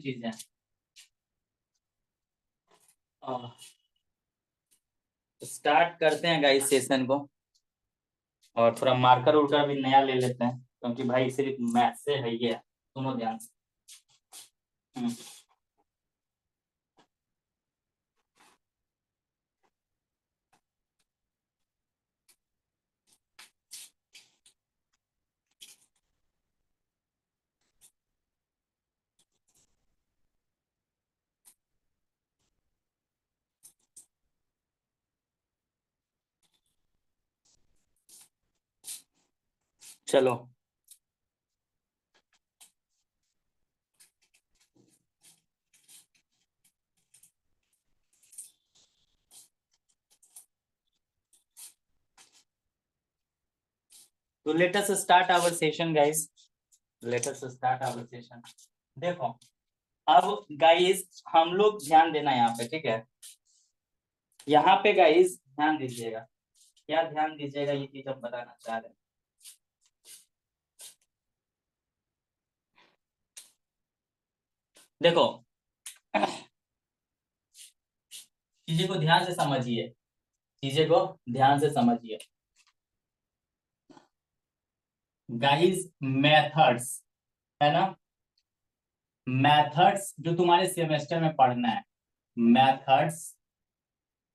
चीजें। स्टार्ट करते हैं गाइस सेशन को, और थोड़ा मार्कर उर्कर भी नया ले लेते हैं क्योंकि भाई सिर्फ मैथ से है ये। सुनो ध्यान से। चलो तो let us start our session guys, let us start our session. देखो अब गाइस हम लोग ध्यान देना यहाँ पे, ठीक है। यहाँ पे गाइस ध्यान दीजिएगा, क्या ध्यान दीजिएगा ये चीज हम बताना चाह रहे हैं। देखो चीजें को ध्यान से समझिए, चीजें को ध्यान से समझिए गाइस। मेथड्स है ना, मेथड्स जो तुम्हारे सेमेस्टर में पढ़ना है, methods,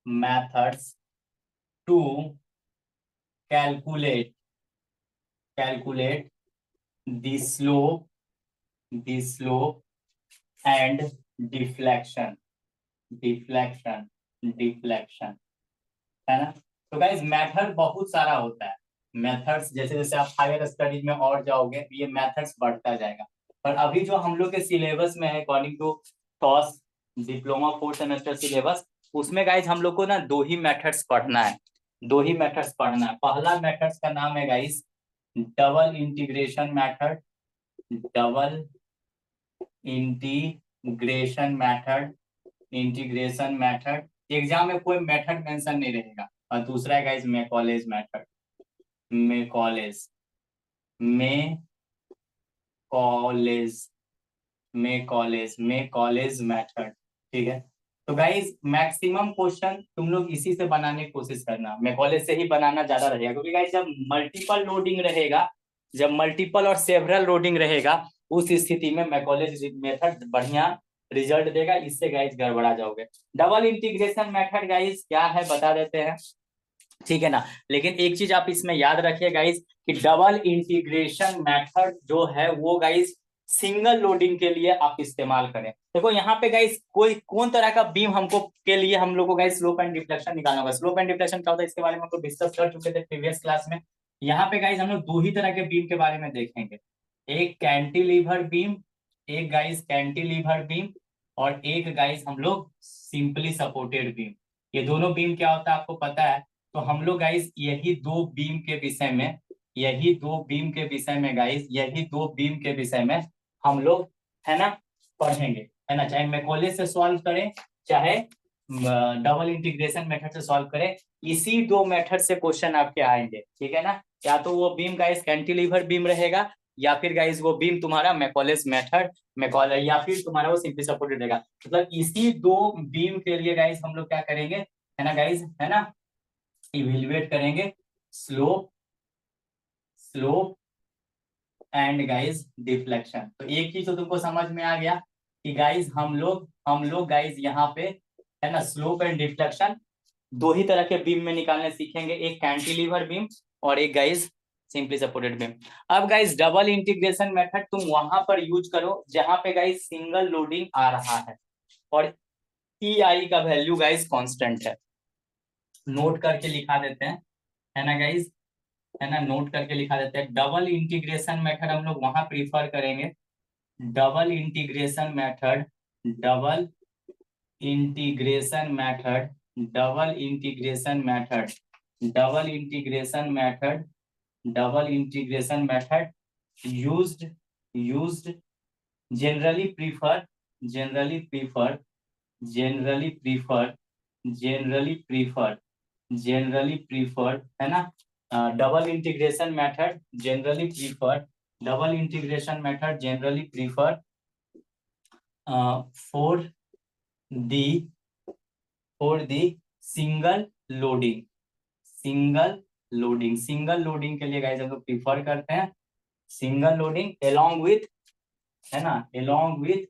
methods to calculate, calculate the slope, the slope and deflection, deflection, deflection, है ना। तो गाइस मेथड बहुत सारा होता है, मेथड्स जैसे जैसे आप हायर स्टडीज में और जाओगे ये मेथड्स बढ़ता जाएगा। पर अभी जो हम लोग के सिलेबस में है अकॉर्डिंग टू टॉस डिप्लोमा 4 सेमेस्टर सिलेबस, उसमें गाइस हम लोग को ना दो ही मेथड्स पढ़ना है, दो ही मेथड्स पढ़ना है। पहला मेथड्स का नाम है guys double integration method, double integration method, integration method. Exam में कोई मेथड मेंशन नहीं रहेगा। और दूसरा है गाइस मैकॉलेज मेथड, मैकॉलेज, मैकॉलेज, मैकॉलेज, मैकॉलेज मेथड, ठीक है। तो गाइस मैक्सिमम क्वेश्चन तुम लोग इसी से बनाने की कोशिश करना, मैकॉलेज से ही बनाना ज्यादा रहेगा क्योंकि गाइस जब मल्टीपल लोडिंग रहेगा, जब मल्टीपल और सेवरल लोडिंग रहेगा उस स्थिति में मैकॉलेज मेथड बढ़िया रिजल्ट देगा, इससे गाइस गड़बड़ा जाओगे। डबल इंटीग्रेशन मेथड गाइस क्या है बता देते हैं, ठीक है ना। लेकिन एक चीज आप इसमें याद रखिए गाइस कि डबल इंटीग्रेशन मेथड जो है वो गाइस सिंगल लोडिंग के लिए आप इस्तेमाल करें। देखो यहाँ पे गाइस कोई कौन तरह का बीम हमको के लिए हम लोग को गाइस स्लोप एंड डिफ्लेक्शन निकालना होगा। स्लोप एंड डिफ्लेक्शन क्या होता है इसके बारे में हम लोग डिस्कस कर चुके थे प्रीवियस क्लास में। यहाँ पे गाइस हम लोग दो ही तरह के बीम के बारे में देखेंगे, एक कैंटिलीवर बीम, एक गाइस कैंटिलीवर बीम, और एक गाइस हम लोग सिंपली सपोर्टेड बीम। ये दोनों बीम क्या होता है आपको पता है। तो हम लोग गाइस यही दो बीम के विषय में, यही दो बीम के विषय में गाइस, यही दो बीम के विषय में हम लोग है ना पढ़ेंगे, है ना। चाहे मैकॉलेज से सॉल्व करें, चाहे डबल इंटीग्रेशन मेथड से सॉल्व करें, इसी दो मेथड से क्वेश्चन आपके आएंगे, ठीक है ना। या तो वो बीम गाइस कैंटिलीवर बीम रहेगा, या फिर गाइस वो बीम तुम्हारा मैकॉलेज मेथड, मैकॉलेज, या फिर तुम्हारा वो सिंपली सपोर्टेड रहेगा। मतलब इसी दो बीम के लिए गाइस हम लोग क्या करेंगे, है ना गाइस, है ना, इवेल्युएट करेंगे slope, slope and guys deflection. तो एक चीज तो तुमको समझ में आ गया कि गाइस हम लोग गाइस यहाँ पे है ना स्लोप एंड डिफ्लेक्शन दो ही तरह के बीम में निकालने सीखेंगे, एक कैंटिलीवर बीम और एक गाइस सिंपली सपोर्टेड बीम। अब गाइस डबल इंटीग्रेशन मेथड तुम वहां पर यूज करो जहां पे गाइस सिंगल लोडिंग आ रहा है और ई आई का वैल्यू गाइस कांस्टेंट है। नोट करके लिखा देते हैं, है ना गाइस, है ना, नोट करके लिखा देते हैं। डबल इंटीग्रेशन मेथड हम लोग वहां प्रीफर करेंगे, double integration method, double integration method, double integration method, double integration method, double integration method used, used generally prefer, generally prefer, generally prefer, generally prefer, generally preferred, है ना। Double integration method generally preferred, double integration method generally preferred for the single loading, single loading के लिए guys हम लोग prefer करते हैं single loading along with, है ना, along with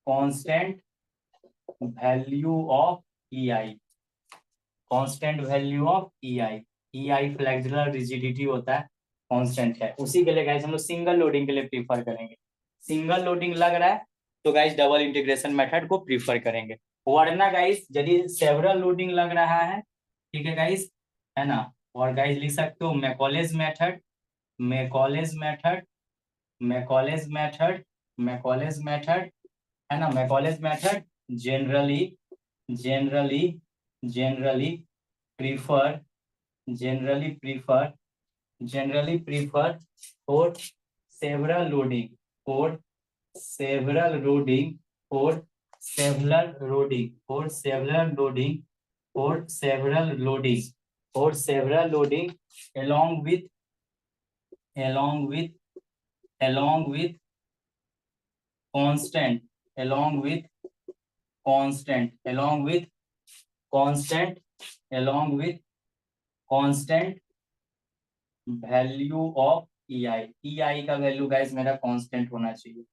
constant value of EI, constant value of EI flexural rigidity होता है, कांस्टेंट है, उसी के लिए गाइस हम लोग सिंगल लोडिंग के लिए प्रीफर करेंगे। सिंगल लोडिंग लग रहा है तो गाइस डबल इंटीग्रेशन मेथड को प्रीफर करेंगे, वरना गाइस यदि सेवरल लोडिंग लग रहा है, ठीक है गाइस, है ना, और गाइस लिख सकते हो Macaulay's method, Macaulay's method Macaulay's method Macaulay's method, है ना, Macaulay's method generally generally generally prefer generally prefer generally prefer for several loading for several loading for several loading for several loading for several loading for several loading along with along with along with constant along with constant along with constant along with constant value of EI का value guys मेरा constant होना चाहिए,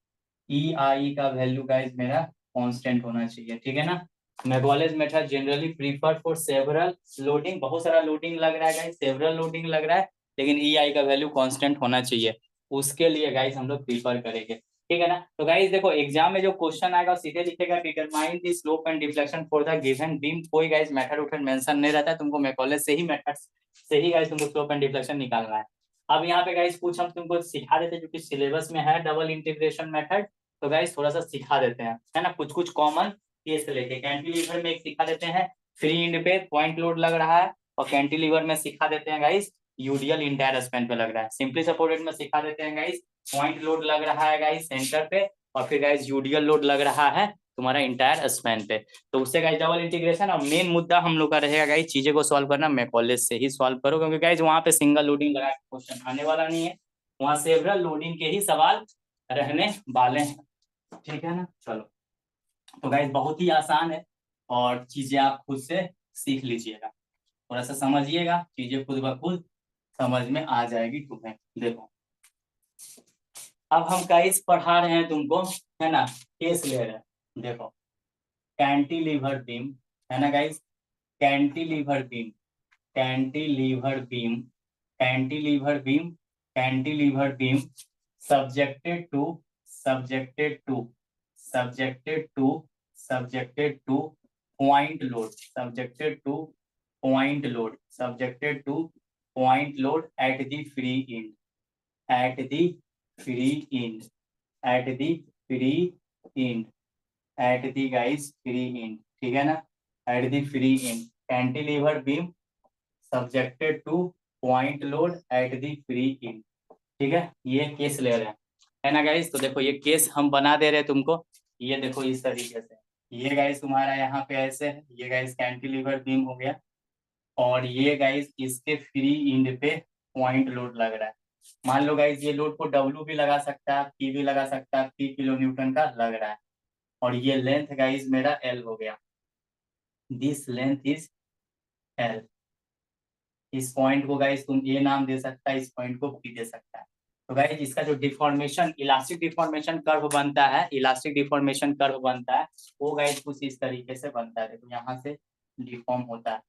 EI का value guys मेरा constant होना चाहिए, ठीक है ना। Macaulay's method generally preferred for several loading, बहुत सारा लोडिंग लग रहा है गाइस, सेवरल लोडिंग लग रहा है, लेकिन EI का वैल्यू कांस्टेंट होना चाहिए, उसके लिए गाइस हम लोग प्रीफर करेंगे, ठीक है ना। तो गाइस देखो एग्जाम में जो क्वेश्चन आएगा सीधे लिखेगा determine the slope and deflection for the given beam, कोई गाइस मेथड उठन मेंशन नहीं रहता है, तुमको मैकॉलेज से ही मेथड से ही गाइस तुमको स्लोप एंड डिफ्लेक्शन निकालना है। अब यहाँ पे गाइस कुछ हम तुमको सिखा देते हैं जो कि सिलेबस में है डबल इंटीग्रेशन मेथड, तो गाइस थोड़ा सा सिखा देते हैं, है ना, कुछ कॉमन केस लेके। कैंटिलीवर में एक सिखा देते हैं फ्री इंड पे पॉइंट लोड लग रहा है, और कैंटिलीवर में सिखा देते हैं गाइस यूडीएल इंटायर स्पैन पे लग रहा है। सिंपली सपोर्टेड में सिखा देते हैं गाइस पॉइंट लोड लग रहा है गाइस सेंटर पे, और फिर गाइस यूडीएल लोड लग रहा है तुम्हारा इंटायर स्पैन पे, तो उससे गाइस डबल इंटीग्रेशन। और मेन मुद्दा हम लोग का रहेगा गाइस चीजें को सॉल्व करना मैकॉलेज से ही सॉल्व करो, क्योंकि गाइस वहां पे सिंगल लोडिंग लगा के क्वेश्चन आने वाला नहीं है, वहां सेवरल लोडिंग के ही सवाल रहने वाले हैं, ठीक है ना। चलो तो गाइस बहुत ही आसान है, और चीजें आप खुद से सीख लीजिएगा, थोड़ा सा समझिएगा, चीजें खुद ब खुद समझ में आ जाएगी तुम्हें। देखो अब हम गाइस पढ़ा रहे हैं तुमको, है ना, केस ले रहे हैं, देखो कैंटिलीवर बीम, है ना guys, cantilever beam cantilever beam cantilever beam cantilever beam subjected to subjected to subjected to subjected to point load subjected to subjected to point load at the free end at the free end at the free end at the guys free end, ठीक है ना, at the free end cantilever beam subjected to point load at the free end, ठीक है, ये case ले रहे हैं, है ना गाइस। तो देखो ये केस हम बना दे रहे हैं तुमको, ये देखो इस तरीके से, ये गाइस तुम्हारा यहाँ पे ऐसे है, ये गाइस कैंटिलीवर बीम हो गया, और ये गाइस इसके फ्री इंड पे पॉइंट लोड लग रहा है। मान लो गाइस ये लोड को W भी लगा सकता है, P भी लगा सकता है, P किलो न्यूटन का लग रहा है, और ये लेंथ गाइस मेरा L हो गया, दिस लेंथ इज L। इस पॉइंट को गाइस तुम ए नाम दे सकता है, इस पॉइंट को बी दे सकता है। तो गाइस इसका जो डिफॉर्मेशन इलास्टिक डिफॉर्मेशन कर्व बनता है, इलास्टिक डिफॉर्मेशन कर्व बनता है, वो गाइस कुछ इस तरीके से बनता है, देखो यहाँ से डिफॉर्म होता है,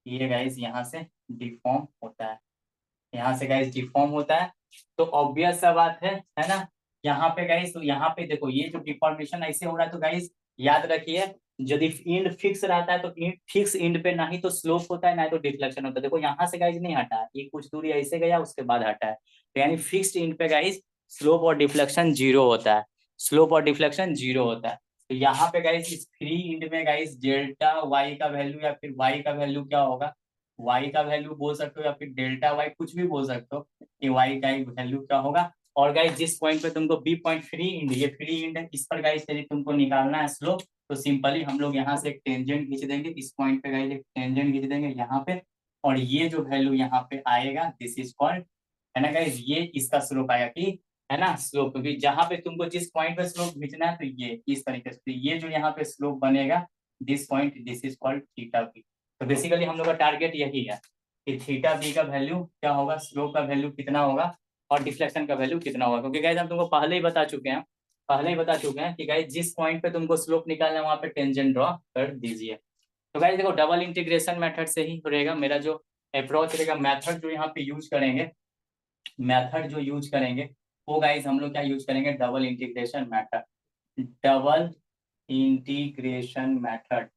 ये गाइस यहाँ से डिफॉर्म होता है, यहाँ से गाइस डिफॉर्म होता है। तो ऑब्वियस सा बात है ना, यहाँ पे गाइस, तो यहाँ पे देखो ये जो डिफॉर्मेशन ऐसे हो रहा है, तो गाइस याद रखिए यदि इंड फिक्स रहता है तो फिक्स इंड पे ना ही तो स्लोप होता है ना ही तो डिफ्लेक्शन होता है। देखो यहाँ से गाइस नहीं हटा, ये कुछ दूरी ऐसे गया उसके बाद हटा है, तो यानी फिक्स्ड इंड पे गाइस स्लोप और डिफ्लेक्शन जीरो होता है, स्लोप और डिफ्लेक्शन जीरो होता है। तो यहाँ पे गाइस इस फ्री इंड में गाइस डेल्टा वाई का वैल्यू या फिर वाई का वैल्यू क्या होगा, वाई का वैल्यू बोल सकते हो या फिर डेल्टा वाई कुछ भी बोल सकते हो कि वाई का वैल्यू क्या होगा। और गाइस जिस पॉइंट पे तुमको बी पॉइंट फ्री इंड, ये फ्री इंड है, इस पर गाइस यदि तुमको निकालना है स्लोप, तो सिंपली हम लोग यहाँ से एक टेंजेंट खींच देंगे, इस पॉइंट पे गाइस एक टेंजेंट खींच देंगे यहाँ पे, और ये जो वैल्यू यहाँ पे आएगा दिस इज कॉल्ड, है ना गाइस, ये इसका स्लोप आएगा कि है ना स्लोप, क्योंकि जहां पे तुमको जिस पॉइंट पे स्लोप खींचना है तो ये इस तरीके से, तो ये जो यहाँ पे स्लोप बनेगा this point, this is called theta B. तो बेसिकली हम लोग का टारगेट यही है कि थीटा बी का वैल्यू क्या होगा, स्लोप का वैल्यू कितना होगा और डिफ्लेक्शन का वैल्यू कितना होगा। क्योंकि गाइस हम तुमको पहले ही बता चुके हैं, कि गाइस जिस पॉइंट पे तुमको स्लोप निकालना है वहां पे टेंजेंट ड्रॉ कर दीजिए। तो गाइस देखो डबल इंटीग्रेशन मेथड से ही रहेगा मेरा जो अप्रोच रहेगा, मेथड जो यहाँ पे यूज करेंगे, मेथड जो यूज करेंगे वो गाइस हम लोग क्या यूज करेंगे, double integration method. Double integration method,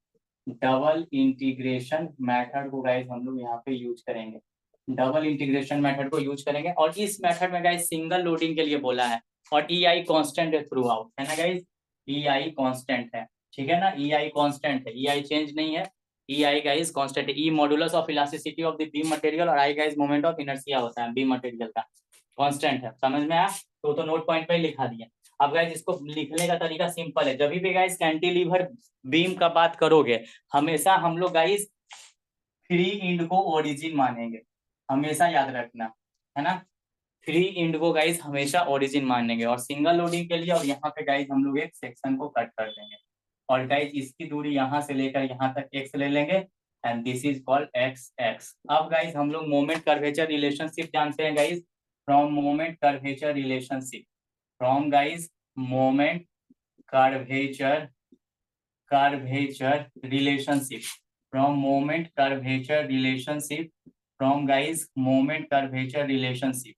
double integration method को गाइस हम लोग यहाँ पे यूज करेंगे, डबल इंटीग्रेशन मेथड को यूज करेंगे। और इस मेथड में गाइस सिंगल लोडिंग के लिए बोला है, और ई आई कॉन्स्टेंट है थ्रू आउट, है ना गाइस, ई आई कॉन्स्टेंट है, ठीक है ना, ई आई कॉन्स्टेंट है, ई आई चेंज नहीं है, ई आई गाइस कॉन्स्टेंट है। E modulus of elasticity of the beam material, और I guys moment of inertia होता है बीम मटेरियल का, कांस्टेंट है। समझ में आया, तो नोट पॉइंट पे ही लिखा दिया। अब गाइस इसको लिखने का तरीका सिंपल है, जब भी गाइस कैंटिलीवर बीम का बात करोगे हमेशा हम लोग गाइस थ्री इंड को ओरिजिन मानेंगे, हमेशा याद रखना, है ना, थ्री इंड को गाइस हमेशा ओरिजिन मानेंगे। और सिंगल लोडिंग के लिए और यहाँ पे गाइस हम लोग एक सेक्शन को कट कर देंगे, और गाइस इसकी दूरी यहाँ से लेकर यहाँ तक एक्स ले लेंगे, and this is called X X. अब गाइस हम लोग मोमेंट कर्वेचर रिलेशनशिप जानते हैं guys, from moment curvature relationship, from guys moment curvature, curvature relationship, from moment curvature relationship, from guys moment curvature relationship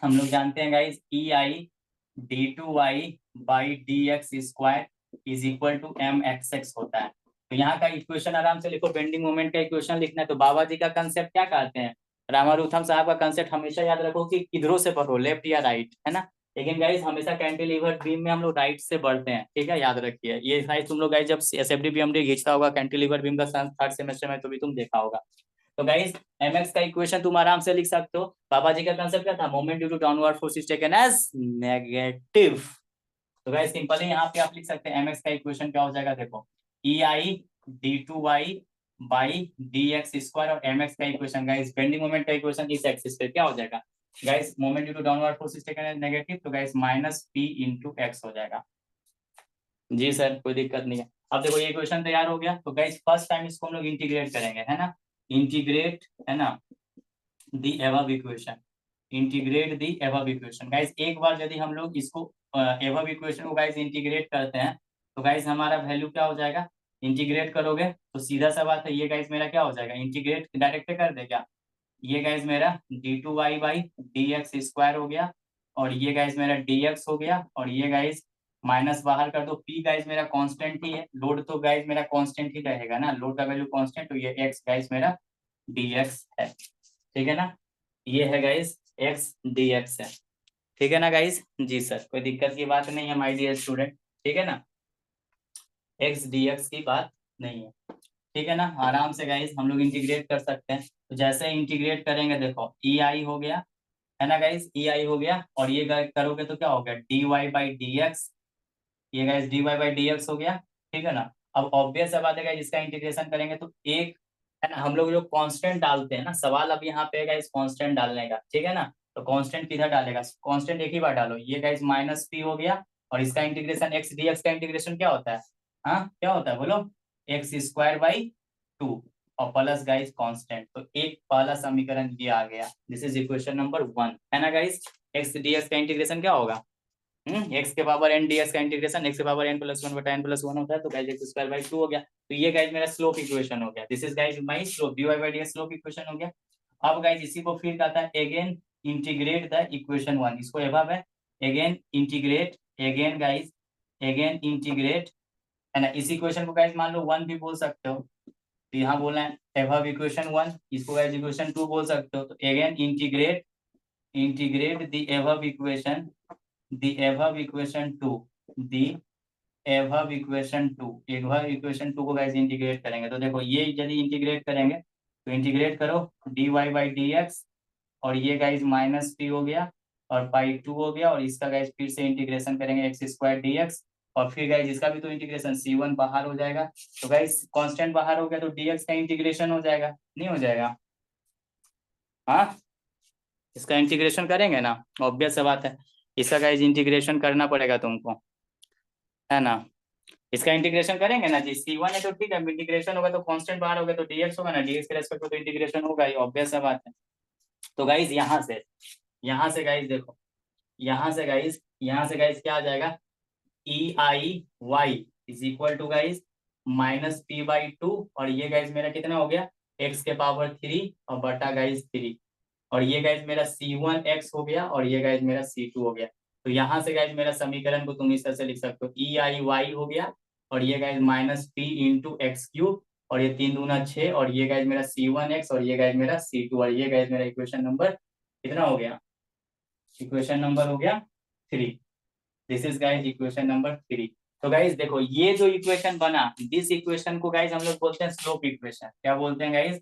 हम लोग जानते हैं guys E I D two Y by D x square is equal to M x X होता है। तो यहाँ का equation आराम से लिखो, बेंडिंग मोमेंट का इक्वेशन लिखना है। तो बाबा जी का कंसेप्ट क्या कहते हैं, रामारुथम साहब का कंसेप्ट हमेशा याद रखो कि किधरों से पढ़ो, लेफ्ट या राइट, है ना। लेकिन गाइस हमेशा कैंटिलीवर बीम में हम लोग राइट से बढ़ते हैं, ठीक है, याद रखिए ये गाइस। तुम लोग गाइस जब एसएफडी पीएमडी खींचता होगा कैंटिलीवर बीम का थर्ड सेमेस्टर में, तो भी तुम देखा होगा। तो गाइस mx का इक्वेशन तुम आराम से लिख सकते हो। बाबा जी का कंसेप्ट क्या था, moment due to downward force is taken as negative. तो गाइस सिंपली यहाँ पे आप लिख सकते हैं mx का इक्वेशन क्या हो जाएगा, देखो E I D two Y by D x square, और mx का इक्वेशन गाइस बेंडिंग मोमेंट का इक्वेशन इस एक्सिस पे क्या हो जाएगा guys, moment due to downward force is taken as negative, तो guys minus P into X हो जाएगा। जी सर कोई दिक्कत नहीं है। अब देखो ये क्वेश्चन तैयार हो गया, तो गाइस फर्स्ट टाइम इसको हम लोग इंटीग्रेट करेंगे, है ना, इंटीग्रेट, है ना, the above equation, integrate the above equation. Guys एक बार यदि हम लोग इसको एबव इक्वेशन को गाइस इंटीग्रेट करते हैं तो गाइस हमारा वैल्यू क्या हो जाएगा, इंटीग्रेट करोगे तो सीधा सा बात है, ये गाइस मेरा क्या हो जाएगा, इंटीग्रेट डायरेक्ट कर दे क्या, ये गाइस मेरा D two Y by D x square हो गया, और ये गाइस मेरा डी एक्स हो गया, और ये गाइस माइनस बाहर कर दो, पी गाइस मेरा कांस्टेंट ही है, लोड तो गाइस मेरा कांस्टेंट ही रहेगा ना, लोड का वैल्यू कांस्टेंट, तो ये एक्स गाइस मेरा डी एक्स है, ठीक है ना, ये है गाइस एक्स डी एक्स है, ठीक है ना गाइस। जी सर कोई दिक्कत की बात नहीं है माय डियर स्टूडेंट, ठीक है ना, एक्स डी एक्स की बात नहीं है, ठीक है ना। आराम से गाइस हम लोग इंटीग्रेट कर सकते हैं, तो जैसे इंटीग्रेट करेंगे देखो ई आई हो गया, है ना गाइस, ई आई हो गया, और ये करोगे तो क्या हो गया D Y by D x, ये guys d Y by D x हो गया, ठीक है ना। अब ऑब्वियस बात है गाइस इसका इंटीग्रेशन करेंगे तो एक, है ना, हम लोग जो कांस्टेंट डालते हैं ना, सवाल अब यहाँ पे है गाइस कांस्टेंट डालने का, ठीक है ना। तो कांस्टेंट किधर डालेगा, कांस्टेंट एक ही बार डालो, ये गाइस माइनस पी हो गया, और इसका इंटीग्रेशन एक्स डी एक्स का इंटीग्रेशन क्या होता है, हाँ क्या होता है बोलो, एक्स स्क्वायर बाई टू, और प्लस गाइस कांस्टेंट, तो एक पहला समीकरण ये आ गया, दिस इज इक्वेशन नंबर 1, है ना गाइस। एक्स डी एक्स का इंटीग्रेशन क्या होगा, एक्स के पावर एन डीएक्स का इंटीग्रेशन एक्स के पावर एन प्लस वन बटा एन प्लस वन होता है, तो guys x square by two हो गया। तो ये गाइस मेरा स्लोप इक्वेशन हो गया, this is guys my slope, dy by dx slope equation हो गया। अब गाइस इसी को फिर कहता है अगेन इंटीग्रेट द इक्वेशन 1, इसको अबव है, again integrate, again guys again integrate, है ना, इस इक्वेशन को गाइस मान लो 1 भी बोल सकते हो, तो यहाँ बोलना है अबव इक्वेशन 1, इसको गाइस इक्वेशन 2 बोल सकते हो, तो again integrate, integrate the above equation, the above equation to the above equation to, above equation 2 को गाइस इंटीग्रेट करेंगे, तो देखो ये यदि इंटीग्रेट करेंगे तो इंटीग्रेट करो dy बाई dx, और ये गाइस माइनस पी हो गया और पाई 2 हो गया, और इसका गाइस फिर से इंटीग्रेशन करेंगे एक्स स्क्वायर dx, और फिर गाइस इसका भी तो इंटीग्रेशन c1 बाहर हो जाएगा, तो गाइस कांस्टेंट बाहर हो गया तो dx का इंटीग्रेशन हो जाएगा, नहीं हो जाएगा, हाँ इसका इंटीग्रेशन करेंगे ना, ऑब्वियस बात है। इसका गाइज इंटीग्रेशन करना पड़ेगा तुमको, है ना। इसका इंटीग्रेशन करेंगे ना जी, C1 है तो ठीक है, इंटीग्रेशन होगा तो कांस्टेंट बाहर होगा तो dx होगा ना, dx के रेस्पेक्ट में तो इंटीग्रेशन होगा ही, ऑब्वियस सा बात है। तो गाइज यहाँ से गाइज देखो, यहाँ से गाइज क्या आ जाएगा, EIY is equal to guys -P/2, और ये गाइज मेरा कितना हो गया, x के पावर 3 और बटा गाइज 3, और ये गाइज मेरा C1x हो गया, और ये गाइज मेरा C2 हो गया। तो यहाँ से गाइज मेरा समीकरण को तुम इस तरह से लिख सकते हो, EIY हो गया, और ये गाइज -P/x3, और ये 3 दूना 6, और ये गाइज मेरा C1x, और ये गाइज मेरा C2, और ये गाइज मेरा इक्वेशन नंबर कितना हो गया, इक्वेशन नंबर हो गया 3। This is guys equation number 3। तो गाइज देखो, ये जो इक्वेशन बना, दिस इक्वेशन को गाइज हम लोग बोलते हैं स्लोप इक्वेशन। क्या बोलते हैं गाइज,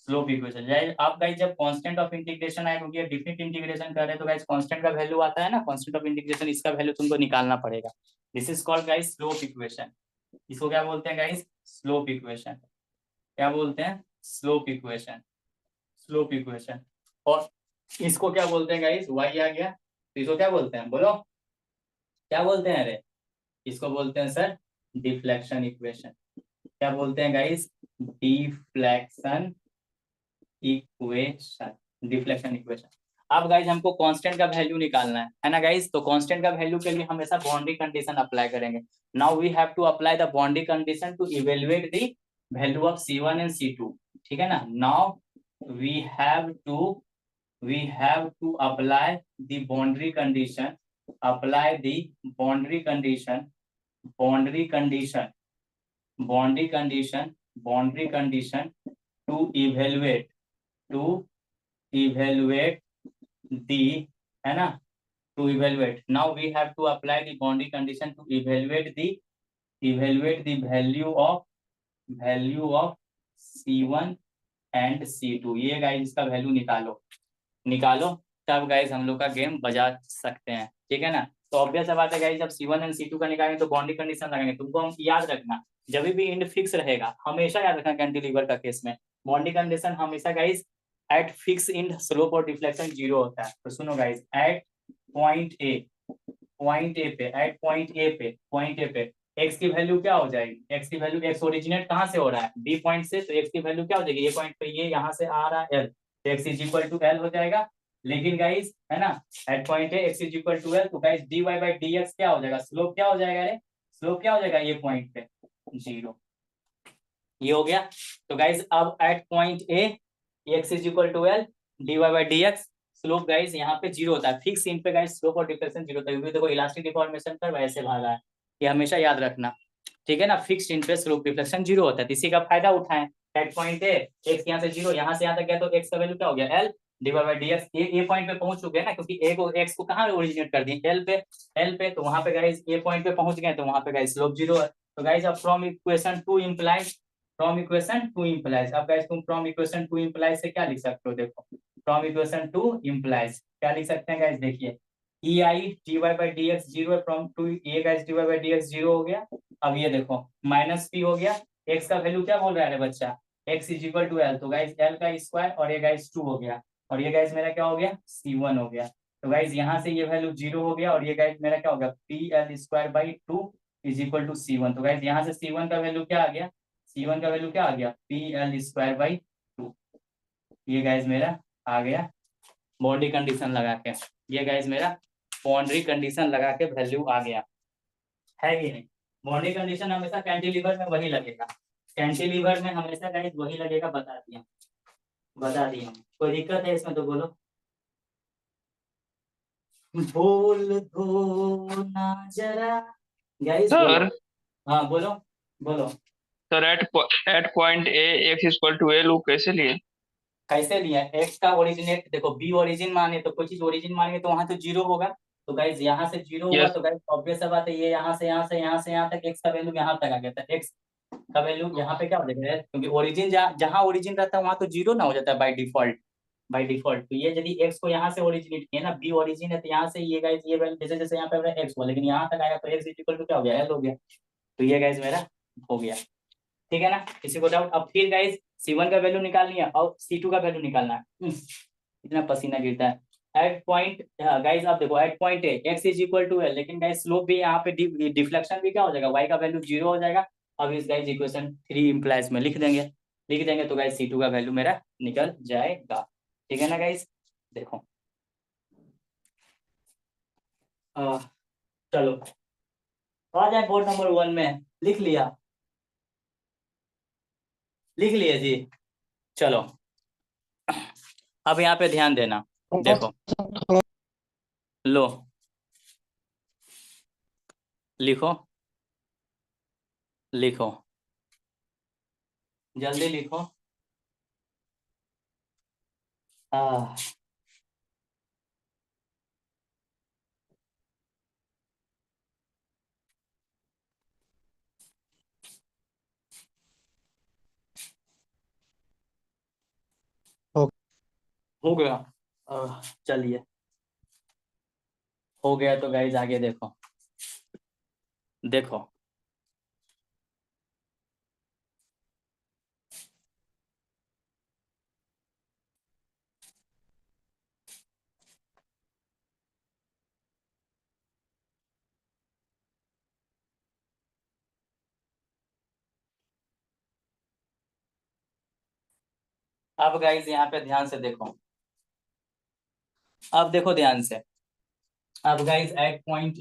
स्लोप इक्वेशन। आप गाइज जब कांस्टेंट ऑफ इंटीग्रेशन आए, क्योंकि डिफरेंट इंटीग्रेशन कर रहे हैं, तो गाइज कांस्टेंट का वैल्यू आता है ना, कांस्टेंट ऑफ इंटीग्रेशन, इसका वैल्यू तुमको निकालना पड़ेगा। This is called guys slope equation. इसको क्या बोलते हैं गाइज, स्लोप इक्वेशन। क्या बोलते हैं, स्लोप इक्वेशन, स्लोप इक्वेशन। और इसको क्या बोलते हैं गाइज, वाई आ गया, तो इसको क्या बोलते हैं, बोलो क्या बोलते हैं, अरे इसको बोलते हैं सर डिफ्लेक्शन इक्वेशन। क्या बोलते हैं guys, deflection equation, deflection equation. अब गाइस हमको कांस्टेंट का वैल्यू निकालना है ना गाइस, तो कांस्टेंट का वैल्यू के लिए हमेशा बाउंड्री कंडीशन अप्लाई करेंगे। Now we have to apply the boundary condition to evaluate the value of C1 and C2, ठीक है ना। Now we have to apply the boundary condition, apply the boundary condition, boundary condition, boundary condition to evaluate the, है ना, to evaluate. Now we have to apply the boundary condition to evaluate the value of C1 and C2। ये guys इसका value निकालो, तब guys हम लोग का game बजा सकते हैं, ठीक है ना। तो ऑब्वियस बात है गाइस, जब C1 एंड C2 का निकालेंगे तो बाउंड्री कंडीशन लगाएंगे। तुमको हम याद रखना, जब भी इंड फिक्स रहेगा, हमेशा याद रखना कैंटिलीवर का केस में बाउंड्री कंडीशन हमेशा guys at fix end slope और डिफ्लेक्शन 0 होता है। तो सुनो गाइस, एट पॉइंट ए पे x की वैल्यू क्या हो जाएगी, x की वैल्यू, x ओरिजिनेट कहाँ से हो रहा है, B पॉइंट से, तो x की वैल्यू क्या हो जाएगी, ये पॉइंट पे, ये यहाँ से आ रहा है L, तो x is equal to L हो जाएगा। लेकिन गाइस है ना, एट पॉइंट है x is equal to L, तो गाइस dy/dx क्या हो जाएगा, स्लोप क्या हो जाएगा, अरे स्लोप क्या हो जाएगा, ये पॉइंट पे 0, ये हो गया। तो गाइस अब at point A x is equal to L, dy/dx, slope guys यहाँ पे 0 होता है, फिक्स इन पे गाइस स्लोप और डिफ्लेक्शन 0 होता है, क्योंकि देखो इलास्टिक डिफॉर्मेशन पर वैसे भागा है, ये हमेशा याद रखना, ठीक है ना। फिक्स्ड इन पे स्लोप डिफ्लेक्शन 0 होता है, तो इसी का फायदा उठाएं। एट पॉइंट ए x यहाँ से 0, यहाँ से यहाँ तक गया, तो x का वैल्यू क्या हो गया, L dy/dx। ये पॉइंट पे पहुंच चुके हैं ना, क्योंकि a को x को कहाँ ओरिजिनेट कर दिए, L पे, तो वहां पे गाइस ये पॉइंट पे पहुंच गए, तो वहां पे गाइस स्लोप 0 है। तो गाइस अब फ्रॉम इक्वेशन टू इम्प्लाइज, अब गाइस तुम फ्रॉम इक्वेशन टू इम्प्लाइज से क्या लिख सकते हो, देखो फ्रॉम इक्वेशन टू इम्प्लाइज क्या लिख सकते हैं गाइस, देखिए EI/dx 0 है, फ्रॉम टू ये गाइस dy/dx 0 हो गया। अब ये देखो -p हो गया, x का वैल्यू क्या बोल रहा है बच्चा, x is equal to L, तो गाइस L का स्क्वायर, और ये गाइस 2 हो गया, और ये गाइस मेरा क्या हो गया, C1 हो गया। तो गाइस यहाँ से ये वैल्यू 0 हो गया, और ये गाइस मेरा क्या हो गया, PL² is equal to C1। तो गाइस यहाँ से C1 का वैल्यू क्या आ गया, C1 का वैल्यू क्या आ गया, PL²/2, ये गाइस मेरा आ गया बाउंड्री कंडीशन लगा के, ये गाइस मेरा बाउंड्री कंडीशन लगा के वैल्यू आ गया, है कि नहीं। बाउंड्री कंडीशन हमेशा कैंटिलीवर में वही लगेगा, कैंटिलीवर में हमेशा गाइस वही लगेगा, बता दिया। कोई दिक्कत है इसमें तो बोलो, बोल दो ना जरा गाइस, बोलो। सर हाँ बोलो sir at point A X equal to L, वो कैसे लिए? कैसे लिया, एक्स का ओरिजिनेट देखो, बी ओरिजिन माने तो कोई चीज ओरिजिन मानेंगे तो वहां तो 0 होगा, तो गाइस यहाँ से 0 हुआ, यस। तो गाइस ऑब्वियस सा बात है, ये यहाँ से यहाँ तक एक्स का वैल्यू यहाँ तक आ गया था, एक्स का वैल्यू यहाँ पे क्या हो जाएगा, क्योंकि ओरिजिन जहाँ ओरिजिन रहता है वहां तो 0 ना हो जाता है बाय डिफॉल्ट। तो ये यदि एक्स को यहाँ से ओरिजिनेट किया ना, बी ओरिजिन है, तो यहाँ से ये गाइस ये वैल्यू जैसे जैसे यहाँ पे एक्स हुआ, लेकिन यहाँ तक आएगा तो एक्स इक्वल टू क्या हो गया, एल हो गया। तो ये गाइस मेरा हो गया, ठीक है ना, किसी को डाउट। अब फिर गाइस C1 का वैल्यू निकालनी है और C2 का वैल्यू निकालना है। इतना पसीना गिरता है। एट पॉइंट, गाइस आप देखो at point A X is equal to L, लेकिन गाइस स्लोप भी यहाँ पे डिफ्लेक्शन भी क्या हो जाएगा, वाई का वैल्यू जीरो हो जाएगा। अब इस गाइस इक्वेशन 3 इम्प्लाइज में लिख देंगे तो गाइस C2 का वैल्यू मेरा निकल जाएगा। ठीक है ना गाइस। देखो चलो आ जाए बोर्ड नंबर 1 में, लिख लिया, लिख लिए जी। चलो अब यहाँ पे ध्यान देना, देखो लो लिखो, लिखो जल्दी लिखो। आ, हो गया। चलिए हो गया तो गाइज आगे देखो, देखो अब गाइज यहाँ पे ध्यान से देखो, अब देखो ध्यान से। अब guys at point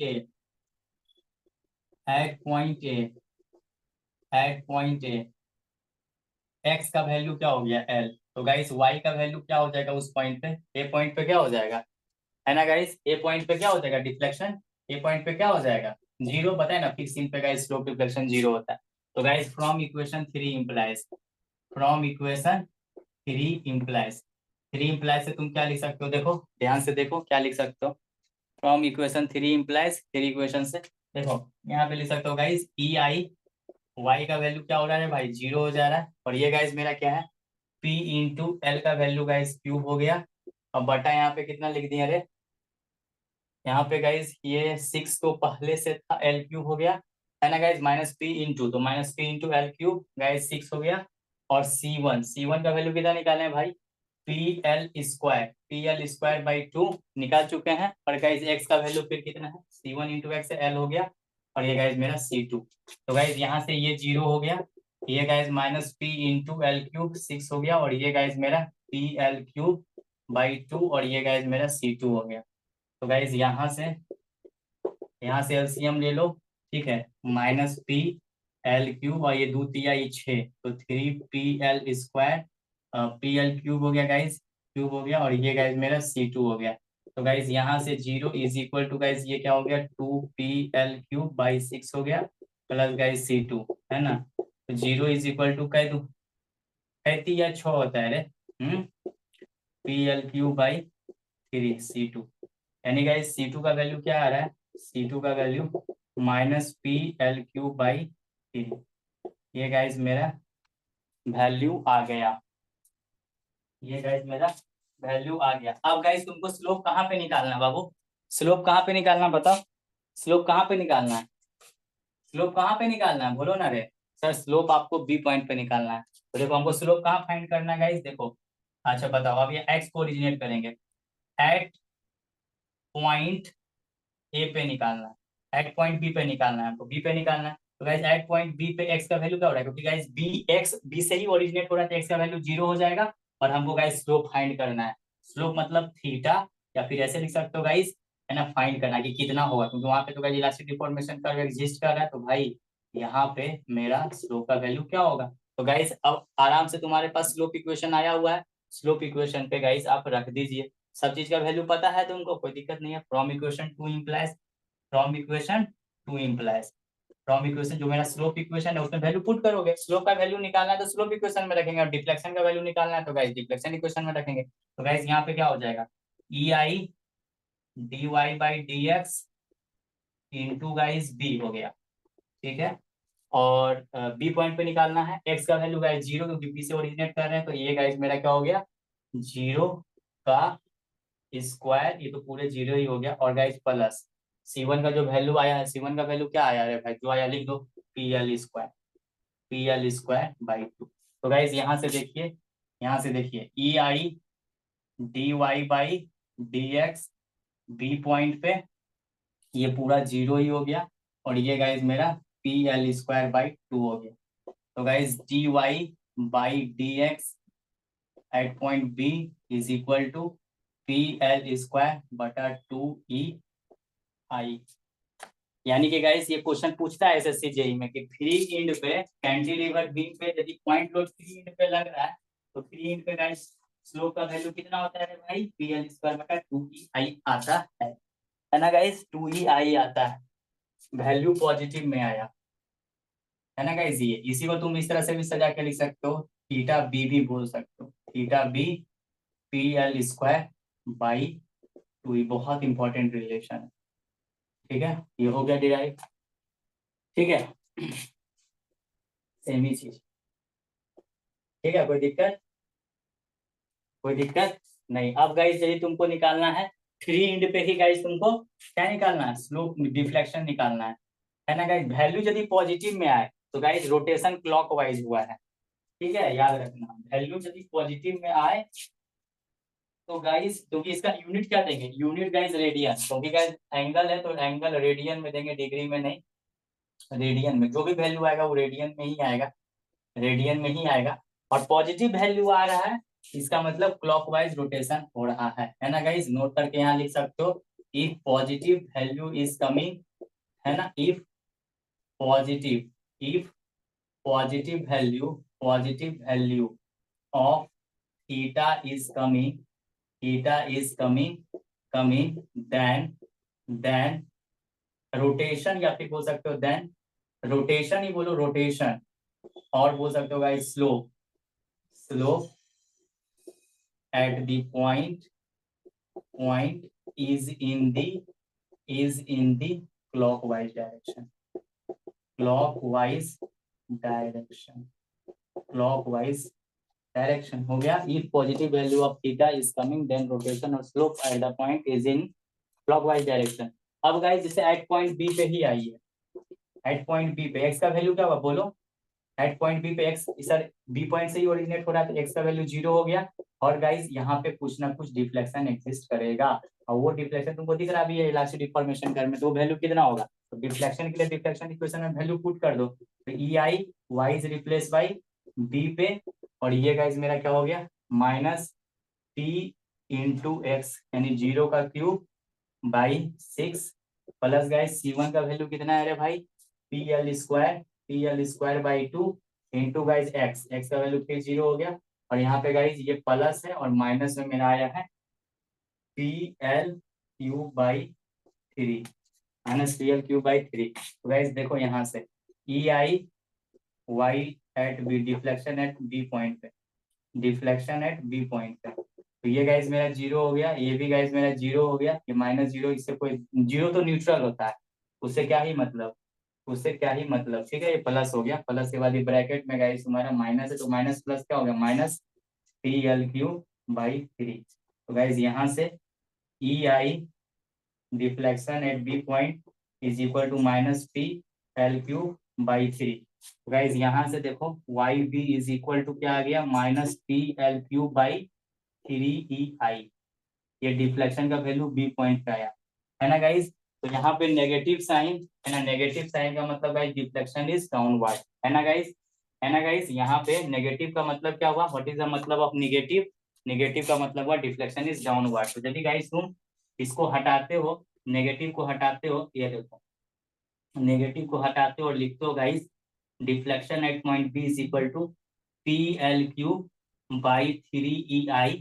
A X का वैल्यू क्या हो गया एल, तो गाइस वाई का वैल्यू क्या हो जाएगा उस पॉइंट पे, ए पॉइंट पे क्या हो जाएगा, है ना गाइस, ए पॉइंट पे क्या हो जाएगा डिफ्लेक्शन, ए पॉइंट पे क्या हो जाएगा जीरो, पता है ना फिक्स इन पे गाइस स्लोप डिफ्लेक्शन जीरो होता है। तो गाइस फ्रॉम इक्वेशन 3 से तुम क्या लिख सकते हो, देखो ध्यान से देखो क्या लिख सकते हो। फ्रॉम इक्वेशन 3 इक्वेशन से देखो यहाँ पे लिख सकते हो गाइस ई आई, वाई का वैल्यू क्या हो रहा है भाई जीरो हो जा रहा है, और ये गाइस मेरा क्या है P इंटू एल का वैल्यू गाइस क्यूब हो गया। अब बटा यहाँ पे कितना लिख दिया अरे, यहाँ पे गाइस ये 6 तो पहले से था एल क्यूब हो गया, है ना गाइस, माइनस पी इंटू, तो minus P into L cube guys 6 हो गया। और सी वन का वैल्यू कितना निकाले हैं भाई, P L square by to निकाल चुके हैं। और गाइस एक्स का वैल्यू फिर कितना है, C1 इंटू एक्स एल हो गया, और ये गाइस मेरा C2। तो गाइस यहाँ से ये जीरो हो गया, ये guys minus P into L cube 6 हो गया, और ये गाइस मेरा PL³ बाई 2, और ये गाइस मेरा C2 हो गया। तो गाइस यहाँ से एलसीएम ले लो, ठीक है, माइनस PL³ और ये दो तिया ये 6, तो 3PL² PL³ हो गया गाइस, क्यूब हो गया, और ये गाइस मेरा C2 हो गया। तो गाइस यहाँ से zero is equal to guys ये क्या हो गया 2PL³ बाई 6 हो गया, प्लस गाइस C2, है ना। तो जीरो इज इक्वल टू कह दू, कहती या 6 होता है रे, PL³ बाई 3 C2, यानी गाइस C2 का वैल्यू क्या आ रहा है, C2 का वैल्यू माइनस PL³ बाई 3, ये गाइस मेरा वैल्यू आ गया, ये गाइस मेरा वैल्यू आ गया। अब गाइस तुमको स्लोप कहाँ पे निकालना है बाबू, स्लोप कहाँ पे निकालना बताओ, स्लोप कहाँ पे निकालना है, स्लोप कहाँ पे निकालना है बोलो ना रे। सर स्लोप आपको बी पॉइंट पे निकालना है, तो देखो हमको स्लोप कहाँ फाइंड करना है गाइस, देखो अच्छा बताओ, अब ये एक्स को ओरिजिनेट करेंगे, एट पॉइंट ए पे निकालना है, एट पॉइंट बी पे निकालना है, आपको बी पे निकालना है। तो गाइस एट पॉइंट बी पे एक्स का वैल्यू क्या हो रहा है, क्योंकि गाइस बी से ही ओरिजिनेट हो रहा है, तो एक्स का वैल्यू जीरो हो जाएगा। और हमको गाइस स्लोप फाइंड करना है, स्लोप मतलब थीटा, या फिर ऐसे लिख सकते हो गाइस, है ना, फाइंड करना है कि कितना होगा, क्योंकि वहां पे तो guys elastic deformation curve exist कर रहा है, तो भाई यहाँ पे मेरा स्लोप का वैल्यू क्या होगा। तो गाइस अब आराम से तुम्हारे पास स्लोप इक्वेशन आया हुआ है, स्लोप इक्वेशन पे गाइस आप रख दीजिए, सब चीज का वैल्यू पता है तुमको, कोई दिक्कत नहीं है। From equation 2 implies from equation जो मेरा स्लोप इक्वेशन है उसमें वैल्यू पुट करोगे, स्लोप का वैल्यू निकालना है तो स्लोप इक्वेशन में रखेंगे, और डिफ्लेक्शन का वैल्यू निकालना है तो गाइस डिफ्लेक्शन इक्वेशन में रखेंगे। तो गाइस यहाँ पे क्या हो जाएगा, EI/dy/dx इंटू गाइस बी हो गया, ठीक है। और बी पॉइंट पे निकालना है, एक्स का वैल्यू गाइस जीरो, क्योंकि बी से ओरिजिनेट कर रहे हैं, तो ये गाइस मेरा क्या हो गया जीरो का स्क्वायर, ये तो पूरे जीरो ही हो गया, और गाइस प्लस C1 का जो वैल्यू आया है, C1 का वैल्यू क्या आया है भाई, जो आया लिख दो, PL² बाई 2। तो गाइस यहाँ से देखिए, यहाँ से देखिए EI/dy/dx dx बी पॉइंट पे, ये पूरा 0 ही हो गया, और ये गाइज मेरा पी एल स्क्वायर बाई 2 हो गया। तो guys D Y by D x at point B is equal to P L square बटा 2 ई आई। यानी कि गाइस ये क्वेश्चन पूछता है एसएससी जेई में कि फ्री इंड पे कैंटिलीवर बीम पे यदि पॉइंट लोड फ्री इंड पे लग रहा है तो फ्री इंड पे गाइस स्लोप का वैल्यू कितना होता है भाई, पी एल स्क्वायर बटा 2 ई आई आता है ना गाइस, 2 ई आई आता है, वैल्यू पॉजिटिव में आया है ना गाइस। ये इसी को तुम इस तरह से भी सजा के लिख सकते हो, थीटा बी भी बोल सकते हो, theta B P L square by 2 बहुत इंपॉर्टेंट रिलेशन है। ठीक है, ये हो गया डिराइव। ठीक है, सेम ही चीज। ठीक है, कोई दिक्कत, कोई दिक्कत नहीं। अब गाइस यदि तुमको निकालना है थ्री इंड पे ही गाइस, तुमको क्या निकालना है, स्लोप डिफ्लेक्शन निकालना है ना गाइस। वैल्यू यदि पॉजिटिव में आए तो गाइस रोटेशन क्लॉकवाइज हुआ है। ठीक है, याद रखना, वैल्यू यदि पॉजिटिव में आए तो गाइस, क्योंकि इसका यूनिट क्या देंगे, यूनिट गाइस रेडियन, क्योंकि गाइस एंगल है तो एंगल रेडियन में देंगे, डिग्री में नहीं, रेडियन में। जो भी वैल्यू आएगा वो रेडियन में ही आएगा, रेडियन में ही आएगा। और पॉजिटिव वैल्यू आ रहा है, इसका मतलब क्लॉकवाइज रोटेशन हो रहा है ना गाइस। नोट करके यहाँ लिख सकते हो, if positive value is coming, है ना, if if positive value of theta is coming, coming then rotation, या फिर बोल सकते हो देन रोटेशन ही बोलो, रोटेशन, और बोल सकते हो guys slope at the point is in the clockwise direction, clockwise direction हो गया। if positive value of theta is coming then rotation or slope at the point is in clockwise direction। अब guys जैसे at point B पे ही आई है, at point B पे x का value क्या होगा बोलो, एट पॉइंट बी पे एक्स, सर बी पॉइंट से ही ओरिजिनेट हो रहा है तो एक्स का वैल्यू 0 हो गया। और गाइस यहाँ पे कुछ ना कुछ डिफ्लेक्शन एग्जिस्ट करेगा, और वो डिफ्लेक्शन तुमको दिख रहा भी है इलास्टिक डिफॉर्मेशन कर में, तो वो वैल्यू कितना होगा, तो डिफ्लेक्शन के लिए डिफ्लेक्शन इक्वेशन में वैल्यू पुट कर दो, तो E I y is replace by B पे, और ये गाइस मेरा क्या हो गया, माइनस टी इंटू एक्स, यानी 0 का cube by 6, plus guys C1 का वैल्यू कितना है रे भाई, P L square by 2 into guys x का वैल्यू फिर 0 हो गया, और यहाँ पे गाइज ये प्लस है और माइनस में मेरा आया है P L cube by 3, minus P L cube by 3। तो गाइज देखो यहाँ से E I y at B, deflection at B point पे, डिफ्लेक्शन एट बी पॉइंट पे, तो ये गाइज मेरा 0 हो गया, ये भी गाइज मेरा 0 हो गया, ये -0, इससे कोई 0 तो न्यूट्रल होता है, उससे क्या ही मतलब, ठीक है। ये प्लस हो गया, प्लस के बाद ये ब्रैकेट में गाइस तुम्हारा माइनस है, तो माइनस प्लस क्या हो गया, minus P L cube by 3। तो गाइस यहाँ से E I deflection at B point is equal to minus P L cube by 3। तो गाइस यहाँ से देखो y B is equal to क्या आ गया, minus P L cube by 3 E I. ये डिफ्लेक्शन का वैल्यू बी पॉइंट पे आया है ना गाइस। तो यहाँ पे नेगेटिव साइन है ना, नेगेटिव साइन का मतलब गाइस डिफ्लेक्शन इज डाउनवर्ड, है ना गाइस, है ना गाइस। यहाँ पे नेगेटिव का मतलब क्या हुआ, व्हाट इज द मतलब ऑफ नेगेटिव, नेगेटिव का मतलब हुआ डिफ्लेक्शन इज डाउनवर्ड। तो यदि गाइस तुम इसको हटाते हो, नेगेटिव को हटाते हो, ये देखो नेगेटिव को हटाते हो और लिखते हो guys deflection at point B is equal to P L cube by 3 E I.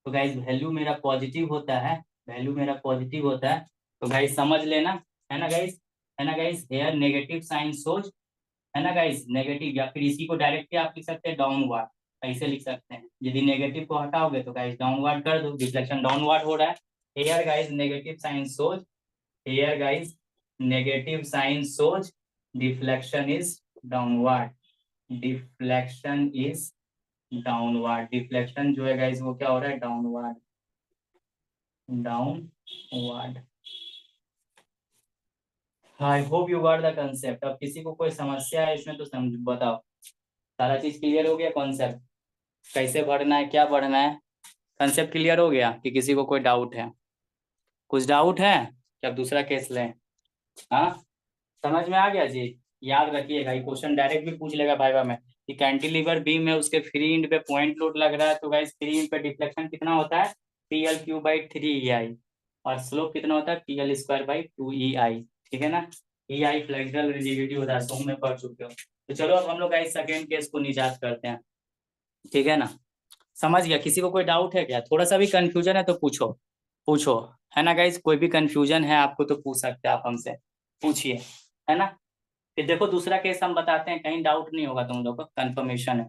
तो गाइस वैल्यू मेरा पॉजिटिव होता है, वैल्यू मेरा पॉजिटिव होता है, तो गाइस समझ लेना, है ना गाइस, है ना गाइस, हेयर नेगेटिव साइन सोच, है ना गाइस, नेगेटिव, या फिर इसी को डायरेक्टली आप लिख सकते हैं डाउनवर्ड, ऐसे लिख सकते हैं। यदि नेगेटिव को हटाओगे तो गाइस डाउनवर्ड कर दो, डिफ्लेक्शन डाउनवर्ड हो रहा है। हेयर गाइस नेगेटिव साइन सोच, हेयर गाइस नेगेटिव साइन सोच deflection is downward, deflection is downward, deflection जो है गाइस वो क्या हो रहा है, downward, downward. I hope you got the concept. अब किसी को कोई समस्या है इसमें तो समझ बताओ, सारा चीज क्लियर हो गया, कॉन्सेप्ट कैसे पढ़ना है, क्या पढ़ना है, कंसेप्ट क्लियर हो गया कि किसी को कोई डाउट है। कुछ डाउट है क्या? दूसरा केस लें? हाँ, समझ में आ गया जी। याद रखिएगा, ये क्वेश्चन डायरेक्ट भी पूछ लेगा भाईवा में कि कैंटिलीवर बीम में उसके फ्री एंड पे पॉइंट लोड लग रहा है, तो गाइस फ्री एंड पे डिफ्लेक्शन कितना होता है? PL³/3EI। और स्लोप कितना होता है? PL²/2EI। ठीक है ना। EI फ्लेक्सुरल रिजिडिटी होता है, सो में पढ़ चुके हो। तो चलो अब हम लोग गाइस सेकेंड केस को निजात करते हैं। ठीक है ना। समझ गया? किसी को कोई डाउट है क्या? थोड़ा सा भी कंफ्यूजन है तो पूछो, पूछो। है ना गाइस, कोई भी कंफ्यूजन है आपको तो पूछ सकते हैं आप हमसे, पूछिए। है ना। फिर देखो दूसरा केस हम बताते हैं, कहीं डाउट नहीं होगा तुम लोग को, कंफर्मेशन है।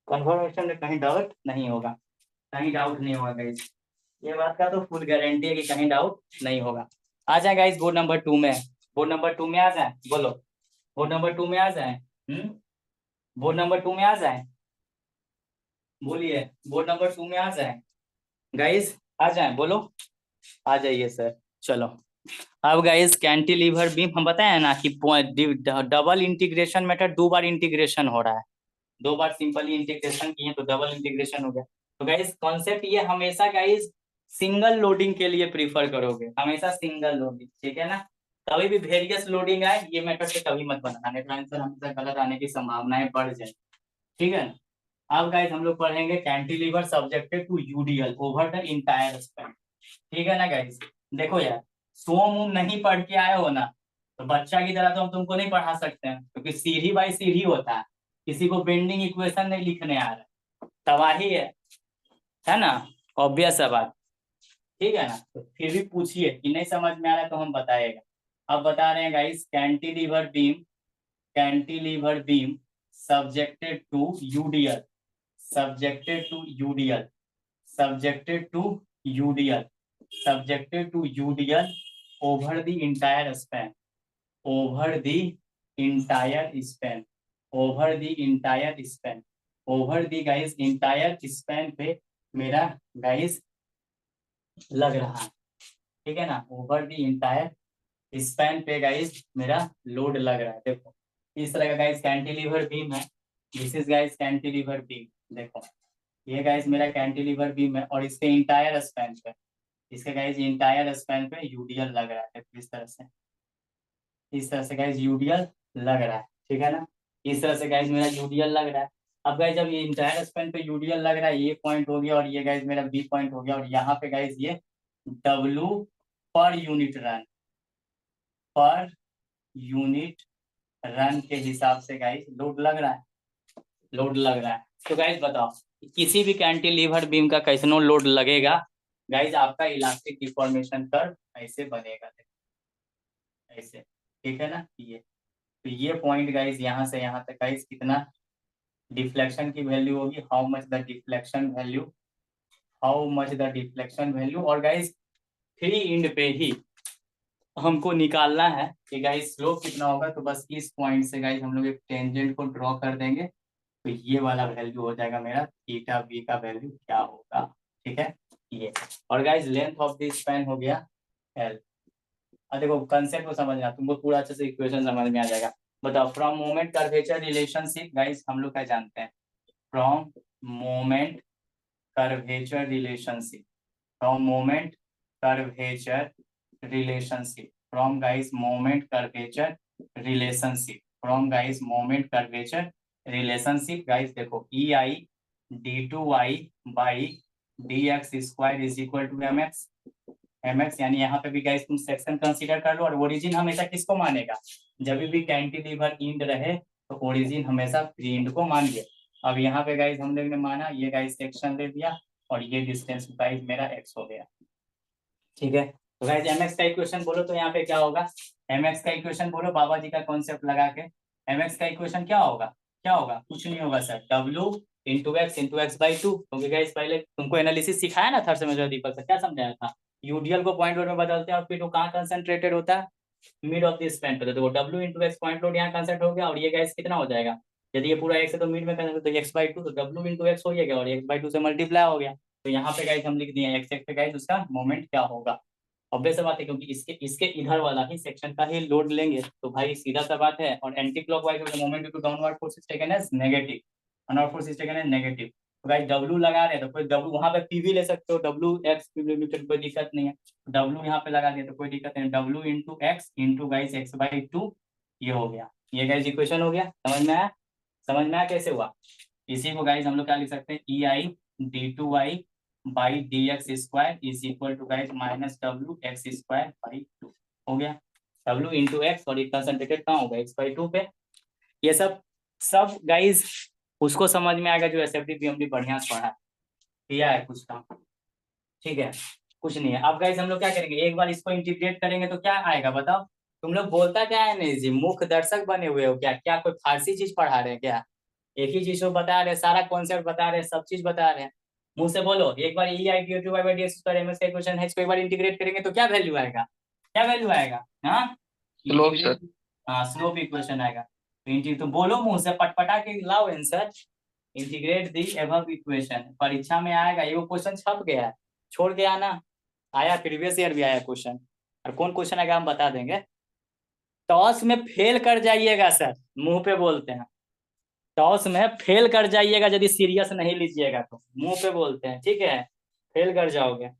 कंफर्मेशन में कहीं डाउट नहीं होगा, कहीं डाउट नहीं होगा गाइस। ये बात का तो फुल गारंटी है कि कहीं डाउट नहीं होगा। आ जाए गाइस बोर्ड नंबर 2 में, बोर्ड नंबर 2 में आ जाए, बोलो। बोर्ड नंबर 2 में आ जाए। बोर्ड नंबर 2 में आ जाए, बोलिए। बोर्ड नंबर 2 में आ जाए गाइस, आ जाए, बोलो। आ जाइए सर। चलो, अब गाइस कैंटिलीवर बीम हम बताए ना कि डबल इंटीग्रेशन मेथड, 2 बार इंटीग्रेशन हो रहा है। 2 बार सिंपली इंटीग्रेशन किए तो डबल इंटीग्रेशन हो गया। तो गाइस कॉन्सेप्ट ये, हमेशा गाइस सिंगल लोडिंग के लिए प्रीफर करोगे, हमेशा सिंगल लोडिंग। ठीक है ना। कभी भी वेरियस लोडिंग आए ये मेथड से कभी मत बनाना, नहीं तो आंसर हमेशा गलत आने की संभावनाएं बढ़ जाए। ठीक है ना। अब गाइस हम लोग पढ़ेंगे cantilever subjected to UDL over the entire span. ठीक है ना गाइस। देखो यार, सोम उम नहीं पढ़ के आए हो ना, तो बच्चा की तरह तो हम तुमको नहीं पढ़ा सकते हैं, क्योंकि सीढ़ी बाई सीढ़ी होता है। किसी को बेंडिंग इक्वेशन नहीं लिखने आ रहा है, तबाही है ना। ऑब्वियस है बात। ठीक है ना। तो फिर भी पूछिए कि नहीं समझ में आ रहा है तो हम बताएगा। अब बता रहे हैं guys, cantilever beam, cantilever beam subjected to UDL, subjected to UDL, subjected to UDL, subjected to UDL over the entire span, over the entire span, over the entire span, over the guys entire span पे मेरा guys लग रहा है। ठीक है ना। Over the entire span पे guys मेरा लोड लग रहा है। देखो इस तरह का गाइस कैंटिलीवर बीम है। This is guys cantilever beam. देखो ये गाइस मेरा कैंटिलीवर बीम है और इसके इंटायर स्पैन पे, इसके गाइस इंटायर स्पैन पे यूडीएल लग रहा है। इस तरह से, इस तरह से गाइस यूडीएल लग रहा है। ठीक है ना। इस तरह से गाइस मेरा यूडीएल लग रहा है। अब गाइस जब ये इंटायर स्पैन पे यूडीएल लग रहा है, ये पॉइंट हो गया और ये गाइस मेरा बी पॉइंट हो गया, और यहाँ पे गाइस ये W per unit run, per unit run के हिसाब से गाइस लोड लग रहा है, लोड लग रहा है। तो गाइस बताओ किसी भी कैंटिलीवर बीम का कैसनो लोड लगेगा गाइस, आपका इलास्टिक डिफॉर्मेशन कर्व ऐसे बनेगा, ऐसे। ठीक है ना। ये तो ये पॉइंट गाइस यहाँ से यहाँ तक गाइस कितना डिफ्लेक्शन की वैल्यू होगी, how much the deflection value, how much the deflection value. और गाइस फ्री इंड पे ही हमको निकालना है कि गाइस स्लोप कितना होगा। तो बस इस पॉइंट से गाइस हम लोग एक टेंजेंट को ड्रॉ कर देंगे, तो ये वाला वैल्यू हो जाएगा मेरा थीटा बी का वैल्यू क्या होगा। ठीक है ये। और guys length of this span हो गया एल। अब देखो कंसेप्ट को समझना, तुमको पूरा अच्छे से इक्वेशन समझ में आ जाएगा। बताओ from moment curvature relationship guys हम लोग क्या जानते हैं? From moment curvature relationship, from moment curvature relationship, from guys moment curvature relationship, from guys moment curvature relationship. Guys देखो E I d2y/dx² is equal to mx, यानी यहाँ पे भी गाइस तुम सेक्शन कंसीडर कर लो। और ओरिजिन हमेशा किसको मानेगा? जब भी कैंटिलीवर इंड रहे तो ओरिजिन हमेशा फ्री इंड को मान लिया। अब यहाँ पे गाइस हम लोग ने माना, ये गाइस सेक्शन ले दिया और ये डिस्टेंस गाइस मेरा x हो गया। ठीक है। तो गाइस mx का इक्वेशन बोलो तो यहाँ पे क्या होगा? mx का इक्वेशन बोलो बाबा जी का कॉन्सेप्ट लगा के। mx का इक्वेशन क्या होगा? क्या होगा? कुछ नहीं होगा सर, w इंटू x/2। क्योंकि गाइस पहले तुमको एनालिसिस सिखाया ना थर्ड सेमेस्टर दीपक सर, क्या समझाया था? यूडीएल को पॉइंट लोड में बदलते हैं और फिर वो कहाँ कंसंट्रेटेड होता है? मिड ऑफ द स्पैन पे। तो देखो w into x point load यहाँ कंसंट्रेट हो गया, और ये गाइस कितना हो जाएगा? यदि ये पूरा x है तो मिड में कंसंट्रेट, तो x/2, तो w इंटू एक्स हो गया और x/2 से मल्टीप्लाई हो गया। तो यहाँ पे गाइस हम लिख दिए x एक्स पे गाइस उसका मोमेंट क्या होगा। ऑब्वियस बात है, क्योंकि इसके इसके इधर वाला ही सेक्शन का ही लोड लेंगे तो भाई सीधा सा बात है। और anticlockwise moment due to downward force is taken as negative, upward force is taken as negative. तो गाइस डब्ल्यू लगा रहे हैं तो कोई डब्ल्यू वहां पे पी भी ले सकते हो, डब्ल्यू एक्स कोई दिक्कत नहीं है। डब्ल्यू यहाँ पे लगा दिया तो कोई दिक्कत नहीं, W into x into guys x by two, ये हो गया। ये गाइस इक्वेशन हो गया, समझ में आया? समझ में आया कैसे हुआ? इसी को गाइस हम लोग क्या लिख सकते हैं, E I D two Y by D x square is equal to guys minus W x square by two, हो गया। डब्ल्यू इंटू एक्स और ये कंसंट्रेटेड कहाँ होगा, एक्स बाई टू पे। ये सब सब गाइस उसको समझ में आएगा जो एसएफडी पीएमडी बढ़िया से पढ़ा है। किया है कुछ काम, ठीक है, कुछ नहीं है। अब गाइस हम लोग क्या करेंगे, एक बार इसको इंटीग्रेट करेंगे तो क्या आएगा बताओ? तुम लोग बोलता क्या है नहीं जी, मुख्य दर्शक बने हुए हो क्या? क्या कोई फारसी चीज पढ़ा रहे हैं क्या? एक ही चीज को बता रहे हैं, सारा कॉन्सेप्ट बता रहे हैं, सब चीज बता रहे हैं। मुंह से बोलो एक बार, E I D two Y by D x square M S का इक्वेशन है, इसको एक बार इंटीग्रेट करेंगे तो क्या वैल्यू आएगा? क्या वैल्यू आएगा? हाँ, स्लोप सर। इंटीग्रेट, हाँ स्लोप इक्वेशन आएगा। तो बोलो मुंह से, पटपटा के लाओ answer. Integrate the above equation, परीक्षा में आएगा, ये वो क्वेश्चन छप गया है, छोड़ के आना। आया, प्रीवियस ईयर भी आया क्वेश्चन, और कौन क्वेश्चन आएगा हम बता देंगे। टॉस में फेल कर जाइएगा सर, मुंह पे बोलते हैं, टॉस में फेल कर जाइएगा यदि सीरियस नहीं लीजिएगा तो, मुंह पे बोलते हैं, ठीक है? फेल कर जाओगे,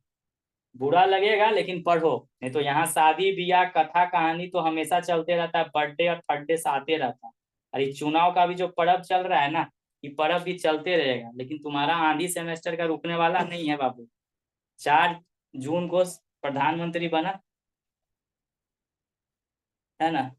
बुरा लगेगा लेकिन पढ़ो, नहीं तो यहाँ शादी ब्याह कथा कहानी तो हमेशा चलते रहता है, बर्थडे और थर्ड से आते रहता है। और ये चुनाव का भी जो पर्व चल रहा है ना, ये पर्व भी चलते रहेगा, लेकिन तुम्हारा आधी सेमेस्टर का रुकने वाला नहीं है बाबू। 4 जून को प्रधानमंत्री बना है ना,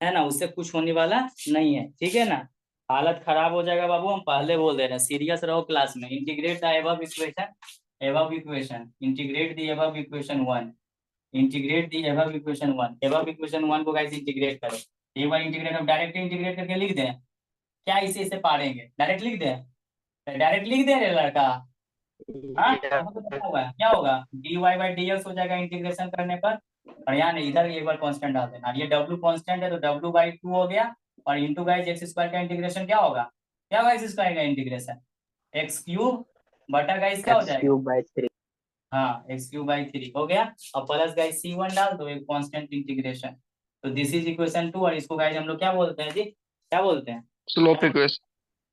है ना, उससे कुछ होने वाला नहीं है, ठीक है ना? हालत खराब हो जाएगा बाबू, हम पहले बोल दे रहे हैं, सीरियस रहो क्लास में। Integrate the above equation, above equation, integrate the above equation 1, integrate the above equation 1, above equation 1 को गाइस इंटीग्रेट करो। एक बार इंटीग्रेट, हम डायरेक्ट इंटीग्रेट करके लिख दें क्या, इसे पारेंगे, डायरेक्ट लिख दें, डायरेक्ट लिख दे रहे लड़का। हाँ हमको तो पता हुआ है क्या होगा, D Y by D x हो जाएगा इंटीग्रेशन करने पर। और यहाँ नहीं, इधर एक बार कांस्टेंट डाल देना, ये डब्ल्यू कांस्टेंट है तो डब्ल्यू बाई टू हो गया, और इंटू गाइस एक्स स्क्वायर का इंटीग्रेशन क्या होगा, क्या होगा एक्स स्क्वायर का इंटीग्रेशन, एक्स क्यूब बटा गाइस क्या हो एक्स जाएगा, क्यूब बाई 3। हाँ एक्स क्यूब बाई 3 हो गया। और प्लस गाइस C1 डाल दो, एक कांस्टेंट इंटीग्रेशन। तो दिस इज इक्वेशन 2, और इसको गाइस हम लोग क्या बोलते हैं जी, क्या बोलते हैं, स्लोप इक्वेशन।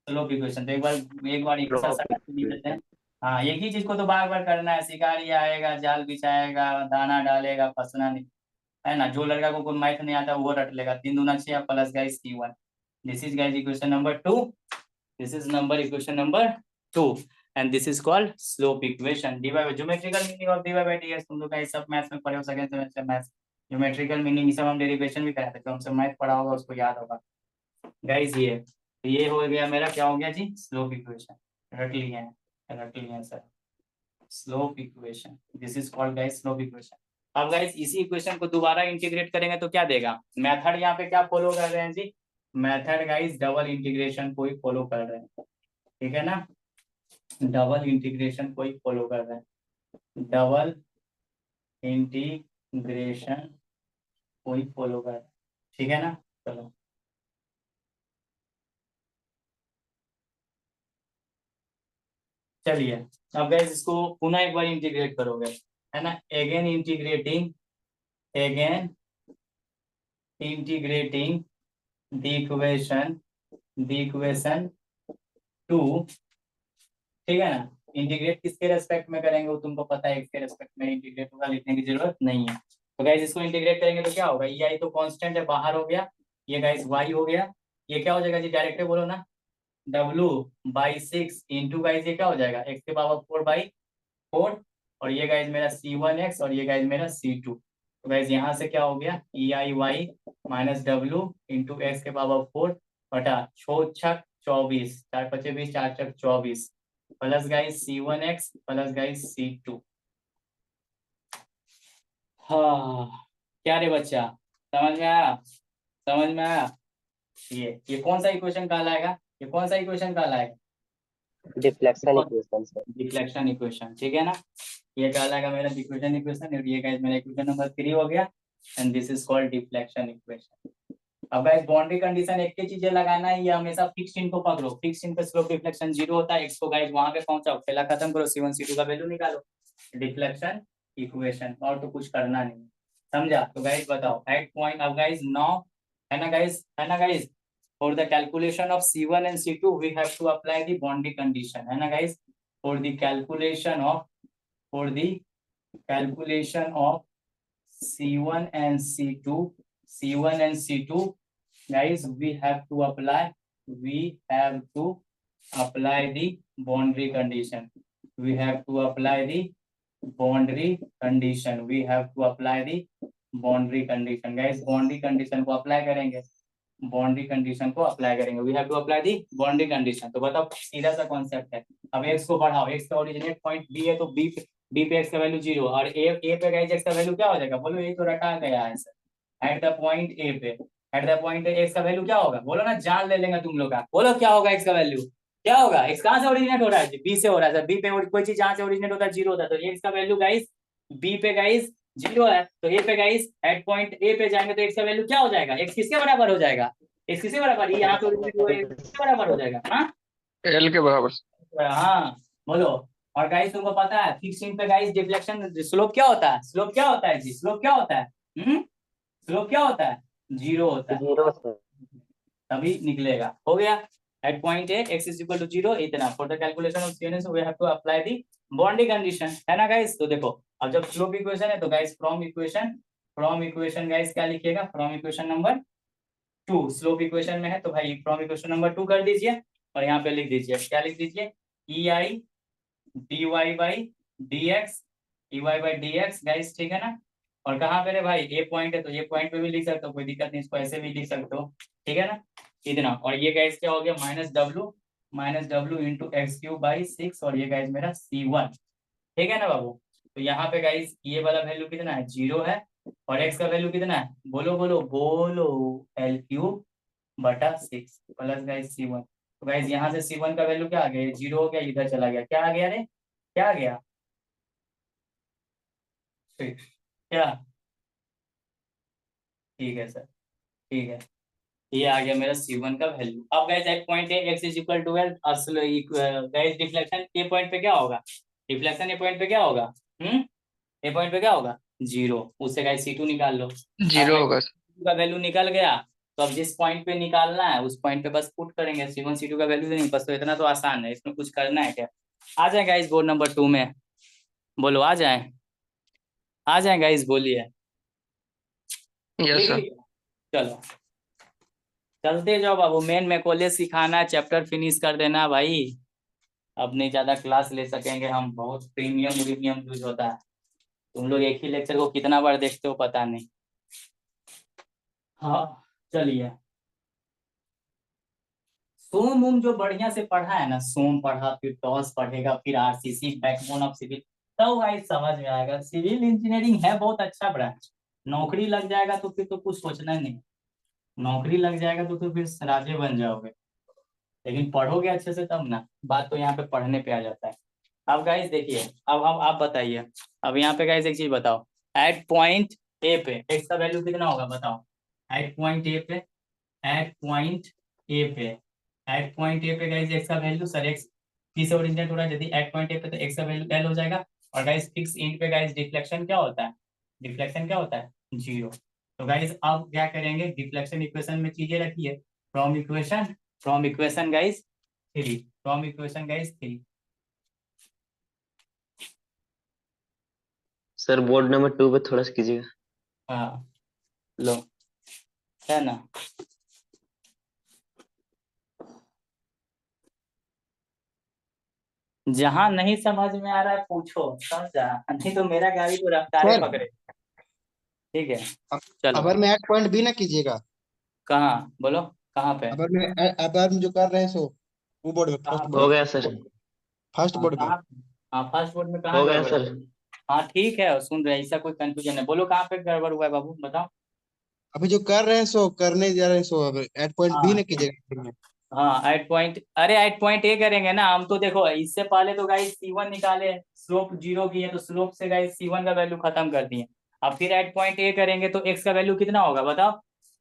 Slope equation. तो एक बार एक साथ सटा के लिख देते हैं। हाँ, एक ही चीज को तो बार बार करना है, शिकारी आएगा जाल बिछाएगा दाना डालेगा फंसना नहीं, है ना? जो लड़का को कोई मैथ नहीं आता वो रट लेगा, 3 दूना 6 plus guys C1। This is guys equation number 2, this is number equation number 2, and this is called slope equation. D by geometrical meaning of D by D x, तुम लोग का सब मैथ्स में पढ़े हो, second semester maths geometrical meaning, सब हम derivation भी कराते थे, हमसे मैथ पढ़ा होगा उसको याद होगा गाइस। ये हो गया मेरा, क्या हो गया जी, स्लोप इक्वेशन, रट लिए हैं, रट लिए हैं sir, slope equation, this is called guys slope equation. अब गाइस इसी इक्वेशन को दोबारा इंटीग्रेट करेंगे तो क्या देगा, मेथड यहाँ पे क्या फॉलो कर रहे हैं जी, मेथड गाइस डबल इंटीग्रेशन को ही फॉलो कर रहे हैं, ठीक है ना? डबल इंटीग्रेशन को ही फॉलो कर रहे हैं, डबल इंटीग्रेशन को ही फॉलो कर रहे हैं, ठीक है ना? चलो चलिए, अब गाइस इसको पुनः एक बार इंटीग्रेट करोगे, है ना? Again integrating, again integrating the equation 2, ठीक है ना? इंटीग्रेट किसके रेस्पेक्ट में करेंगे वो तुमको पता है, इसके रेस्पेक्ट में इंटीग्रेट होगा, लिखने की जरूरत नहीं है। तो गाइस इसको इंटीग्रेट करेंगे तो क्या होगा, ये आई तो कांस्टेंट है बाहर हो गया, ये गाइस y हो गया, ये क्या हो जाएगा जी, डायरेक्ट बोलो ना, w बाई 6 इंटू गाइस ये क्या हो जाएगा, x के पावर 4/4, और ये गाइस मेरा C1x और ये गाइस मेरा C2। तो गाइस यहाँ से क्या हो गया, E I y minus W into x के पावर 4 बटा 6 छक 24, 4 पचे 20, 4 छक 24, plus guys C1x plus guys C2। हाँ क्या रे बच्चा, समझ में आया, समझ में आया? ये कौन सा इक्वेशन कहलाएगा, ये कौन सा इक्वेशन कहलाएगा, डिफ्लेक्शन इक्वेशन से। डिफ्लेक्शन इक्वेशन, ठीक है ना? ये कहलाएगा मेरा डिफ्लेक्शन इक्वेशन, और ये गाइस मेरा इक्वेशन नंबर 3 हो गया, and this is called deflection equation. अब गाइस बाउंड्री कंडीशन एक ही चीजें लगाना है, ये हमेशा फिक्स इन को पकड़ो, फिक्स इन पे स्लोप डिफ्लेक्शन 0 होता है, x को गाइस वहां पे पहुंचाओ, खेला खत्म करो, C1 C2 का वैल्यू निकालो, डिफ्लेक्शन इक्वेशन, और तो कुछ करना नहीं, समझा? तो गाइस बताओ एट पॉइंट, अब गाइस नाउ है ना गाइस, है ना guys. For the calculation of C1 and C2 we have to apply the boundary condition, है ना guys. For the calculation of, for the calculation of C1 and C2, C1 and C2, guys, we have to apply the boundary condition. We have to apply the boundary condition. We have to apply the boundary condition, guys. boundary condition को apply करेंगे, boundary condition को apply करेंगे। We have to apply the boundary condition. तो बताओ, सीधा सा concept है। अब x को बढ़ाओ, x का ओरिजिनेट पॉइंट b है तो b पे x का वैल्यू 0 और a पे गाइस x का वैल्यू क्या हो जाएगा, बोलो, यही तो रटा गया है sir. At the point a पे, एट द पॉइंट x का वैल्यू क्या होगा, बोलो ना, जान ले लेंगे तुम लोग का, बोलो क्या होगा x का वैल्यू, क्या होगा। x कहां से ओरिजिनेट हो रहा है, b से हो रहा है सर। b पे कोई चीज जहां से ओरिजिनेट होता है 0 होता है, तो x का वैल्यू गाइस b पे गाइस 0 है, तो a पे गाइस एट पॉइंट a पे जाएंगे तो x का वैल्यू क्या हो जाएगा, x किसके बराबर हो जाएगा, x किसके बराबर, ये यहाँ पे ओरिजिनेट हुआ है, किसके बराबर हो जाएगा, हाँ एल के बराबर। हाँ बोलो। और गाइस तुमको पता है फिक्स इन पे गाइस डिफ्लेक्शन स्लोप क्या होता है, स्लोप क्या होता है जी, स्लोप क्या होता है, स्लोप क्या होता है, 0 होता है, 0 सर। तभी निकलेगा। हो गया, at point A x is equal to 0, इतना। फॉर द कैलकुलेशन ऑफ सीएनएस we have to apply the boundary condition, है ना गाइस। तो देखो, अब जब स्लोप इक्वेशन है तो गाइस फ्रॉम इक्वेशन गाइस क्या लिखिएगा, from equation number 2, slope equation में है तो भाई फ्रॉम इक्वेशन नंबर 2 कर दीजिए और यहाँ पे लिख दीजिए, क्या लिख दीजिए, EI dy by D x guys, ठीक है ना। और कहाँ पे रे भाई, ए पॉइंट है तो ये पॉइंट पे भी लिख सकते हो, कोई दिक्कत नहीं, इसको ऐसे भी लिख सकते हो, ठीक है ना, इतना। और ये गाइस क्या हो गया, minus W into x cube by 6, और ये गाइस मेरा C1, ठीक है ना बाबू। तो यहाँ पे गाइस ये वाला वैल्यू कितना है, 0 है, और x का वैल्यू कितना है, बोलो बोलो बोलो, एल क्यूब बटा 6 प्लस गाइस C1। तो गाइस यहाँ से C1 का वैल्यू क्या आ गया, 0 हो गया, इधर चला गया, क्या आ गया रे, क्या आ गया, क्या, ठीक है सर, ठीक है, ये आ गया मेरा C1 का वैल्यू। अब guys at point A x is equal to 12, असल गाइस डिफ्लेक्शन ए पॉइंट पे क्या होगा, डिफ्लेक्शन ए पॉइंट पे क्या होगा, ए पॉइंट पे क्या होगा, 0, उससे गाइस C2 निकाल लो। अब 0 होगा। का वैल्यू निकल गया, तो अब जिस पॉइंट पे निकालना है उस पॉइंट पे बस पुट करेंगे, C1 C2 का वैल्यू नहीं, बस तो इतना तो आसान है, इसमें कुछ करना है क्या। आ जाए गाइस बोर्ड नंबर 2 में, बोलो आ जाए, आ जाए गाइस, बोलिए। Yes sir. चलो चलते जाओ बाबू, मेन में कॉलेज सिखाना है, चैप्टर फिनिश कर देना भाई। अब नहीं ज्यादा क्लास ले सकेंगे हम, बहुत प्रीमियम यूज होता है, तुम लोग एक ही लेक्चर को कितना बार देखते हो पता नहीं। हाँ चलिए, सोम जो बढ़िया से पढ़ा है ना, सोम पढ़ा, फिर टॉस पढ़ेगा, फिर आरसीसी बैकबोन ऑफ सिविल, तो भाई समझ में आएगा। सिविल इंजीनियरिंग है बहुत अच्छा ब्रांच, नौकरी लग जाएगा तो फिर तो कुछ सोचना नहीं, नौकरी लग जाएगा तो फिर राजे बन जाओगे, लेकिन पढ़ोगे अच्छे से तब ना, बात तो यहाँ पे पढ़ने पे आ जाता है। अब गाइस देखिए, अब आप बताइए, अब यहाँ पे गाइस एक चीज बताओ, एट पॉइंट ए पे एक्स का वैल्यू कितना होगा बताओ, एट पॉइंट ए पे, एट पॉइंट ए पे, एट पॉइंट ए पे गाइस एक्स का वैल्यू, सर एक्स पी से ओरिजिनेट हो रहा है, यदि एट पॉइंट ए पे तो एक्स का वैल्यू एल हो जाएगा। और गाइस फिक्स इन पे गाइस डिफ्लेक्शन क्या होता है, डिफ्लेक्शन क्या होता है, 0। तो गाइस अब क्या करेंगे, डिफ्लेक्शन इक्वेशन में चीजें रखिए, from equation guys 3, from equation guys 3। Sir board number 2 पे थोड़ा सा कीजिएगा। हाँ लो, है ना, जहां नहीं समझ में आ रहा है पूछो, समझा, नहीं तो मेरा गाड़ी को रफ्तारे सर पकड़े, ठीक है। अ- चलो अबर में एट पॉइंट बी ना कीजिएगा। कहाँ, बोलो कहाँ पे, अबर में जो कर रहे हैं सो वो बोर्ड में, फर्स्ट कहाँ पे, हो बोर्ड, गया सर। फर्स्ट हाँ बोर्ड में। कहाँ पे? हाँ फर्स्ट बोर्ड में हो कहाँ गया गड़बड़ सर। है, हाँ ठीक है, सुन रहे हैं, ऐसा कोई कंफ्यूजन है, बोलो कहाँ पे गड़बड़ हुआ है बाबू, बताओ। अभी जो कर रहे हैं सो करने जा रहे हैं सो अब एट पॉइंट बी हाँ ना कीजिएगा। हाँ एट पॉइंट, अरे एट पॉइंट ए करेंगे ना हम, तो देखो इससे पहले तो गाइस C1 निकाले, स्लोप 0 की है तो स्लोप से गाइस C1 का वैल्यू खत्म कर दिए। अब फिर एट पॉइंट ए करेंगे तो x का वैल्यू कितना होगा बताओ,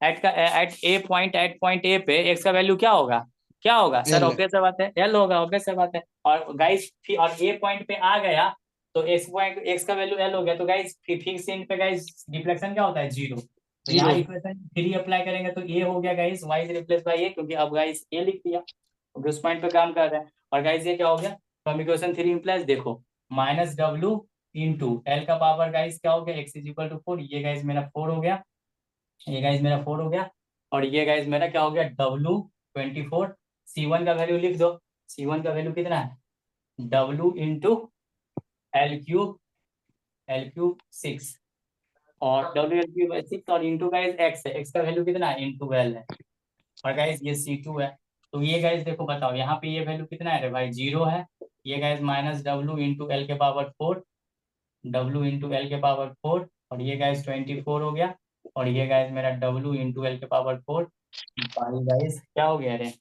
एट पॉइंट ए पे x का वैल्यू क्या होगा, क्या होगा सर, एल ऑब्वियस सा बात है, एल होगा, ऑब्वियस सा बात है। और गाइस फिर और ए पॉइंट पे आ गया तो x का वैल्यू एल हो गया, तो गाइस फिक्स इन पे गाइस डिफ्लेक्शन क्या होता है, 0। तो यहाँ 0 इक्वेशन 3 अप्लाई करेंगे तो ए हो गया guys, y is replace by A, क्योंकि अब गाइस ए लिख दिया क्योंकि उस पॉइंट पे काम कर रहा है। और गाइस ये क्या हो गया, फ्रॉम इक्वेशन 3 इम्प्लाइज देखो माइनस डब्ल्यू इंटू एल का पावर गाइस क्या हो गया, x इज इक्वल टू 4, ये गाइस मेरा 4 हो गया, ये गाइस मेरा 4 हो गया, और ये गाइस मेरा क्या हो गया W 24। C1 का वैल्यू लिख दो, C1 का वैल्यू कितना है W इंटू एल क्यूब 6, और W एल क्यूब 6 और इंटू गाइस x है, x का वैल्यू कितना है इंटू 12 है, और गाइस ये C2 है। तो ये गाइस देखो बताओ यहाँ पे ये वैल्यू कितना है रे भाई 0 है, ये guys minus W into L के पावर 4, W इंटू एल के पावर 4, और ये गाइस 24 हो गया, और ये गाइस मेरा W इंटू एल के पावर 4 बाई गाइस क्या हो गया रे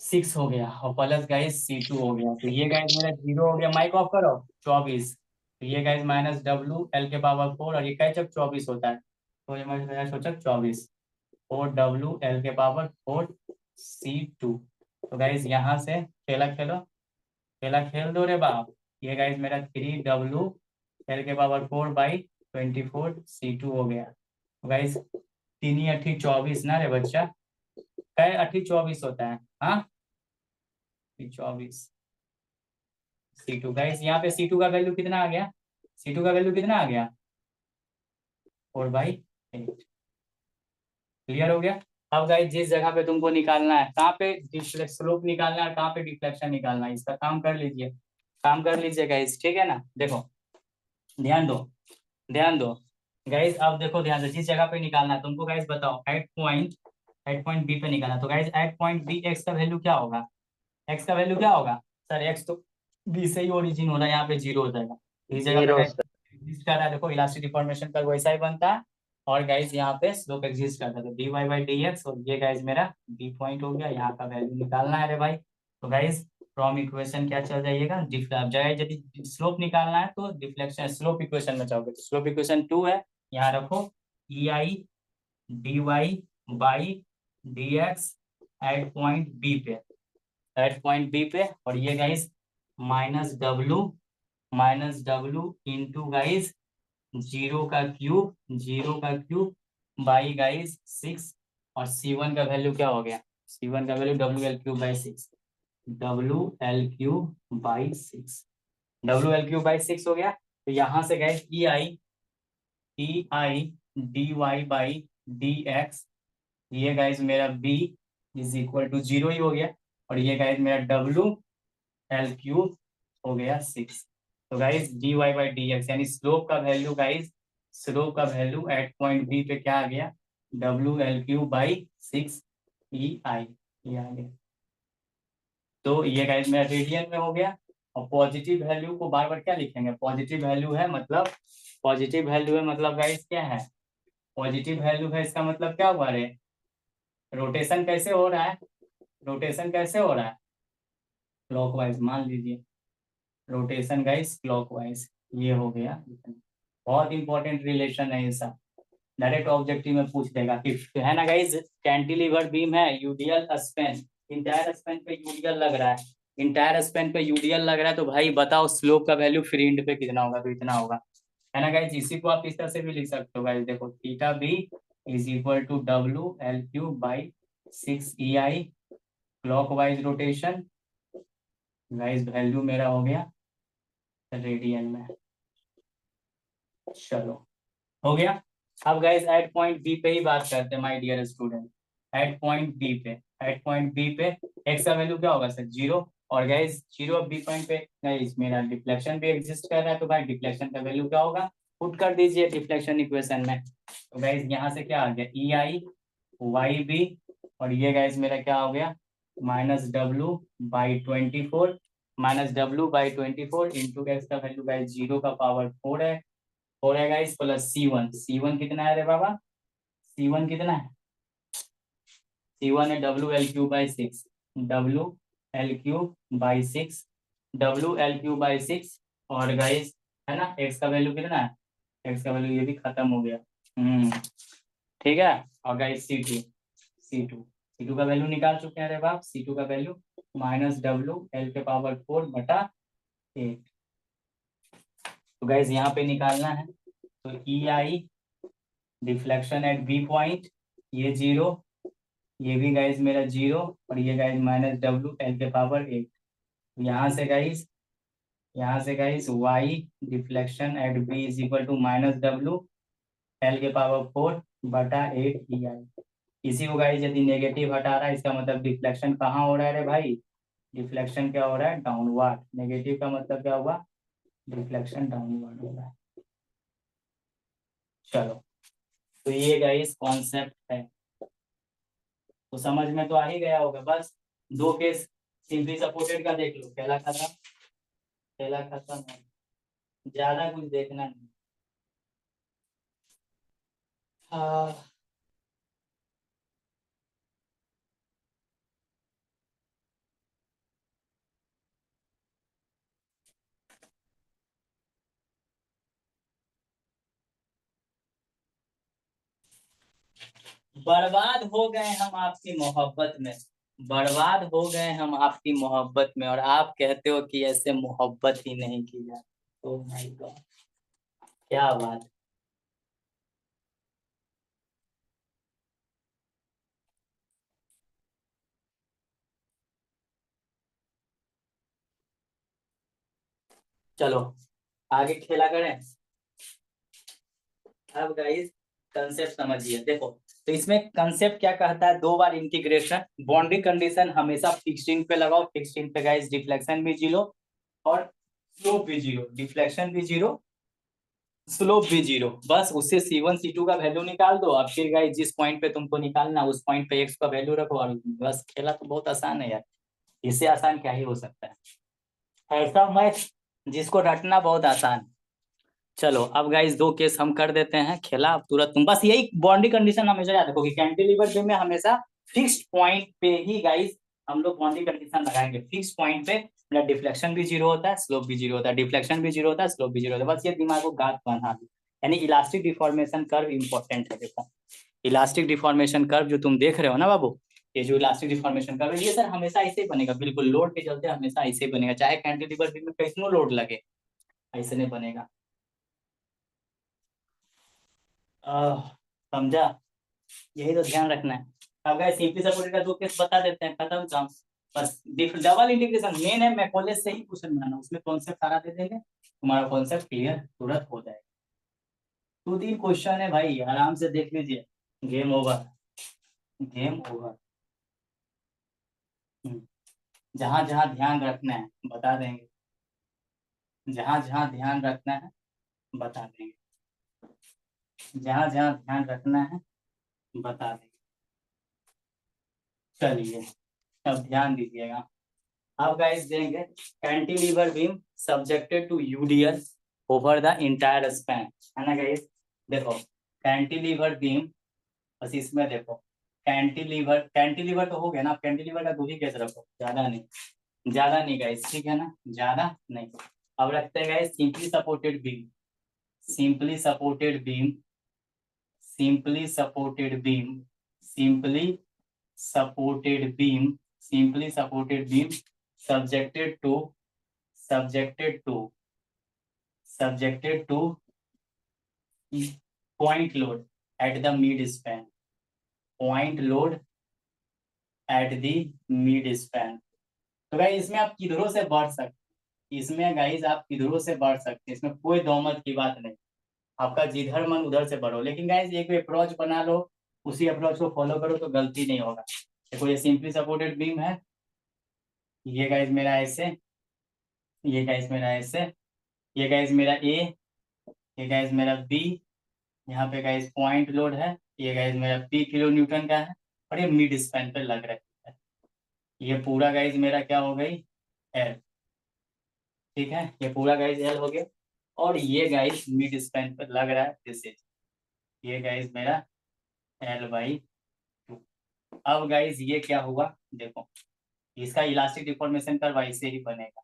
6 हो गया, और प्लस गाइस C2 हो गया, तो ये गाइस मेरा 0 हो गया, माइक ऑफ करो 24, तो ये गाइस माइनस W एल के पावर 4, और ये कैचअप 24 होता है, तो ये मेरा सोचा 24 और W एल के पावर 4 C2। तो गाइस यहाँ से खेला खेलो, खेला खेल दो रे बाप, ये गाइस मेरा 3W एल के पावर 4 बाई 24 C2 हो गया। तो गाइस 3×8 = 24 ना रे बच्चा, कै 8 = 24 होता है, हाँ 24 C2। गाइस यहाँ पे C2 का वैल्यू कितना आ गया, C2 का वैल्यू कितना आ गया 4/8। क्लियर हो गया। अब गाइस जिस जगह पे तुमको निकालना है, कहाँ पे स्लोप निकालना है, कहाँ पे डिफ्लेक्शन निकालना है, इसका काम कर लीजिए, काम कर लीजिए गाइस, ठीक है ना। देखो ध्यान दो, ध्यान दो गाइस, अब देखो ध्यान से जिस जगह पे निकालना है तुमको गाइस बताओ, एट पॉइंट बी पे निकालना, तो guys at point B X का वैल्यू क्या होगा, एक्स का वैल्यू क्या होगा सर, एक्स तो बी से ही ओरिजिन हो रहा है, यहाँ पे 0 हो जाएगा, इस जगह पे 0 गाइस एग्जिस्ट कर रहा है, देखो इलास्टिक डिफॉर्मेशन का वैसा ही बनता है, और गाइस यहाँ पे स्लोप एग्जिस्ट करता है, तो dy बाई डी एक्स, और ये गाइस मेरा बी पॉइंट हो गया, यहाँ का वैल्यू निकालना है रे भाई। तो गाइस फ्रॉम इक्वेशन क्या चल जाइएगा, यदि स्लोप निकालना है तो डिफ्लेक्शन स्लोप इक्वेशन में जाओगे, तो स्लोप इक्वेशन 2 है, यहाँ रखो ei dy by D x at point B पे, एट पॉइंट बी पे, और ये guys minus W into guys 0 का क्यूब बाई गाइस 6, और C1 का वैल्यू क्या हो गया, C1 का वैल्यू WL3/6, WL3/6, WL3/6 हो गया। तो यहाँ से guys ei dy by D x, ये गाइस मेरा b इज इक्वल टू 0 ही हो गया, और ये गाइस मेरा WL3 हो गया 6। तो guys dy by D x यानी स्लोप का वैल्यू गाइस, स्लोप का वैल्यू एट पॉइंट बी पे क्या आ गया WL3/6 ei, ये आ गया। तो ये गाइस मेरा रेडियन में हो गया, और पॉजिटिव वैल्यू को बार बार क्या लिखेंगे, पॉजिटिव वैल्यू है मतलब, पॉजिटिव वैल्यू है मतलब गाइस क्या है, पॉजिटिव वैल्यू है इसका मतलब क्या हुआ रे, रोटेशन कैसे हो रहा है, रोटेशन कैसे हो रहा है क्लॉकवाइज, मान लीजिए रोटेशन गाइस क्लॉकवाइज, ये हो गया। बहुत इंपॉर्टेंट रिलेशन है ये सब, डायरेक्ट ऑब्जेक्टिव में पूछ देगा कि है ना गाइस, कैंटिलीवर बीम है, यूडीएल स्पैन, इंटायर स्पैन पे यूडीएल लग रहा है, इंटायर स्पैन पे यूडीएल लग रहा है, तो भाई बताओ स्लोप का वैल्यू फ्री एंड पे कितना होगा, तो इतना होगा, है ना गाइस। इसी को आप इस तरह से भी लिख सकते हो गाइस, देखो theta B is equal to WL3/6 ei clockwise rotation, guys value मेरा हो गया रेडियन में। चलो हो गया। अब गाइस एट पॉइंट बी पे ही बात करते हैं my dear student, at point B पे, एट पॉइंट बी पे एक्स का वैल्यू क्या होगा सर 0, और गाइस 0 बी पॉइंट पे गाइस मेरा डिफ्लेक्शन भी एग्जिस्ट कर रहा है, तो भाई डिफ्लेक्शन का वैल्यू क्या होगा, पुट कर दीजिए डिफ्लेक्शन इक्वेशन में। तो गाइस यहाँ से क्या आ गया ei वाई बी, और ये गाइस मेरा क्या हो गया -W/24, -W/24 इंटू एक्स का वैल्यू गाइस 0 का पावर 4 है, 4 है गाइस, प्लस C1 कितना है रे बाबा, C1 कितना है, C1 है WL3/6, WL3/6, WL3/6, और गाइस है ना x का वैल्यू कितना है, x का वैल्यू ये भी खत्म हो गया, ठीक है। और गाइस C2 का वैल्यू निकाल चुके हैं रे बाप, C2 का वैल्यू -WL/4/8। तो गाइस यहाँ पे निकालना है, तो ei deflection at B point, ये 0, ये भी गाइज मेरा 0, और ये गाइज माइनस डब्ल्यू एल के पावर 8। यहाँ से guys Y deflection at B is equal to minus W L के पावर 4 बटा 8 ई आई। इसी को गाइज यदि नेगेटिव हटा रहा है, इसका मतलब डिफ्लेक्शन कहाँ हो रहा है रे भाई? डिफ्लेक्शन क्या हो रहा है? डाउनवर्ड। नेगेटिव का मतलब क्या हुआ? डिफ्लेक्शन डाउनवर्ड हो रहा है। चलो, तो ये गाइस कॉन्सेप्ट है, तो समझ में तो आ ही गया होगा। बस दो केस सिंपली सपोर्टेड का देख लो, पहला खत्म, पहला खत्म है, ज्यादा कुछ देखना नहीं। हाँ, बर्बाद हो गए हम आपकी मोहब्बत में, बर्बाद हो गए हम आपकी मोहब्बत में, और आप कहते हो कि ऐसे मोहब्बत ही नहीं की जाए। ओह माय गॉड, क्या बात। चलो आगे खेला करें। अब गाइस कंसेप्ट समझिए, देखो तो इसमें कंसेप्ट क्या कहता है, 2 बार इंटीग्रेशन, बाउंड्री कंडीशन हमेशा फिक्स्ड इन पे लगाओ, फिक्स्ड इन पे गाइस डिफ्लेक्शन भी 0 और स्लोप भी 0, डिफ्लेक्शन भी 0, स्लोप भी 0। बस उससे C1 C2 का वैल्यू निकाल दो, अब फिर गाइस जिस पॉइंट पे तुमको निकालना उस पॉइंट पे x का वैल्यू रखो, और बस खेला तो बहुत आसान है यार, इससे आसान क्या ही हो सकता है, ऐसा मैथ जिसको रटना बहुत आसान। चलो अब गाइस 2 केस हम कर देते हैं, खेला अब तुरंत तुम, बस यही बाउंड्री कंडीशन हमेशा याद रखो कि कैंटिलीवर बीम में हमेशा फिक्स्ड पॉइंट पे ही गाइस हम लोग बाउंड्री कंडीशन लगाएंगे, फिक्स्ड पॉइंट पे मेरा डिफ्लेक्शन भी 0 होता है, स्लोप भी 0 होता है, डिफ्लेक्शन भी 0 होता है, स्लोप भी 0 होता है। बस ये दिमाग को गांठ बना दो, यानी इलास्टिक डिफॉर्मेशन कर्व इंपॉर्टेंट है। देखो इलास्टिक डिफॉर्मेशन कर्व जो तुम देख रहे हो ना बाबू, ये जो इलास्टिक डिफॉर्मेशन कर्व है ये सर हमेशा ऐसे ही बनेगा, बिल्कुल लोड के चलते हमेशा ऐसे ही बनेगा, चाहे कैंटिलीवर बीम में कितना लोड लगे ऐसे नहीं बनेगा। समझा, यही तो ध्यान रखना है। अब गाइस सिंपली सपोर्टेड का 2 केस बता देते हैं, खत्म काम। बस डबल इंटीग्रेशन मेन है, मैं कॉलेज से ही क्वेश्चन बनाना, उसमें कॉन्सेप्ट सारा दे देंगे, तुम्हारा कॉन्सेप्ट क्लियर तुरंत हो जाएगा। 2-3 क्वेश्चन है भाई, आराम से देख लीजिए, गेम ओवर, गेम ओवर। जहां जहां ध्यान रखना है बता देंगे, जहां जहां ध्यान रखना है बता देंगे, जहां जहां ध्यान रखना है बता देंगे। चलिए अब ध्यान दीजिएगा, अब गाइस देंगे cantilever beam subjected to UDL over the entire span, है ना गाइस। देखो कैंटिलीवर बीम, बस इसमें देखो कैंटिलीवर, कैंटिलीवर तो हो गया ना, कैंटिलीवर का 2 ही केस रखो, ज्यादा नहीं, ज्यादा नहीं गाइस, ठीक है ना, ज्यादा नहीं। अब रखते हैं guys simply supported beam, simply supported beam, simply supported beam, simply supported beam, simply supported beam subjected to subjected to subjected to point load at the mid span, point load at the mid span। तो guys इसमें आप किधरों से बढ़ सकते, इसमें guys आप किधरों से बढ़ सकते, इसमें कोई दौमत की बात नहीं, आपका जिधर मन उधर से बढ़ो, लेकिन गाइस एक अप्रोच बना लो, उसी अप्रोच को फॉलो करो तो गलती नहीं होगा। देखो ये सिंपली सपोर्टेड बीम है, ये गाइस मेरा ऐसे, ये गाइस मेरा ऐसे, ये गाइस मेरा ए, ये गाइस मेरा बी, यहाँ पे गाइस पॉइंट लोड है, ये गाइस मेरा पी किलो न्यूटन का है, और ये मिड स्पैन पे लग रहा है, ये पूरा गाइस मेरा क्या हो गई एल, ठीक है, ये पूरा गाइस एल हो गया, और ये गाइस मिड स्पैन पे लग रहा है, दिस इज, ये गाइस मेरा L/2। अब गाइस ये क्या हुआ देखो, इसका इलास्टिक डिफॉर्मेशन कर्व ऐसे ही बनेगा।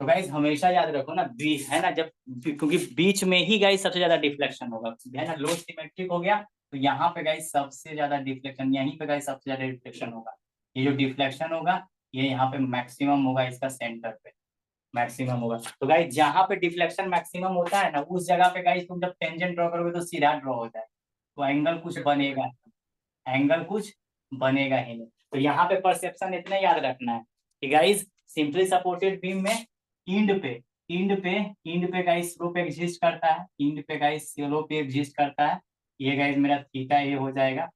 तो गाइस हमेशा याद रखो ना, बी है ना, जब क्योंकि बीच में ही गाइस सबसे ज्यादा डिफ्लेक्शन होगा, है ना, लोड सिमेट्रिक हो गया, तो यहाँ पे गाइस सबसे ज्यादा डिफ्लेक्शन, यहीं पे गाइस सबसे ज्यादा डिफ्लेक्शन होगा, ये जो डिफ्लेक्शन होगा ये यहाँ पे मैक्सिमम होगा इसका सेंटर पे, मैक्सिमम होगा। तो गाइस जहाँ पे डिफ्लेक्शन मैक्सिमम होता है ना, उस जगह पे गाइस तुम जब टेंजेंट ड्रॉ करोगे तो सीधा ड्रॉ हो जाए, तो एंगल कुछ बनेगा, एंगल कुछ बनेगा ही नहीं। तो यहाँ पे परसेप्शन इतना याद रखना है कि गाइस सिंपली सपोर्टेड बीम में इंड पे गाइस स्लोप एग्जिस्ट करता है, इंड पे गाइस स्लोप एग्जिस्ट करता है। ये गाइस मेरा थीटा ए हो जाएगा,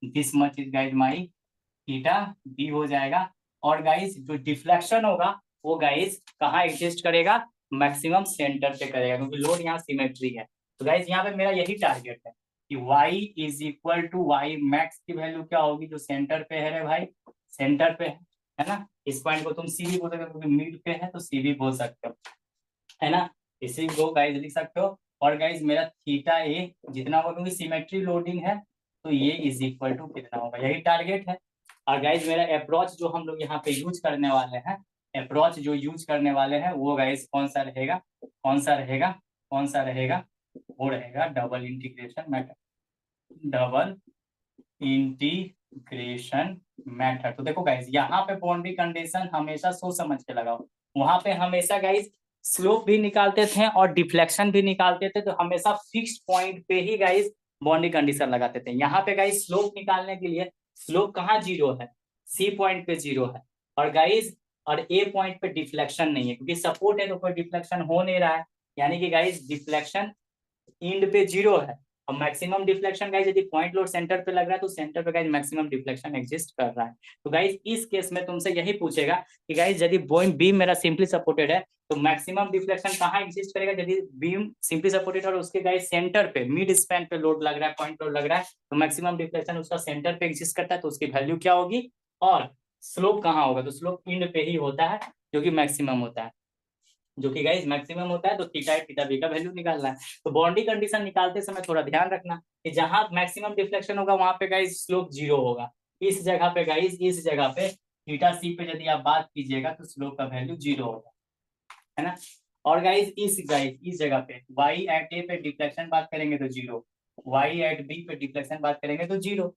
this much is guys my theta B हो जाएगा। और गाइस जो डिफ्लेक्शन होगा वो गाइस कहाँ एग्जिस्ट करेगा, मैक्सिमम सेंटर पे करेगा, क्योंकि लोड यहाँ सिमेट्री है। तो गाइस यहाँ पे मेरा यही टारगेट है कि y is equal to Y max की वैल्यू क्या होगी, जो सेंटर पे है रे भाई, सेंटर पे है ना। इस पॉइंट को तुम सी भी बोल सकते हो क्योंकि मिड पे है, तो सी भी बोल सकते हो, है ना। इसी को गाइस लिख सकते हो। और गाइस मेरा थीटा ए जितना होगा, क्योंकि सिमेट्री लोडिंग है, तो ये इज इक्वल टू कितना होगा, यही टारगेट है। और गाइस मेरा अप्रोच जो हम लोग यहाँ पे यूज करने वाले हैं, अप्रोच जो यूज करने वाले हैं वो गाइस कौन सा रहेगा, कौन सा रहेगा, कौन सा रहेगा, वो रहेगा double integration method, double integration method. तो देखो गाइस यहाँ पे बाउंड्री कंडीशन हमेशा सोच समझ के लगाओ, वहां पे हमेशा गाइस स्लोप भी निकालते थे और डिफ्लेक्शन भी निकालते थे, तो हमेशा फिक्स्ड पॉइंट पे ही गाइस बाउंड्री कंडीशन लगाते थे। यहाँ पे गाइस स्लोप निकालने के लिए स्लोप कहाँ जीरो है, सी पॉइंट पे जीरो है, और गाइस और ए पॉइंट पे डिफ्लेक्शन नहीं है, क्योंकि सपोर्ट है तो कोई डिफ्लेक्शन हो नहीं रहा है, यानी कि गाइस डिफ्लेक्शन इंड पे जीरो है। और मैक्सिमम डिफ्लेक्शन गाइस यदि पॉइंट लोड सेंटर पे लग रहा है तो सेंटर पे गाइस मैक्सिमम डिफ्लेक्शन एग्जिस्ट कर रहा है। तो गाइस इस केस में तुमसे यही पूछेगा कि गाइस यदि बीम मेरा सिंपली सपोर्टेड है तो मैक्सिमम डिफ्लेक्शन कहाँ एग्जिस्ट करेगा, यदि बीम सिंपली सपोर्टेड और उसके गाइस सेंटर पे मिड स्पैन पे लोड लग रहा है, पॉइंट लोड लग रहा है, तो मैक्सिमम डिफ्लेक्शन उसका सेंटर पे एग्जिस्ट करता है, तो उसकी वैल्यू क्या होगी। और स्लोप कहाँ होगा, तो स्लोप इंड पे ही होता है जो कि मैक्सिमम होता है, जो कि गाइस मैक्सिमम होता है। तो थीटा थीटा बी का वैल्यू निकालना है। तो बाउंड्री कंडीशन निकालते समय थोड़ा ध्यान रखना कि जहां मैक्सिमम डिफ्लेक्शन होगा वहां पे गाइस स्लोप जीरो होगा, इस जगह पे गाइस, इस जगह पे थीटा सी पे यदि आप बात कीजिएगा तो स्लोप का वैल्यू जीरो होगा, है ना। और गाइस इस जगह पे y एट ए पे डिफ्लेक्शन बात करेंगे तो जीरो, y एट बी पे डिफ्लेक्शन बात करेंगे तो जीरो।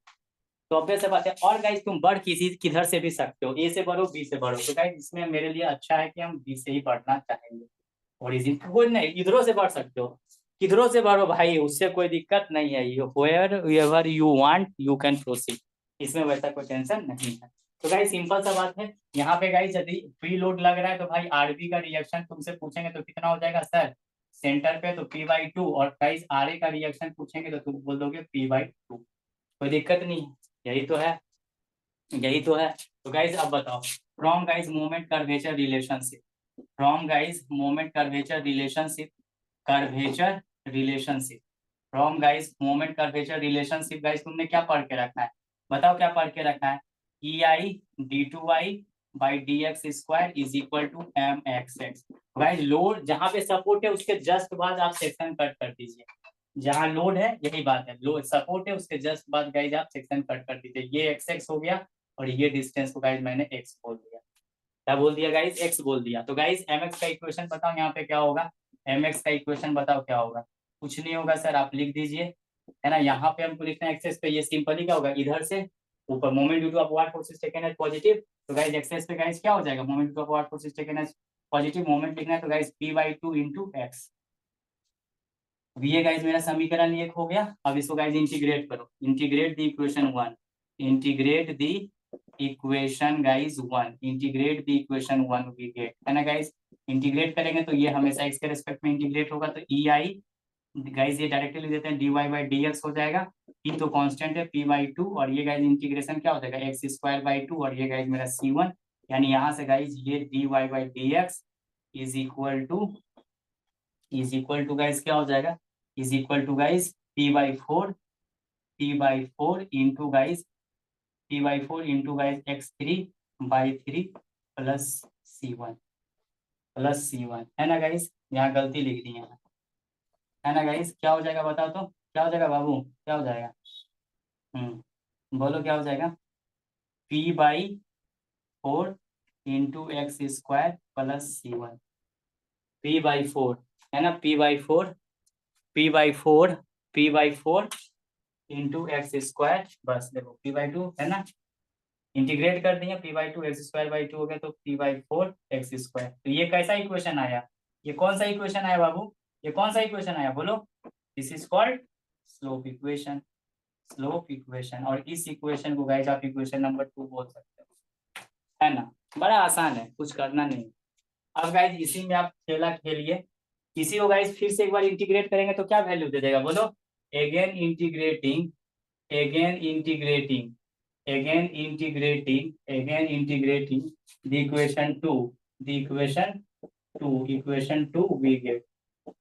तो ऑब्वियस सी बात है। और गाइस तुम बढ़ किधर से भी सकते हो, ए से बढ़ो बी से बढ़ो, तो गाइस इसमें मेरे लिए अच्छा है कि हम बी से ही बढ़ना चाहेंगे। और इसी कोई नहीं, इधरों से बढ़ सकते हो, किधरों से बढ़ो भाई, उससे कोई दिक्कत नहीं है, you wherever you want you can proceed, इसमें वैसा कोई टेंशन नहीं है। तो गाइस सिंपल सा बात है। यहाँ पे गाइस यदि फ्री लोड लग रहा है तो भाई आरबी का रिएक्शन तुमसे पूछेंगे तो कितना हो जाएगा सर, सेंटर पे तो p/2, और गाइस आर ए का रिएक्शन पूछेंगे तो तुम बोल दोगे p/2, कोई दिक्कत नहीं है, यही तो है, यही तो है। तो गाइस अब बताओ, from guys moment curvature relationship, from guys moment curvature relationship, curvature relationship, from guys moment curvature relationship, guys तुमने क्या पढ़ के रखा है, बताओ क्या पढ़ के रखा है, E I D two Y by D x square is equal to M x x. Guys load जहां पे सपोर्ट है उसके जस्ट बाद आप सेक्शन कट कर दीजिए, जहां लोड है यही बात है, लोड सपोर्ट है उसके जस्ट बाद गाइस आप सेक्शन कट कर दीजिए, ये एक्स एक्स हो गया और ये डिस्टेंस को गाइस मैंने एक्स बोल दिया, क्या बोल दिया गाइस, एक्स बोल दिया। तो गाइस एम एक्स का इक्वेशन बताओ यहाँ पे क्या होगा, एम एक्स का इक्वेशन बताओ क्या होगा, कुछ नहीं होगा सर, आप लिख दीजिए, है ना। यहाँ पे हमको लिखना है एक्सेस पे, ये सिंपली क्या होगा, इधर से ऊपर moment due to upward forces taken as positive, तो गाइस एक्सेस पे गाइस क्या हो जाएगा, moment due to upward forces taken as positive, moment लिखना है तो गाइस p/2 इंटू एक्स। ये गाइस मेरा समीकरण एक हो गया। अब इसको गाइस इंटीग्रेट करो, integrate the equation 1, integrate the equation guys 1, integrate the equation 1 we get, है ना गाइस। इंटीग्रेट करेंगे तो ये हमेशा एक्स के रिस्पेक्ट में इंटीग्रेट होगा, तो ई आई गाइस ये डायरेक्टली लिख देते हैं dy बाई डी एक्स हो जाएगा, p तो कांस्टेंट है p/2, और ये गाइस इंटीग्रेशन क्या हो जाएगा एक्स स्क्वायर बाई 2, और ये गाइस मेरा c1, यानी यहाँ से गाइस ये dy by D x is equal to guys क्या हो जाएगा, is equal to guys p/4 into guys p/4 into guys x3/3 plus c1 है ना गाइस, यहाँ गलती लिख दी है ना गाइस, क्या हो जाएगा बताओ तो, क्या हो जाएगा बाबू, क्या हो जाएगा, बोलो क्या हो जाएगा, p/4 into x square plus c1, p/4 है ना, p/4 इंटू एक्स स्क्वायर, बस देखो p/2 है ना, इंटीग्रेट कर दिए, p/2 x² 2 हो गया तो p/4 x²। तो ये कैसा इक्वेशन आया, ये कौन सा इक्वेशन आया बाबू, ये कौन सा इक्वेशन आया बोलो, this is called slope equation, slope equation. और इस इक्वेशन को गाइस आप इक्वेशन नंबर 2 बोल सकते हो, है ना, बड़ा आसान है, कुछ करना नहीं। अब गाइस इसी में आप खेला खेलिए, इसी को गाइस फिर से एक बार इंटीग्रेट करेंगे तो क्या वैल्यू दे देगा बोलो, again integrating, again integrating, again integrating, again integrating the equation 2, the equation 2, equation 2 we get,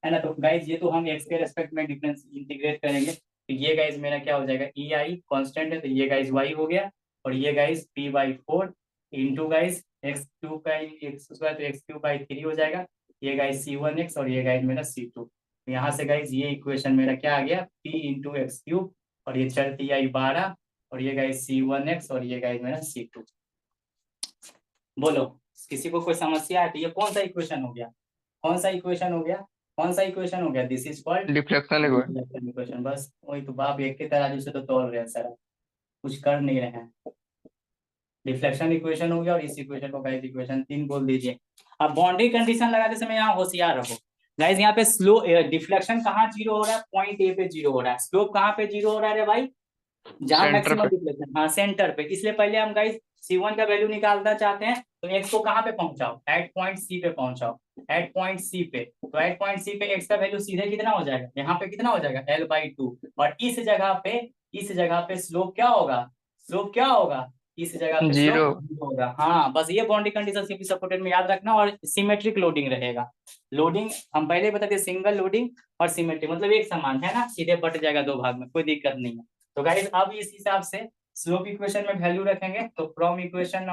है ना। तो गाइस ये तो हम x के रेस्पेक्ट में डिफरेंस इंटीग्रेट करेंगे, तो ये गाइस मेरा क्या हो जाएगा, ई आई कॉन्स्टेंट है तो ये गाइस y हो गया, और ये guys p/4 into guys x³ का x² तो x³ 3 हो जाएगा, ये गाइस c1x और ये गाइस मेरा c2। यहाँ से गाइस ये इक्वेशन मेरा क्या आ गया, p इंटू x³ और ये चर टी आई 12 और ये गाइस c1x और ये गाइस मेरा c2। बोलो किसी को कोई समस्या है तो ये कौन सा इक्वेशन हो गया, कौन सा इक्वेशन हो गया, कौन सा इक्वेशन हो गया, this is called deflection equation. बस वही तो बाप एक के तराजू से तो तोल रहे हैं सर, कुछ कर नहीं रहे हैं। डिफ्लेक्शन इक्वेशन हो गया और इस इक्वेशन को गाइस इक्वेशन 3 बोल दीजिए। अब बाउंड्री कंडीशन लगाते समय यहाँ होशियार रहो गाइस, यहाँ पे स्लो डिफ्लेक्शन कहाँ जीरो हो रहा है, पॉइंट ए पे जीरो हो रहा है, स्लोप कहाँ पे जीरो हो रहा है रे भाई, जहां सेंटर मैक्सिमम पे। डिफ्लेक्शन, हाँ सेंटर पे। इसलिए पहले हम गाइस C1 का वैल्यू निकालना चाहते हैं तो x को कहाँ पे पहुंचाओ, एट पॉइंट C पे पहुंचाओ, एट पॉइंट C पे। तो एट पॉइंट C पे x का वैल्यू सीधे कितना हो जाएगा, यहाँ पे कितना हो जाएगा L/2, और इस जगह पे स्लोप क्या होगा, स्लोप क्या होगा, इस जगह पे जीरो। स्लोप होगा। हाँ बस ये बाउंड्री कंडीशन सीपी सपोर्टेड में याद रखना, और सिमेट्रिक लोडिंग रहेगा। लोडिंग हम पहले बता दिए, सिंगल लोडिंग और सिमेट्रिक मतलब एक समान है ना, सीधे बट जाएगा दो भाग में, कोई दिक्कत नहीं है। तो गाइस अब इस हिसाब से स्लोप इक्वेशन में वैल्यू रखेंगे, तो फ्रॉम इक्वेशन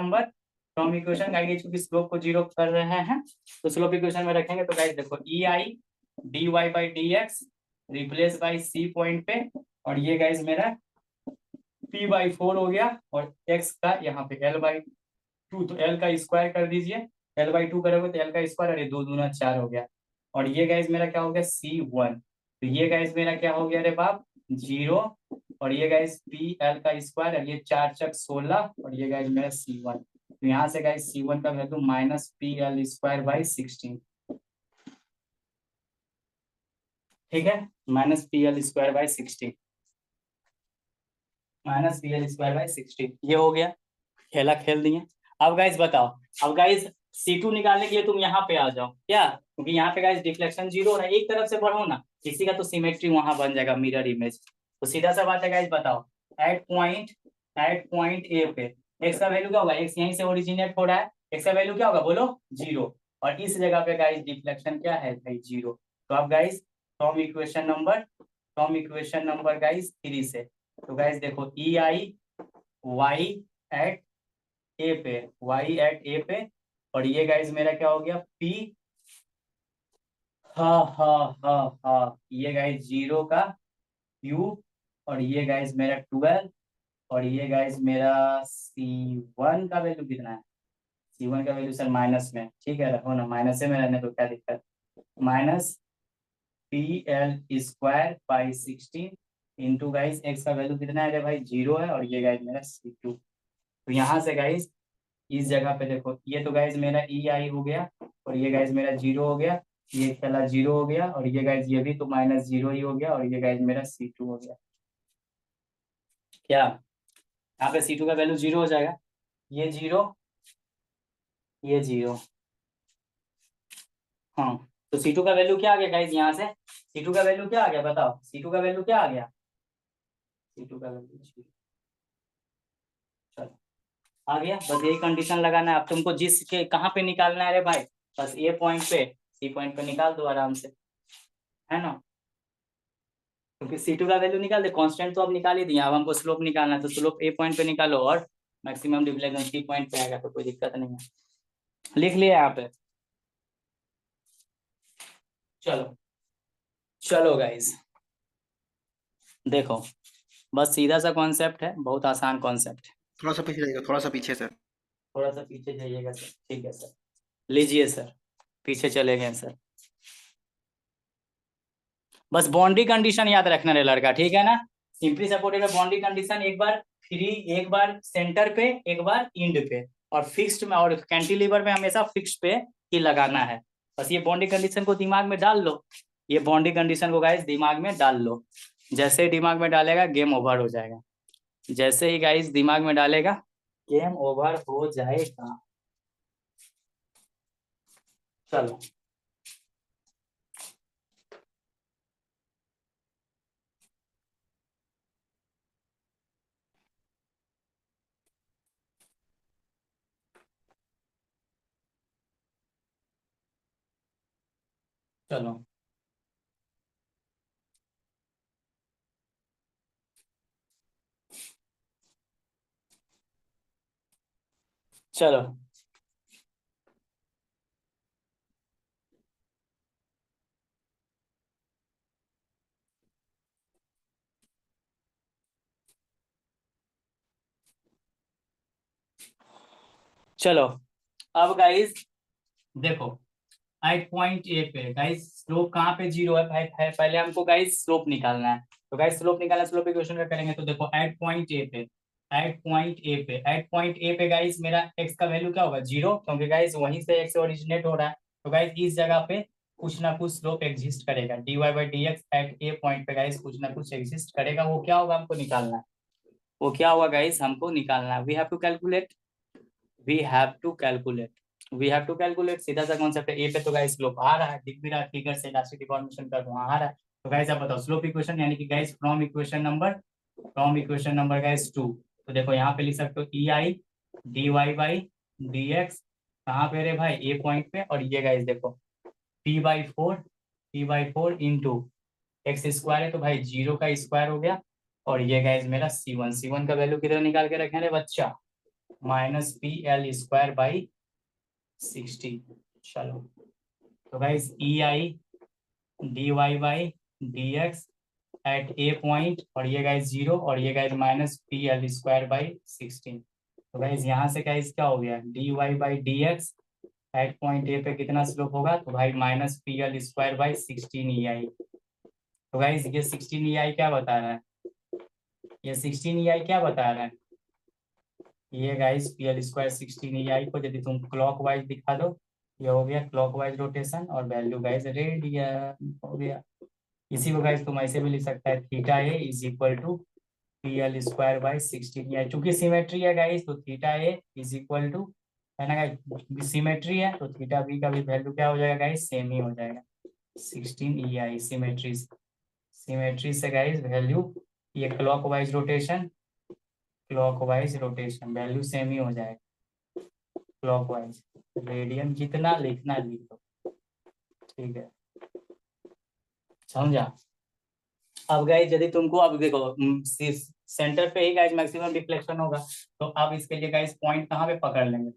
गाइस क्योंकि स्लोप को जीरो कर रहे हैं तो स्लोप इक्वेशन में रखेंगे। तो गाइस देखो E I dy/dx replace by c point पे, और ये गाइस मेरा p/4 हो गया, और x का यहाँ पे L/2 तो L का स्क्वायर कर दीजिए, L/2 करोगे तो L का स्क्वायर, अरे 2 दूना 4 हो गया, और ये गाइस मेरा क्या हो गया c1, तो ये गाइस मेरा क्या हो गया रे बाप 0, और ये गाइस पी एल का स्क्वायर, और ये 4×16 और ये गाइस मेरा c1। तो यहाँ से गाइस c1 का वैल्यू -PL²/16, ठीक है, -PL²/16, -PL²/16 ये हो गया, खेला खेल दिए। अब गाइस बताओ, अब गाइस C2 निकालने के लिए तुम यहाँ पे आ जाओ क्या, क्योंकि यहाँ पे गाइस डिफ्लेक्शन जीरो हो रहा है, एक तरफ से बढ़ो ना, किसी का तो सिमेट्री वहां बन जाएगा, मिरर इमेज। तो सीधा सा बात है गाइस, बताओ एट पॉइंट ए पे x का वैल्यू क्या होगा, x यहीं से ओरिजिनेट हो रहा है, x का वैल्यू क्या होगा बोलो 0, और इस जगह पे गाइस डिफ्लेक्शन क्या है भाई 0। तो अब guys from equation number guys 3 से, तो गाइस देखो ई आई y एट ए पे, और ये गाइस मेरा क्या हो गया p, ये गाइस 0 का क्यूब, और ये गाइस मेरा 12, और ये गाइस मेरा C1 का वैल्यू कितना है, C1 का वैल्यू सर माइनस में, ठीक है रखो ना, माइनस में रहने तो क्या दिक्कत, -PL²/16 इंटू गाइस x का वैल्यू कितना है भाई 0 है, और ये गाइस मेरा C2। तो यहाँ से गाइस इस जगह पे देखो, ये तो गाइस मेरा ई आई हो गया, और ये गाइस मेरा 0 हो गया, ये चला 0 हो गया, और ये गाइस ये भी तो -0 ही हो गया, और ये गाइस मेरा C2 हो गया। क्या यहाँ पे C2 का वैल्यू 0 हो जाएगा, ये 0, ये 0, हाँ। तो C2 का वैल्यू क्या आ गया गाइस, यहाँ से C2 का वैल्यू क्या आ गया बताओ, C2 का वैल्यू क्या आ गया, C2 का वैल्यू 0, चलो आ गया। बस यही कंडीशन लगाना है, अब तुमको जिस के कहाँ पे निकालना है रे भाई, बस ए पॉइंट पे C पॉइंट पे निकाल दो आराम से, है ना, क्योंकि C2 का वैल्यू निकाल दे, कांस्टेंट तो अब निकाल ही दिया, अब हमको स्लोप निकालना है, तो स्लोप ए पॉइंट पे निकालो और मैक्सिमम डिफ्लेक्शन C पॉइंट पे आएगा, तो कोई दिक्कत नहीं है, लिख लिया यहाँ पे। चलो गाइस देखो, बस सीधा सा कॉन्सेप्ट है, बहुत आसान कॉन्सेप्ट है। थोड़ा सा पीछे जाइएगा, थोड़ा सा पीछे सर। थोड़ा सा पीछे जाइएगा सर, ठीक है सर, लीजिए सर, पीछे चले गए सर। बस बाउंड्री कंडीशन याद रखना रे लड़का, ठीक है ना, सिंपली सपोर्टेड बाउंड्री कंडीशन एक बार 3 एक बार सेंटर पे एक बार इंड पे, और फिक्स्ड में और कैंटिलीवर में हमेशा फिक्स्ड पे ही लगाना है। बस ये बाउंड्री कंडीशन को दिमाग में डाल लो, ये बाउंड्री कंडीशन को गाइस दिमाग में डाल लो। जैसे ही दिमाग में डालेगा गेम ओवर हो जाएगा, जैसे ही गाइस दिमाग में डालेगा गेम ओवर हो जाएगा। चलो चलो चलो चलो अब गाइस देखो, एट पॉइंट ए पे गाइस स्लोप कहाँ पे 0 है भाई, पहले हमको गाइस स्लोप निकालना है। तो गाइस स्लोप निकालना, स्लोप इक्वेशन का करेंगे। तो देखो एट पॉइंट ए पे, एट पॉइंट ए पे गाइस मेरा x का वैल्यू क्या होगा 0, क्योंकि गाइस वहीं से x ओरिजिनेट हो रहा है। तो गाइस इस जगह पे कुछ ना कुछ स्लोप एग्जिस्ट करेगा, dy by D x at A point पे गाइस कुछ ना कुछ एग्जिस्ट करेगा। वो क्या होगा हमको निकालना है, वो क्या होगा गाइस हमको निकालना है। We have to calculate, we have to calculate, we have to calculate. सीधा सा कॉन्सेप्ट है। ए पे तो गाइस स्लोप आ रहा है, दिख भी रहा है फिगर से, इलास्टिक डिफॉर्मेशन का वहां आ रहा है। तो गाइस आप बताओ स्लोप इक्वेशन यानी कि guys from equation number guys 2। तो देखो यहाँ पे लिख सकते हो E I D Y by D x, कहाँ पे रे भाई ए पॉइंट पे, और ये गाइस देखो p/4 इंटू एक्स स्क्वायर है, तो भाई 0 का स्क्वायर हो गया। और ये गाइस मेरा C1 का वैल्यू कितना निकाल के रखे रे बच्चा, -PL² बाई 60। चलो तो guys E I D Y by D x at A point, और ये गाइस 0, और ये गाइस -PL² बाई 16। तो गाइस यहाँ से गाइस क्या हो गया, D Y by D x at point A पे कितना स्लोप होगा, तो भाई -PL² बाई 16 EI। तो गाइस ये 16 EI क्या बता रहा है, ये 16 EI क्या बता रहा है, ये गाइस PL² 16 EI को यदि तुम क्लॉकवाइज दिखा दो, ये हो गया क्लॉकवाइज रोटेशन, और वैल्यू गाइस रेडियन हो गया। इसी को गाइस तुम ऐसे भी लिख सकता है, theta A is equal to PL² by 16 EI। चूंकि सिमेट्री है गाइस, तो theta A is equal to, है ना गाइस, सिमेट्री है तो थीटा बी का भी वैल्यू क्या हो जाएगा गाइस, सेम ही हो जाएगा 16 EI। सिमेट्री से गाइस वैल्यू, ये क्लॉकवाइज रोटेशन वैल्यू सेम ही हो जाएगा। क्लॉकवाइज रेडियन जितना लिखना लिख दो, ठीक है, समझा। अब गाइस यदि तुमको, अब देखो सेंटर पे ही गाइस मैक्सिमम डिफ्लेक्शन होगा, तो अब इसके लिए गाइस पॉइंट कहाँ पे पकड़ लेंगे,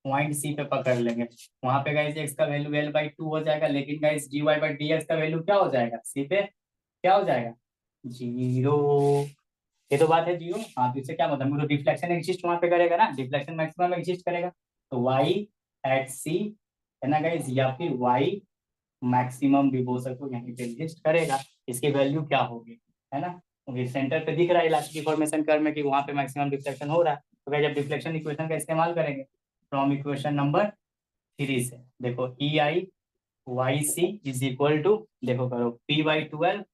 पॉइंट सी पे पकड़ लेंगे। वहां पे गाइस एक्स का वैल्यू L/2 हो जाएगा, लेकिन guys dy by D x का वैल्यू क्या हो जाएगा, सी पे क्या हो जाएगा 0। ये तो बात है 0। हाँ तो इससे क्या मतलब, तो डिफ्लेक्शन एग्जिस्ट वहां पे करेगा ना, डिफ्लेक्शन मैक्सिमम एग्जिस्ट करेगा। तो y एट सी, है ना गाइस, या फिर y मैक्सिमम भी बोल सकते हो, यहाँ पे एग्जिस्ट करेगा। इसकी वैल्यू क्या होगी, है ना, क्योंकि सेंटर पे दिख रहा है इलास्टिक डिफॉर्मेशन कर्व में कि वहां पे मैक्सिमम डिफ्लेक्शन हो रहा है। तो गाइस जब डिफ्लेक्शन इक्वेशन का इस्तेमाल करेंगे फ्रॉम इक्वेशन नंबर 3 से, देखो EI/YC इज इक्वल टू, देखो करो P/12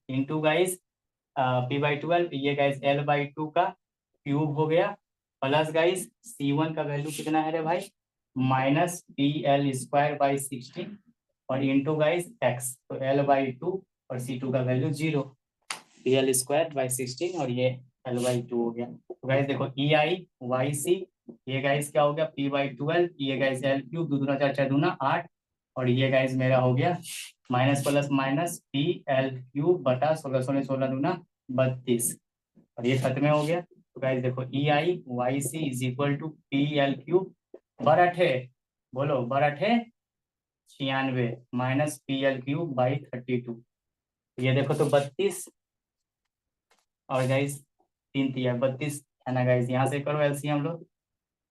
इंटू गाइस P/12, ये गाइस L/2 का क्यूब हो गया, प्लस गाइस C1 का वैल्यू कितना है रे भाई, -PL² बाई 16, और इंटू गाइस x, तो L/2 और C2 का वैल्यू 0, PL² बाई 16 और ये L/2 हो गया। तो गाइस देखो EI/YC, ये गाइस क्या हो गया P/12, ये गाइस L³ 2 दूना 4 4 दूना 8, और ये गाइस मेरा हो गया माइनस प्लस माइनस PL³ बटा 16 16 16 दूना 32, और ये खत्म हो गया। तो गाइस देखो EI/YC is equal to PL³ बराठे, बोलो बराठे 96 माइनस PL³ बाई 32। ये देखो तो 32, और गाइस 3 3 32, है ना गाइस, यहाँ से करो एलसीएम लो,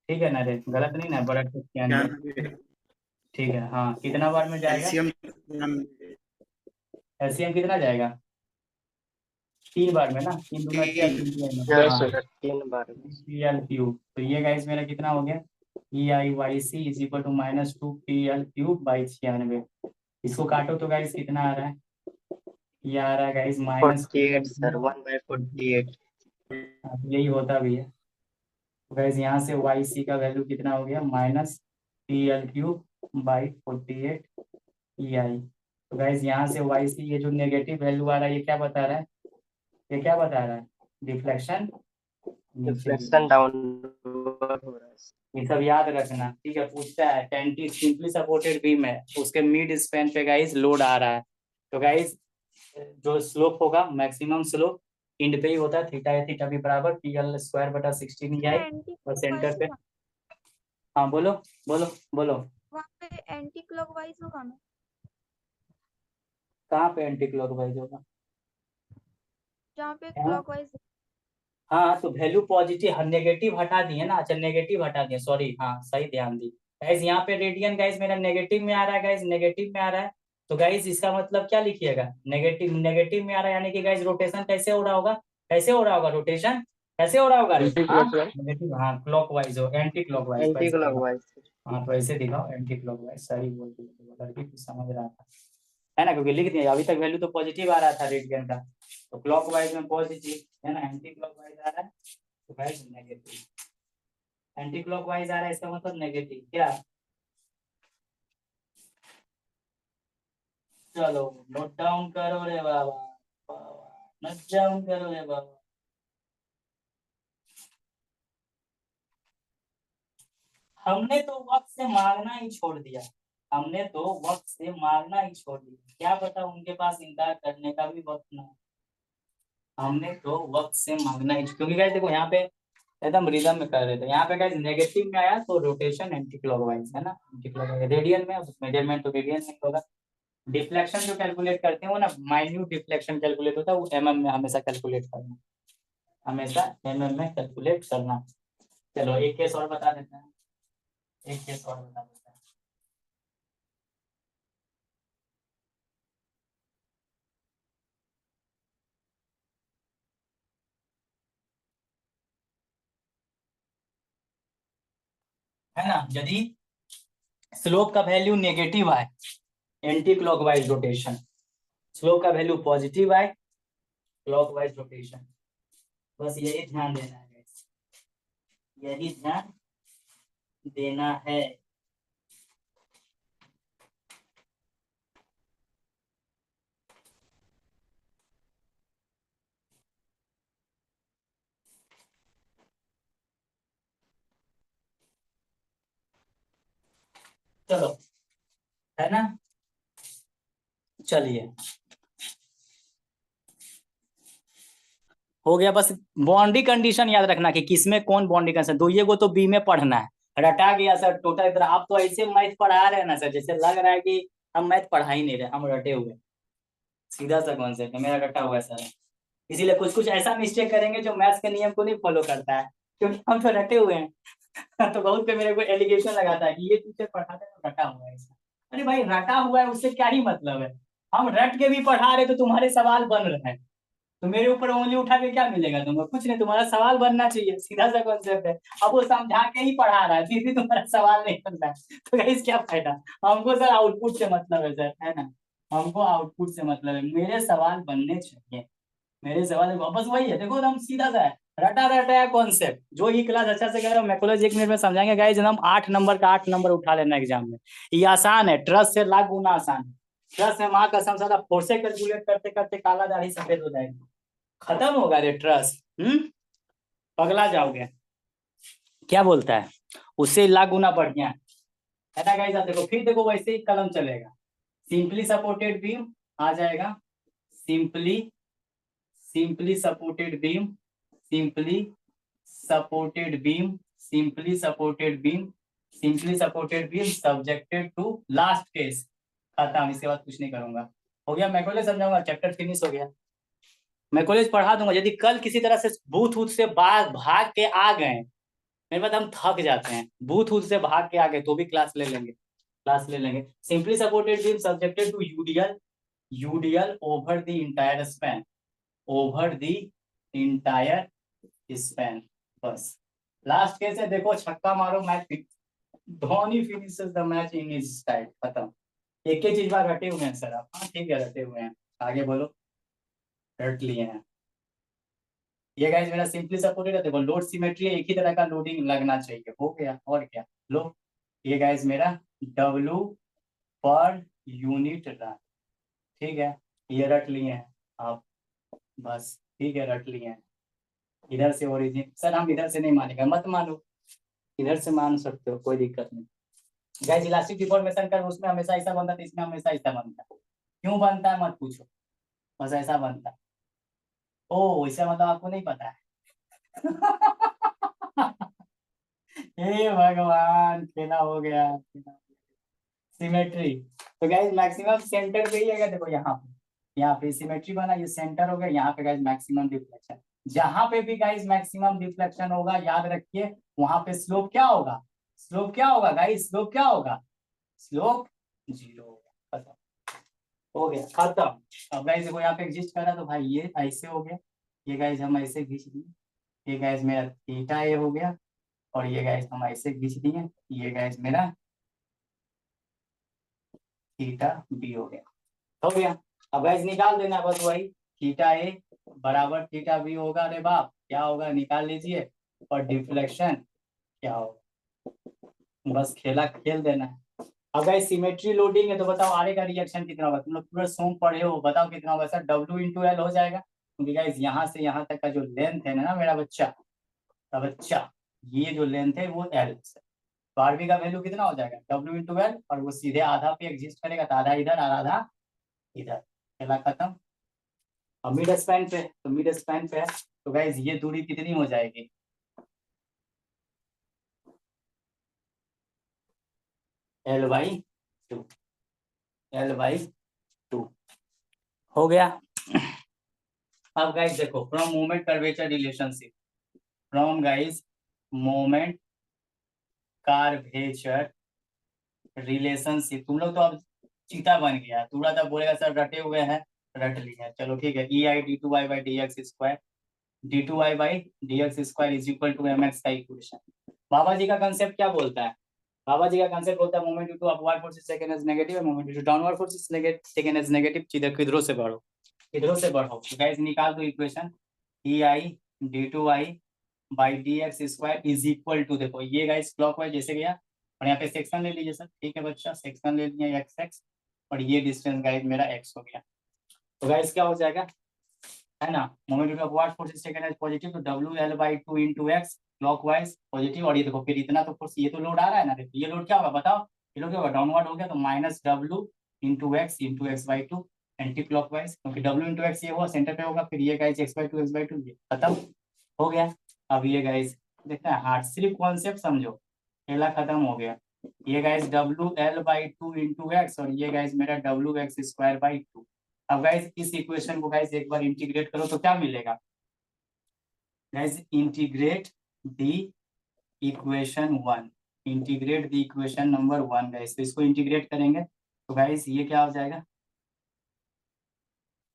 ठीक है ना रे, गलत नहीं ना, बराठे 96, ठीक है। हाँ कितना बार में जाएगा एलसीएम एलसीएम, कितना जाएगा 3 बार में ना, 3 दूना 6 3 तिया 9, हाँ हाँ सर 3 बार में। PL cube. तो ये गाइस मेरा कितना हो गया, EIYC is equal to -2 PL cube by 96। इसको काटो तो गाइस कितना आ रहा है, ये आ रहा है गाइस -48 -PL सर, 1/48। यही होता भी है। तो गाइस यहाँ से YC का वैल्यू कितना हो गया, -PL क्यूब बाई 48 EI। तो गाइस यहाँ से YC ये जो नेगेटिव वैल्यू आ रहा है ये क्या बता रहा है, ये क्या बता रहा है, डिफ्लेक्शन नीचे की डिफ्लेक्शन तरफ। डाउनवर्ड हो रहा है। ये सब याद रखना, ठीक है। पूछता है टेंटी सिंपली सपोर्टेड बीम है, उसके मिड स्पैन पे गाइस लोड आ रहा है। तो गाइस जो स्लोप होगा मैक्सिमम स्लोप इंड पे ही होता है, थीटा है थीटा भी बराबर PL²/16 EI एंटी और सेंटर क्लॉकवाइज पे। होगा, हाँ बोलो बोलो बोलो, वहाँ पे एंटी क्लॉकवाइज होगा ना, कहाँ पे एंटी क्लॉकवाइज होगा। जहाँ पे हाँ क्लॉकवाइज। हाँ, तो वैल्यू पॉजिटिव नेगेटिव हटा दिए ना, अच्छा नेगेटिव हटा दिए, सॉरी, हाँ सही ध्यान दी गाइस। यहाँ पे रेडियन गाइस मेरा नेगेटिव में आ रहा है गाइस, नेगेटिव में आ रहा है। तो गाइस इसका मतलब क्या लिखिएगा, नेगेटिव नेगेटिव में आ रहा है, यानी कि गाइस रोटेशन कैसे हो रहा होगा, कैसे हो रहा होगा रोटेशन, कैसे हो रहा होगा रे, हाँ नेगेटिव, हाँ क्लॉकवाइज हो, एंटी क्लॉकवाइज एंटी वैसे दिखाओ। क्लॉकवाइज। हाँ तो ऐसे दिखाओ एंटी क्लॉकवाइज, सही बोल दिया, लड़की कुछ समझ रहा था, है ना, क्योंकि लिख दिया अभी तक वैल्यू तो पॉजिटिव आ रहा था रेडियन का, तो क्लॉकवाइज में पॉजिटिव है ना, एंटी क्लॉकवाइज आ रहा है तो गाइस नेगेटिव, एंटी क्लॉकवाइज आ रहा है इसका मतलब नेगेटिव क्या। चलो नोट डाउन करो रे बाबा, नोट डाउन करो रे बाबा। हमने तो वक्त से मांगना ही छोड़ दिया, हमने तो वक्त से मांगना ही छोड़ दिया, क्या पता उनके पास इनकार करने का भी वक्त ना हो। हमने तो वक्त से मांगना ही, क्योंकि गाइस देखो यहाँ पे एकदम रिदम में कर रहे थे, यहाँ पे गाइस नेगेटिव में आया तो रोटेशन एंटी क्लॉकवाइज है ना, एंटी क्लॉकवाइज रेडियन में, मेजरमेंट तो रेडियन में होगा। डिफ्लेक्शन जो कैलकुलेट करते हैं वो ना माइन्यूट डिफ्लेक्शन कैलकुलेट होता है, वो mm में हमेशा कैलकुलेट करना, हमेशा mm में कैलकुलेट करना। चलो एक केस और बता देते हैं, एक केस और बता देते हैं। है ना, यदि स्लोप का वैल्यू नेगेटिव आए, एंटी क्लॉकवाइज रोटेशन, स्लोप का वैल्यू पॉजिटिव आए क्लॉकवाइज रोटेशन, बस यही ध्यान देना है guys, यही ध्यान देना है। चलो है ना, चलिए हो गया, बस बाउंड्री कंडीशन याद रखना कि किसमें कौन बाउंड्री कंडीशन, दो ये को तो बी में पढ़ना है, रटा गया सर टोटल इधर। आप तो ऐसे मैथ पढ़ा रहे हैं ना सर, जैसे लग रहा है कि हम मैथ पढ़ा ही नहीं रहे, हम रटे हुए, सीधा सा कॉन्सेप्ट है, मेरा रटा हुआ है सर। इसीलिए कुछ कुछ ऐसा मिस्टेक करेंगे जो मैथ्स के नियम को नहीं फॉलो करता है, क्योंकि हम तो रटे हुए हैं। तो बहुत पे मेरे को एलिगेशन लगाता है कि ये टीचर पढ़ाते तो रटा हुआ है इसका। अरे भाई रटा हुआ है उससे क्या ही मतलब है, हम रट के भी पढ़ा रहे तो तुम्हारे सवाल बन रहे हैं, तो मेरे ऊपर उंगली उठा के क्या मिलेगा तुमको, कुछ नहीं, तुम्हारा सवाल बनना चाहिए, सीधा सा कॉन्सेप्ट है। अब वो समझा के ही पढ़ा रहा है फिर भी तुम्हारा सवाल नहीं बन रहा है, तो गाइस क्या फायदा। हमको सर आउटपुट से मतलब है सर, है ना, हमको आउटपुट से मतलब है, मेरे सवाल बनने चाहिए, मेरे सवाल वापस वही है, देखो एकदम सीधा सा है, रटा रटा है कॉन्सेप्ट। जो ही क्लास अच्छा से कर रहे हो मैथोलॉजी 1 मिनट में समझाएंगे गाइस, एकदम 8 नंबर का 8 नंबर उठा लेना एग्जाम में, ये आसान है, ट्रस्ट से लाख गुना आसान है। ट्रस्ट है माँ कसम, साला फोर्से कैलकुलेट करते करते काला दाढ़ी सफेद हो जाएगी, खत्म होगा रे ट्रस्ट, पगला जाओगे, क्या बोलता है, उससे लाख गुना बढ़िया है ना गाइस। आप देखो फिर देखो वैसे ही कलम चलेगा, सिंपली सपोर्टेड बीम आ जाएगा, simply simply supported beam, simply supported beam, simply supported beam, simply supported beam subjected to last case, खत्म, इसके बाद कुछ नहीं करूंगा, हो गया। मैं कॉलेज समझाऊंगा, चैप्टर फिनिश हो गया, मैं कॉलेज पढ़ा दूंगा। यदि कल किसी तरह से बूथ वूथ से भाग के आ गए, मेरे बात हम थक जाते हैं, बूथ वूथ से भाग के आ गए तो भी क्लास ले लेंगे, क्लास ले लेंगे। Simply supported beam subjected to UDL, UDL over the entire span, over the entire span. बस लास्ट केस है, देखो छक्का मारो match, Dhoni finishes the match in his style, खत्म। एक ही चीज बार रटे हुए हैं सर आप, हाँ ठीक है रटे हुए हैं, आगे बोलो। रट लिए हैं। ये गाइस मेरा सिंपली सपोर्टेड है, देखो लोड सिमेट्री है, एक ही तरह का लोडिंग लगना चाहिए, हो गया और क्या। लो ये गाइस मेरा W पर यूनिट रन, ठीक है, ये रट लिए हैं आप, बस ठीक है रट लिए हैं। इधर से ओरिजिन सर हम इधर से नहीं मानेंगे, मत मानो, इधर से मान सकते हो, कोई दिक्कत नहीं। गाइस इलास्टिक डिफॉर्मेशन कर उसमें हमेशा ऐसा बनता है, इसमें हमेशा ऐसा बनता है, क्यों बनता है मत पूछो, बस ऐसा बनता है। ओ इसका मतलब आपको नहीं पता है। हे भगवान, खेला हो गया। सिमेट्री, तो गाइस मैक्सिमम सेंटर पे ही है, देखो यहाँ पे सिमेट्री बना, ये सेंटर हो गया, यहाँ पे गाइस मैक्सिमम डिफ्लेक्शन। जहां पे भी गाइस मैक्सिमम डिफ्लेक्शन होगा याद रखिए वहां पे स्लोप क्या होगा, स्लोप क्या होगा गाइस, स्लोप क्या होगा, स्लोप 0 होगा, खत्म हो गया, खत्म। अब गाइस देखो यहाँ पे एग्जिस्ट कर रहा है, तो भाई ये ऐसे हो गया, ये गाइस हम ऐसे खींच दिए, ये गाइस मेरा थीटा ए हो गया, और ये गाइस हम ऐसे खींच दिए, ये गाइस मेरा थीटा बी हो गया, हो गया। अब गाइस निकाल देना बस वही, थीटा ए बराबर थीटा बी होगा, अरे बाप क्या होगा निकाल लीजिए, और डिफ्लेक्शन क्या होगा, बस खेला खेल देना है। अब गाइस सिमेट्री लोडिंग है तो बताओ आरे का रिएक्शन कितना होगा, तुम लोग पूरा सोम पढ़े हो, बताओ कितना होगा सर, W इंटू एल हो जाएगा, क्योंकि गाइस यहाँ से यहाँ तक का जो लेंथ है ना मेरा बच्चा, ये जो लेंथ है वो एल है, तो आरबी का वैल्यू कितना हो जाएगा, W इंटू एल, और वो सीधे आधा पे एग्जिस्ट करेगा, तो आधा इधर और आधा इधर, खेला खत्म। अब मिड स्पैन पे, तो मिड स्पैन पे है, तो गाइज ये दूरी कितनी हो जाएगी, L/2, L/2 हो गया। अब गाइज देखो from moment curvature relationship, from guys moment curvature relationship, तुम लोग तो अब चीता बन गया, पूरा तो बोलेगा सर रटे हुए हैं, रट लिया, चलो ठीक है, EI/d2y/dx² d2y/dx² is equal to mx का इक्वेशन। बाबा जी का कंसेप्ट क्या बोलता है, बाबा जी का कंसेप्ट बोलता है moment due to upward force is taken as negative, moment due to downward force is taken as negative, सीधे किधरों से बढ़ो, किधरों से बढ़ो, तो गाइस निकाल दो equation, EI/d2y/dx² is equal to, देखो ये गाइस क्लॉकवाइज जैसे गया, और यहाँ पे सेक्शन ले लीजिए सर, ठीक है बच्चा, सेक्शन ले लिया x, और ये डिस्टेंस गाइस मेरा x हो गया, तो गाइस क्या हो जाएगा, है ना, moment of upward force is taken as positive, तो WL/2 into x clockwise positive, और ये देखो फिर इतना तो फोर्स, ये तो लोड आ रहा है ना, देखो ये लोड क्या होगा बताओ, ये लोड क्या होगा, डाउनवर्ड हो गया, तो -W into x/2 anti clockwise, क्योंकि W इंटू एक्स ये हुआ सेंटर पे होगा, फिर ये गाइज x/2 ये खत्म हो गया। अब ये गाइज देखना है हार्ड, सिर्फ कॉन्सेप्ट समझो, पहला खत्म हो गया, ये गाइज WL/2 इंटू एक्स, और ये गाइज मेरा WX²/2। अब गाइज इस इक्वेशन को गाइज एक बार इंटीग्रेट करो तो क्या मिलेगा, guys integrate the equation 1, integrate the equation number 1 guys, तो इसको इंटीग्रेट करेंगे तो गाइज ये क्या हो जाएगा,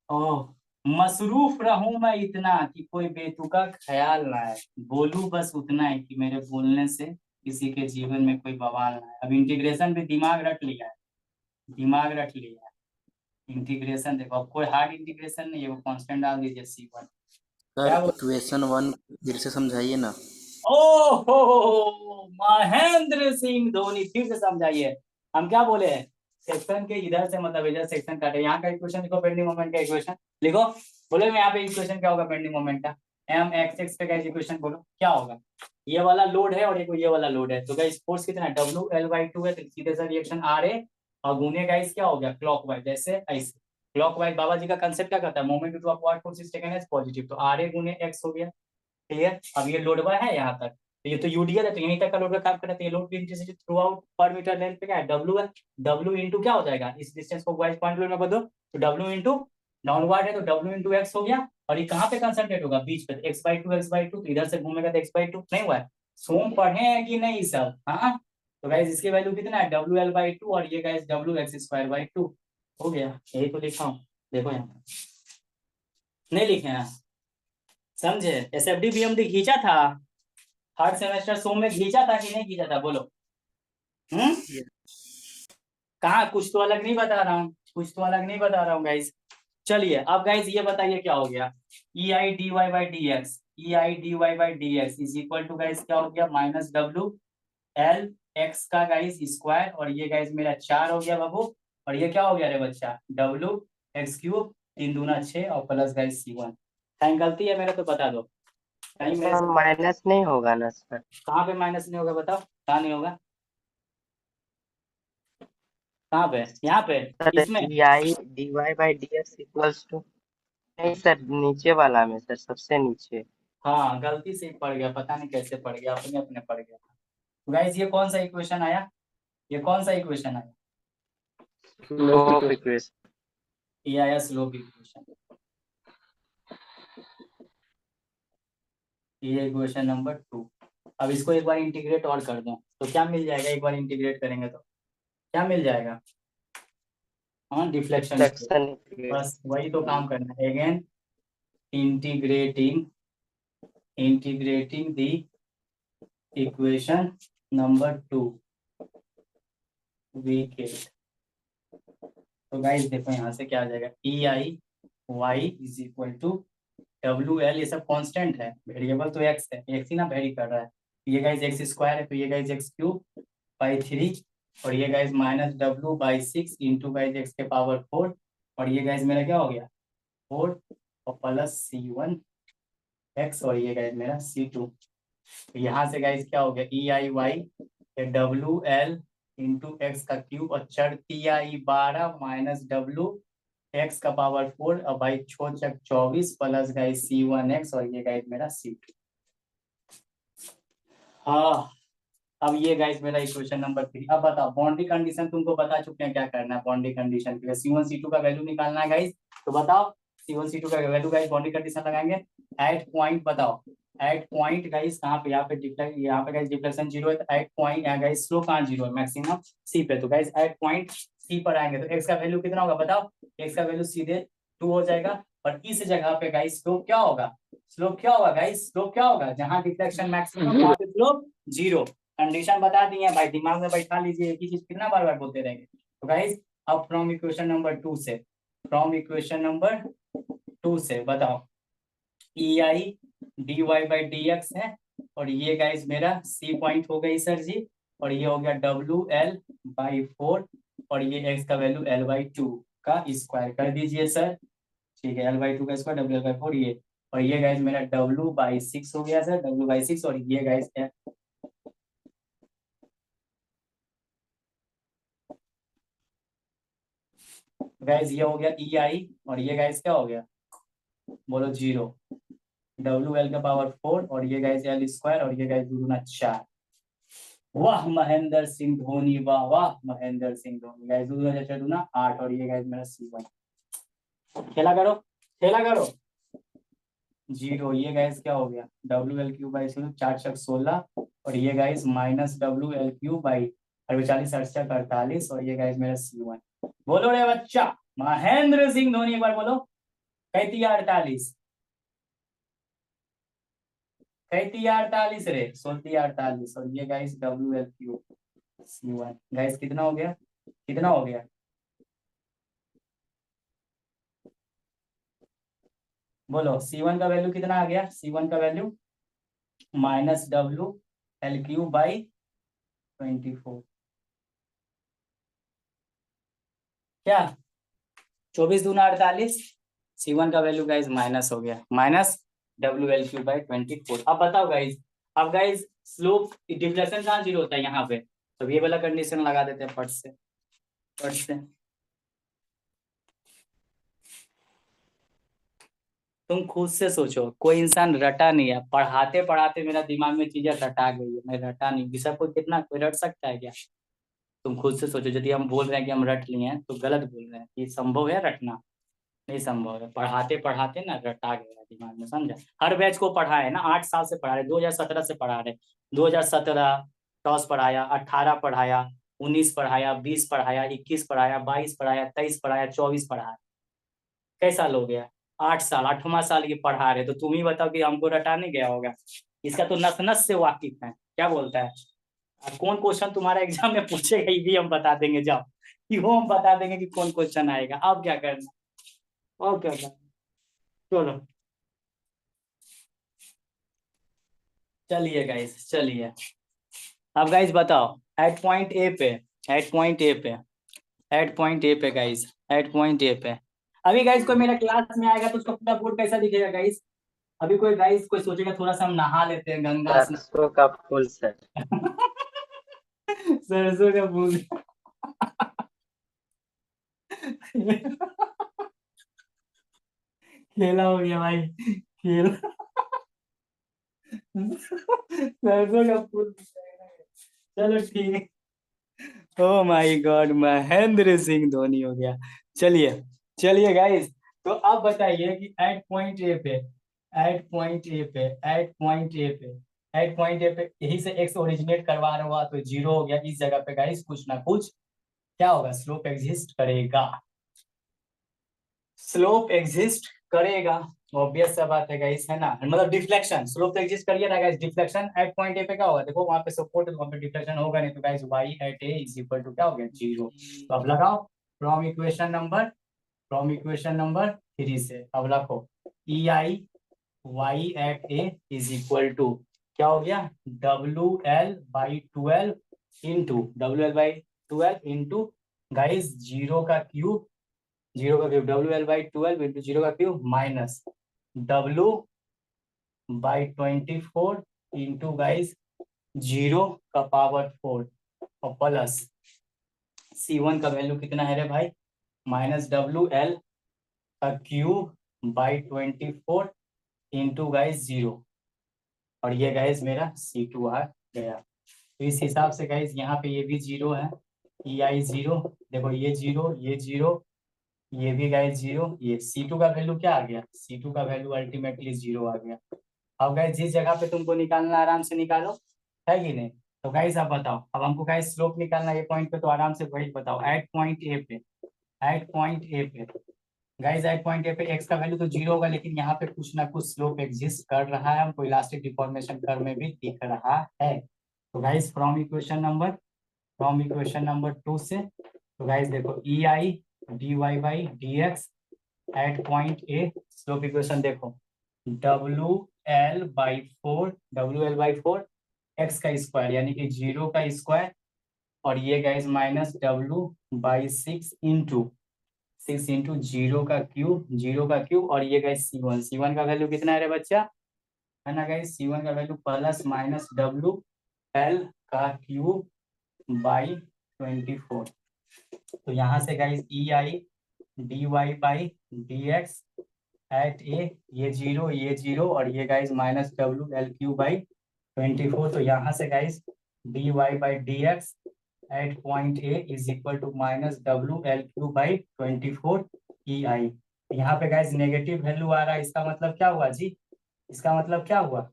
ओह मसरूफ रहूं मैं इतना कि कोई बेतुका ख्याल ना है, बोलूं बस उतना है कि मेरे बोलने से किसी के जीवन में कोई बवाल ना है। अब इंटीग्रेशन भी दिमाग रट लिया है, दिमाग रट लिया है, इंटीग्रेशन देखो, अब कोई हार्ड इंटीग्रेशन नहीं है, वो कांस्टेंट डाल दीजिए C1। क्या सर बोल, इक्वेशन 1 फिर से समझाइए ना। ओहो महेंद्र सिंह धोनी, फिर से समझाइए, हम क्या बोले हैं, सेक्शन के इधर से मतलब इधर सेक्शन काटे, यहाँ का इक्वेशन लिखो, बेंडिंग मोमेंट का इक्वेशन लिखो, बोले मैं यहाँ पे इक्वेशन क्या होगा बेंडिंग मोमेंट का, mx पे का इक्वेशन बोलो क्या होगा, ये वाला लोड है और ये वाला लोड है, तो गाइस फोर्स कितना है, WL/2 है, तो सीधे सा रिएक्शन RA, और गुने गाइस क्या हो गया क्लॉकवाइज, जैसे ऐसे क्लॉकवाइज, बाबा जी का कंसेप्ट क्या कहता है, moment due to upward force is taken as positive, तो RA गुने x हो गया, क्लियर। अब ये लोडवा है यहाँ तक, तो ये तो यूडीएल है, तो यहीं तक का लोड का काम करता है, ये लोड की इंटेंसिटी थ्रू आउट पर मीटर लेंथ पे क्या है, W है, W इंटू क्या हो जाएगा, इस डिस्टेंस को वाइज पॉइंट में बदलो, तो W इंटू डाउनवर्ड है तो W इंटू एक्स हो गया, और ये कहाँ पे कंसंट्रेट होगा, बीच पे, x/2 तो इधर से घूमेगा तो x/2 नहीं हुआ है, सोम पढ़े हैं कि नहीं सब, हाँ, तो गाइस इसकी वैल्यू कितना है WL/2, और ये गाइस WX²/2 हो गया, यही तो लिखा हूँ, देखो यहाँ नहीं लिखे हैं, समझे? एसएफडी बीएमडी खींचा था थर्ड सेमेस्टर सो में, खींचा था कि नहीं खींचा था, बोलो। कहाँ, कुछ तो अलग नहीं बता रहा हूँ, कुछ तो अलग नहीं बता रहा हूँ गाइस। चलिए अब गाइस ये बताइए क्या हो गया, E I D Y by D x, E I D Y by D x is equal to guys क्या हो गया, माइनस डब्ल्यू एल एक्स का गाइस स्क्वायर, और ये गाइस मेरा 4 हो गया बाबू, और ये क्या हो गया रे बच्चा, डब्ल्यू एक्स क्यूब 3 दूना 6 और प्लस गाइस C1। कहीं गलती है मेरा तो बता दो, कहीं मेरे से माइनस नहीं होगा ना सर? कहाँ पे माइनस नहीं होगा, बताओ कहाँ नहीं होगा, कहाँ पे, यहाँ पे, सर इसमें। E I D Y by D x equals to, नहीं सर नीचे वाला में सर, सबसे नीचे। हाँ गलती से पड़ गया, पता नहीं कैसे पड़ गया, अपने अपने पड़ गया। गाइस ये कौन सा इक्वेशन आया, ये कौन सा इक्वेशन आया, स्लोप इक्वेशन। ये आया स्लोप इक्वेशन, ये इक्वेशन नंबर 2। अब इसको एक बार इंटीग्रेट और कर दो तो क्या मिल जाएगा, एक बार इंटीग्रेट करेंगे तो क्या मिल जाएगा, हाँ डिफ्लेक्शन, बस वही तो काम करना है, again integrating the equation number 2 we के। तो गाइस देखो यहाँ से क्या आ जाएगा, E I y is equal to W L, ये सब कांस्टेंट है, वेरिएबल तो एक्स है, एक्स ही ना वेरी कर रहा है, ये गाइस एक्स स्क्वायर है, तो ये गाइस एक्स क्यूब बाई 3, और ये guys minus W by 6 into guys x के पावर 4, और ये गाइस मेरा क्या हो गया 4 और प्लस C1 एक्स, और ये गाइस मेरा C2। तो यहाँ से गाइस क्या हो गया, E I y W L into x का क्यूब और चर TI 12 माइनस डब्ल्यू एक्स का पावर 4 और by 24 plus guys C1 x, और ये गाइस मेरा C2। हाँ अब ये गाइस मेरा इक्वेशन नंबर 3। अब बताओ बाउंड्री कंडीशन तुमको बता चुके हैं क्या करना है, बाउंड्री कंडीशन के लिए C1 C2 का वैल्यू निकालना है गाइस। तो बताओ C1 C2 का वैल्यू गाइस, बाउंड्री कंडीशन लगाएंगे एट पॉइंट, बताओ एट पॉइंट गाइस कहाँ पे, यहाँ पे डिफ्लेक्ट, यहाँ पे गाइस डिफ्लेक्शन 0 है, तो एट पॉइंट यहाँ गाइस स्लोप कहाँ 0 है, मैक्सिमम C पे, तो गाइस एट पॉइंट C पर आएंगे तो x का वैल्यू कितना होगा बताओ, x का वैल्यू सीधे 2 हो जाएगा, और इस जगह पे गाइस स्लोप क्या होगा, स्लोप क्या होगा गाइस, स्लोप क्या होगा, जहाँ डिफ्लेक्शन मैक्सिमम वहाँ पे स्लोप 0। कंडीशन बता दी है भाई, दिमाग में बैठा लीजिए, एक ही चीज कितना बार बार बोलते रहेंगे। तो गाइस अब फ्रॉम इक्वेशन नंबर 2 से, फ्रॉम इक्वेशन नंबर 2 से बताओ, E I D Y by D x है, और ये गाइस मेरा C पॉइंट हो गई सर जी, और ये हो गया डब्ल्यू एल बाई 4, और ये एक्स का वैल्यू L बाई 2 का स्क्वायर कर दीजिए सर, ठीक है, L बाई 2 का स्क्वायर डब्ल्यू एल बाई 4 ये, और ये गाइस मेरा W बाई 6 हो गया सर, W बाई 6, और ये गाइस गाइस ये हो गया ई आई, और ये गाइस क्या हो गया बोलो 0, डब्ल्यू एल का पावर 4, और ये गाइस L स्क्वायर, और ये गाइस दूना 4। वाह महेंद्र सिंह धोनी, वाह वाह महेंद्र सिंह धोनी, गाइस दूना 8, और ये गाइस मेरा C1। खेला करो, खेला करो 0, ये गाइस क्या हो गया डब्ल्यू एल क्यूब बाई 4 छक 16, और ये guys minus W L cube by 48 8 छक 48, और ये गाइस मेरा C1। बोलो रे बच्चा, महेंद्र सिंह धोनी, एक बार बोलो, 48 48 रे, 48, और ये guys W L cube C1 guys कितना हो गया, कितना हो गया, बोलो C1 का वैल्यू कितना आ गया, C1 का value minus W L cube by 24, क्या 24 दूना 48, C1 का वैल्यू गाइस माइनस हो गया, minus W L cube by 24। अब बताओ गाइस, अब गाइस स्लोप डिफ्लेक्शन कहाँ 0 होता है यहाँ पे, तो ये वाला कंडीशन लगा देते हैं फट से, फट से। तुम खुद से सोचो, कोई इंसान रटा नहीं है, पढ़ाते पढ़ाते मेरा दिमाग में चीजें रटा गई है, मैं रटा नहीं, विषय को कितना कोई रट सकता है क्या, तुम खुद से सोचो, यदि हम बोल रहे हैं कि हम रट लिए हैं तो गलत बोल रहे हैं, ये संभव है रटना, नहीं संभव है, पढ़ाते पढ़ाते ना रटा गया दिमाग में, समझा। हर बैच को पढ़ा है ना, 8 साल से पढ़ा रहे, 2017 से पढ़ा रहे, 2017 टॉस पढ़ाया, 18 पढ़ाया, 19 पढ़ाया, 20 पढ़ाया, 21 पढ़ाया, 22 पढ़ाया, 23 पढ़ाया, 24 पढ़ाया, कई साल हो गया, 8 साल, 8वां साल की पढ़ा रहे, तो तुम ही बताओ कि हमको रटाने गया होगा। इसका तो नस नस से वाकिफ है, क्या बोलता है। और कौन क्वेश्चन तुम्हारा एग्जाम में पूछेगा ये भी हम बता देंगे, जाओ वो हम बता देंगे कि कौन क्वेश्चन आएगा। अब क्या करना, और क्या करना, चलो चलिए गाइस चलिए। अब गाइस बताओ, एट पॉइंट ए पे, एट पॉइंट ए पे, एट पॉइंट ए पे गाइस, एट पॉइंट ए पे अभी गाइस कोई मेरा क्लास में आएगा तो उसका पूरा बोर्ड कैसा दिखेगा गाइस। अभी कोई गाइस कोई सोचेगा थोड़ा सा हम नहा लेते हैं गंगा स्नान। सरसों का फूल सर। सरसों का फूल। खेला हो गया भाई, खेल। सरसों का फूल। चलो ठीक है। Oh my God, Mahendra Singh Dhoni हो गया। चलिए चलिए गाइस, तो अब बताइए कि एट पॉइंट ए पे, एट पॉइंट ए पे, एट पॉइंट ए पे, एट पॉइंट ए पे यही से एक्स ओरिजिनेट करवा रहा हुआ तो जीरो हो गया। इस जगह पे गाइस कुछ ना कुछ क्या होगा, स्लोप एग्जिस्ट करेगा, स्लोप एग्जिस्ट करेगा। ऑब्वियस सा बात है गाइस, है ना, मतलब डिफ्लेक्शन, स्लोप तो एग्जिस्ट करिए ना guys, deflection at point A पे क्या होगा, देखो वहां पे सपोर्ट है, वहां पे डिफ्लेक्शन होगा नहीं, तो guys y at A is equal to क्या हो गया, जीरो। तो अब लगाओ from equation number, from equation number 3 से अब रखो E I y at A is equal to क्या हो गया, WL/12 into WL/12 into guys zero का क्यूब, जीरो का क्यूब WL/12 इंटू जीरो का cube minus W/24 into guys zero का पावर 4 और प्लस C1 का वैल्यू कितना है रे भाई, माइनस WL का cube by 24 into guys zero, और ये गाइस मेरा C2 आ गया। तो इस हिसाब से गाइस यहाँ पे ये भी जीरो है, EI जीरो, देखो ये जीरो, ये जीरो, ये भी गाइस जीरो, ये C2 का वैल्यू क्या आ गया, C2 का वैल्यू अल्टीमेटली जीरो आ गया। अब गाइस जिस जगह पे तुमको निकालना आराम से निकालो, है कि नहीं। तो गाइस आप बताओ, अब हमको गाइस स्लोप निकालना ये पॉइंट पे, तो आराम से वही बताओ, एट पॉइंट ए पे, एट पॉइंट ए पे गाइस, एट पॉइंट ए पे एक्स का वैल्यू तो जीरो होगा, लेकिन यहाँ पे कुछ ना कुछ स्लोप एग्जिस्ट कर रहा है, हमको इलास्टिक डिफॉर्मेशन कर्व में भी दिख रहा है। तो गाइस फ्रॉम इक्वेशन नंबर 2 से, तो गाइस देखो E I D Y by D x at point A, slope equation देखो WL/4 एक्स का स्क्वायर यानी कि जीरो का स्क्वायर, और ये guys minus W/6 into 6 into zero का क्यूब, और ये गाइस C1 का वैल्यू कितना है रे बच्चा, है ना गाइस, C1 का वैल्यू प्लस माइनस WL का क्यूब बाई 24। तो यहाँ से गाइस EI dy/dx एट ए, ये जीरो और ये गाइस माइनस WL/4 तो यहाँ से guys dy/dx at point A is equal to minus WL/4 EI। यहाँ पे गाइस नेगेटिव वैल्यू आ रहा है, इसका मतलब क्या हुआ जी, इसका मतलब क्या हुआ,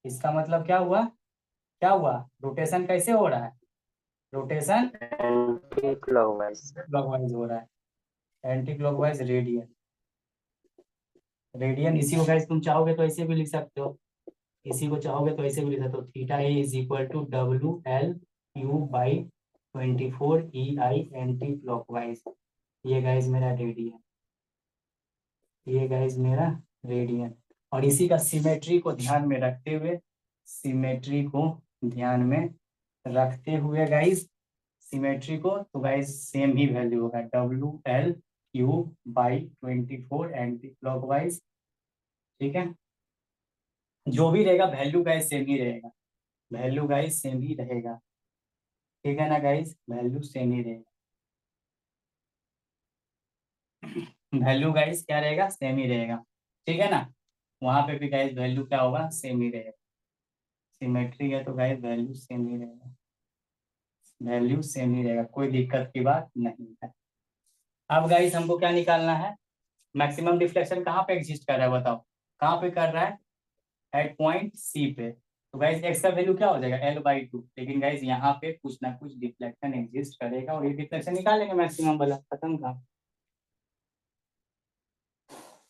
इसका मतलब क्या हुआ, क्या हुआ, रोटेशन कैसे हो रहा है, rotation anti clockwise sir. Clockwise हो रहा है, एंटी क्लॉकवाइज रेडियन, रेडियन इसी को गाइस तुम चाहोगे तो ऐसे भी लिख सकते हो, इसी को चाहोगे तो ऐसे भी लिख सकते हो, theta A is equal to WL/24 EI anti clockwise. ये गाइस मेरा रेडियन, ये गाइस मेरा रेडियन, और इसी का सिमेट्री को ध्यान में रखते हुए, सिमेट्री को ध्यान में रखते हुए गाइस, सिमेट्री को, तो गाइस सेम ही वैल्यू होगा WL/24 एंटी क्लॉकवाइज, ठीक है। जो भी रहेगा वैल्यू गाइस सेम ही रहेगा, वैल्यू गाइस सेम ही रहेगा, ठीक है ना गाइस, वैल्यू सेम ही रहेगा, वैल्यू गाइस क्या रहेगा, सेम ही रहेगा, ठीक है ना। वहां पे भी गाइस वैल्यू क्या होगा, सेम ही रहेगा, सिमेट्री है तो गाइस वैल्यू सेम ही रहेगा, वैल्यू सेम ही रहेगा, कोई दिक्कत की बात नहीं है। अब गाइस हमको क्या निकालना है, मैक्सिमम डिफ्लेक्शन कहाँ पे एग्जिस्ट कर रहा है बताओ, कहाँ पे कर रहा है, एट पॉइंट सी पे। तो गाइस एक्स का वैल्यू क्या हो जाएगा, L/2, लेकिन गाइस यहाँ पे कुछ ना कुछ डिफ्लेक्शन एग्जिस्ट करेगा, और ये डिफ्लेक्शन निकालेंगे मैक्सिमम वाला, खत्म काम।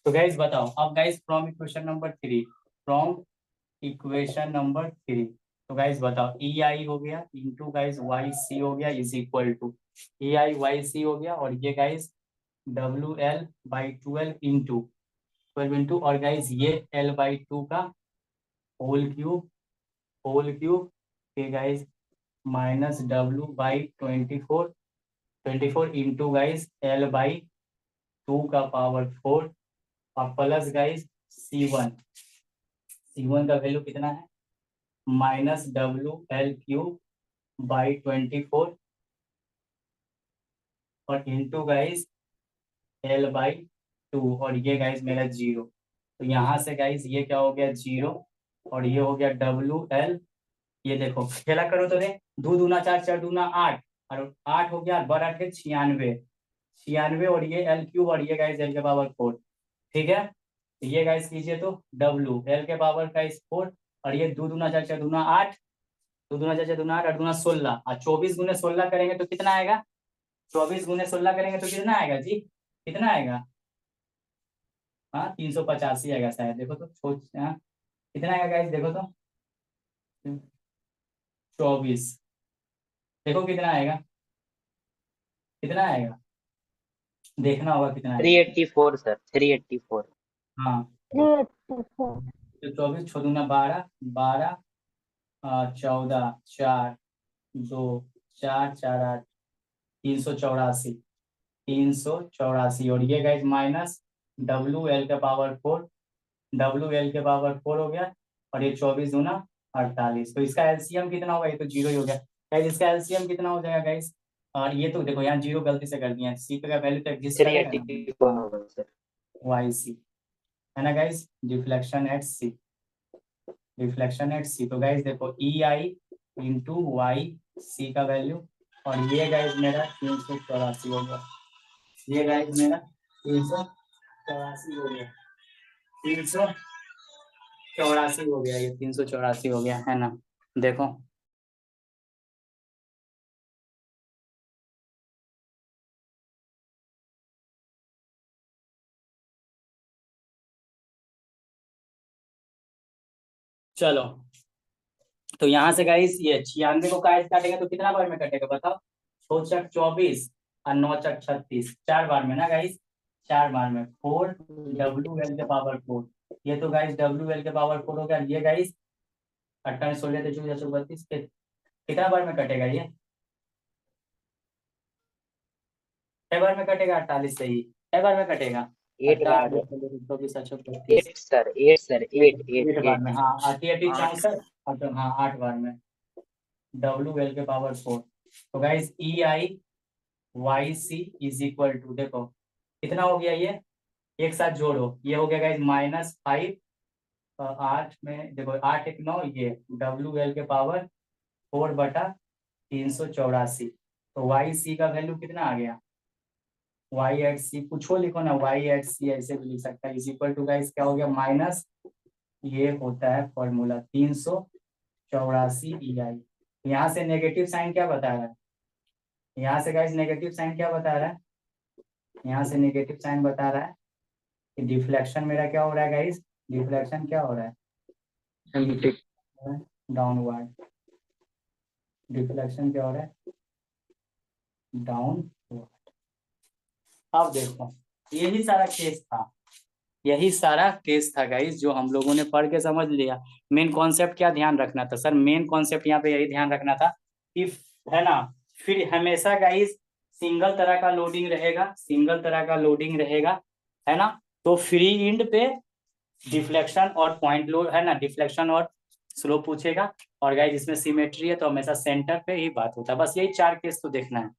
तो गाइज बताओ अब guys from equation number 3, from equation number 3, तो गाइज बताओ ई आई हो गया इंटू गाइज वाई सी हो गया is equal to E I Y C हो गया, और ये गाइज डब्ल्यू एल बाई 12 और गाइज ये एल बाई 2 का होल क्यूब के guys minus W by 24 into guys L by 2 का पावर 4 और प्लस गाइज C1 का वैल्यू कितना है minus W L cube by 24 और इंटू गाइज एल बाई 2 और ये गाइज मेरा 0। तो यहाँ से गाइज ये क्या हो गया 0 और ये हो गया डब्ल्यू एल, ये देखो खेला करो तो दे 2 दूना 4 4 दूना 8 और 8 हो गया 12 के 96 और ये एल क्यूब और ये गाइज एल के पावर 4, ठीक है। ये गाइज कीजिए तो डब्ल्यू एल के पावर का 4 और ये 2 दूना 4 4 दूना 8, 2 दूना 4 4 दूना 8 8 दूना 16 और 24 गुने 16 करेंगे तो कितना आएगा, 24 गुने 16 करेंगे तो कितना आएगा जी, कितना आएगा, हाँ 385 आएगा शायद, देखो तो कितना आएगा गाइज, देखो तो 24, देखो कितना आएगा, कितना आएगा देखना होगा कितना आएगा। 384 सर, 384। हाँ तो 24 छो दूना 12 12 14 4 2 4 4 8 384 और ये गाइज माइनस डब्ल्यू एल के पावर 4 हो गया और ये 24 दूना 48, तो इसका एलसीएम कितना होगा, ये तो 0 ही हो गया गाइज, इसका एलसीएम कितना हो जाएगा गाइज, और ये तो देखो यहाँ 0 गलती से कर दिया, सी का वैल्यू तो एग्जिस्ट करेगा ना, 384 होगा सर। वाई सी है ना गाइज, डिफ्लेक्शन एट सी, तो गाइज देखो ई आई इंटू वाई सी का वैल्यू और ये गाइज मेरा 384 हो गया, ये गाइज मेरा 384 हो गया, 384 हो गया, ये 384 हो गया है ना, देखो चलो। तो यहाँ से गाइस ये 96 को काटेगा तो कितना बार में कटेगा बताओ, 6 चक 24 और 9 चक 36, 4 बार में ना गाइस, 4 बार में 4 डब्ल्यू एल के पावर 4, ये तो गाइस डब्ल्यू एल के पावर 4 हो गया, ये गाइस 28 16 24 32 कितना बार में कटेगा, ये कई बार में कटेगा, 48 से ही कई बार में कटेगा, 8 बार, 24 34 8 सर, 8 सर, 8 8 बार 8 में, हाँ 88 64 और तो हाँ 8 बार में डब्ल्यू एल के पावर 4, तो guys E I Y C is equal to देखो कितना हो गया, ये एक साथ जोड़ो, ये हो गया गाइस -5 8 में देखो 8 1 9, ये डब्ल्यू एल के पावर 4 बटा 384, तो वाई सी का वैल्यू कितना आ गया, वाई एट सी पूछो लिखो ना, वाई एट सी ऐसे भी लिख सकता है, इज इक्वल टू गाइस क्या हो गया माइनस, ये होता है फॉर्मूला 384 ई आई, यहाँ से नेगेटिव साइन क्या बता रहा है, यहाँ से गाइस नेगेटिव साइन क्या बता रहा है, यहाँ से नेगेटिव साइन बता रहा है कि डिफ्लेक्शन मेरा क्या हो रहा है गाइस, डिफ्लेक्शन क्या हो रहा है डाउनवर्ड, डिफ्लेक्शन क्या हो रहा है डाउनवर्ड। अब देखो यही सारा केस था गाइस जो हम लोगों ने पढ़ के समझ लिया। मेन कॉन्सेप्ट क्या ध्यान रखना था सर, मेन कॉन्सेप्ट यहाँ पे यही ध्यान रखना था कि है ना, फिर हमेशा गाइस सिंगल तरह का लोडिंग रहेगा है ना, तो फ्री इंड पे डिफ्लेक्शन और पॉइंट लोड है ना, डिफ्लेक्शन और स्लोप पूछेगा, और गाइस इसमें सिमेट्री है तो हमेशा सेंटर पे ही बात होता है, बस यही 4 केस तो देखना है,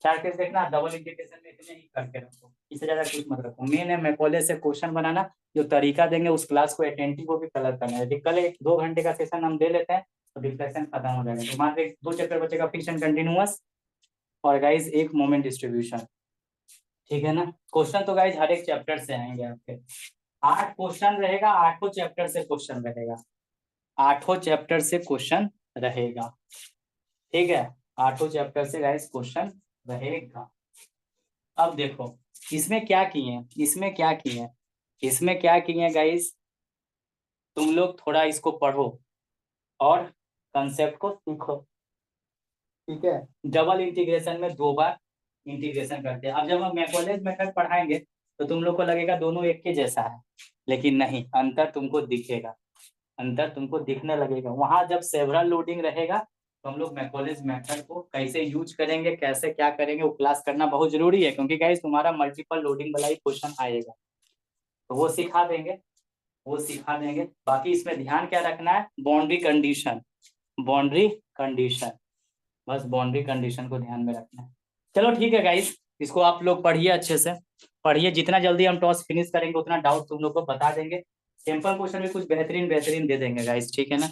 4 केस देखना, डबल इंटीग्रेशन में इतने ही करके रखो, इससे ज्यादा कुछ मत रखो, मेन है मैकॉले से क्वेश्चन बनाना, जो तरीका देंगे उस क्लास को अटेंटिव को भी कलर करना है, कल 1-2 घंटे का सेशन हम दे लेते हैं तो डिफ्लेक्शन खत्म हो जाएगा, तो मान 2 चैप्टर बचेगा, फिक्स एंड कंटिन्यूअस और गाइस एक मोमेंट डिस्ट्रीब्यूशन, ठीक है ना। क्वेश्चन तो गाइस हर एक चैप्टर से आएंगे आपके, 8 क्वेश्चन रहेगा, 8 चैप्टर से क्वेश्चन रहेगा, 8 चैप्टर से क्वेश्चन रहेगा, ठीक है, 8 चैप्टर से गाइस क्वेश्चन रहेगा। अब देखो इसमें क्या किए, इसमें क्या किए गाइस, तुम लोग थोड़ा इसको पढ़ो और कंसेप्ट को सीखो, ठीक है। डबल इंटीग्रेशन में 2 बार इंटीग्रेशन करते हैं। अब जब हम मैकॉलेज मेथड पढ़ाएंगे तो तुम लोग को लगेगा दोनों एक के जैसा है, लेकिन नहीं, अंतर तुमको दिखेगा, अंतर तुमको दिखने लगेगा। वहां जब सेवरल लोडिंग रहेगा तो हम लोग मैकॉलेज मेथड को कैसे यूज करेंगे, कैसे क्या करेंगे, वो क्लास करना बहुत जरूरी है, क्योंकि गाइस तुम्हारा मल्टीपल लोडिंग वाला ही क्वेश्चन आएगा, तो वो सिखा देंगे, वो सिखा देंगे। बाकी इसमें ध्यान क्या रखना है, बाउंड्री कंडीशन, बाउंड्री कंडीशन, बस बाउंड्री कंडीशन को ध्यान में रखना है। चलो ठीक है गाइस, इसको आप लोग पढ़िए, अच्छे से पढ़िए। जितना जल्दी हम टॉस फिनिश करेंगे उतना डाउट तुम लोग को बता देंगे। सिंपल क्वेश्चन भी कुछ बेहतरीन बेहतरीन दे देंगे गाइस, ठीक है ना।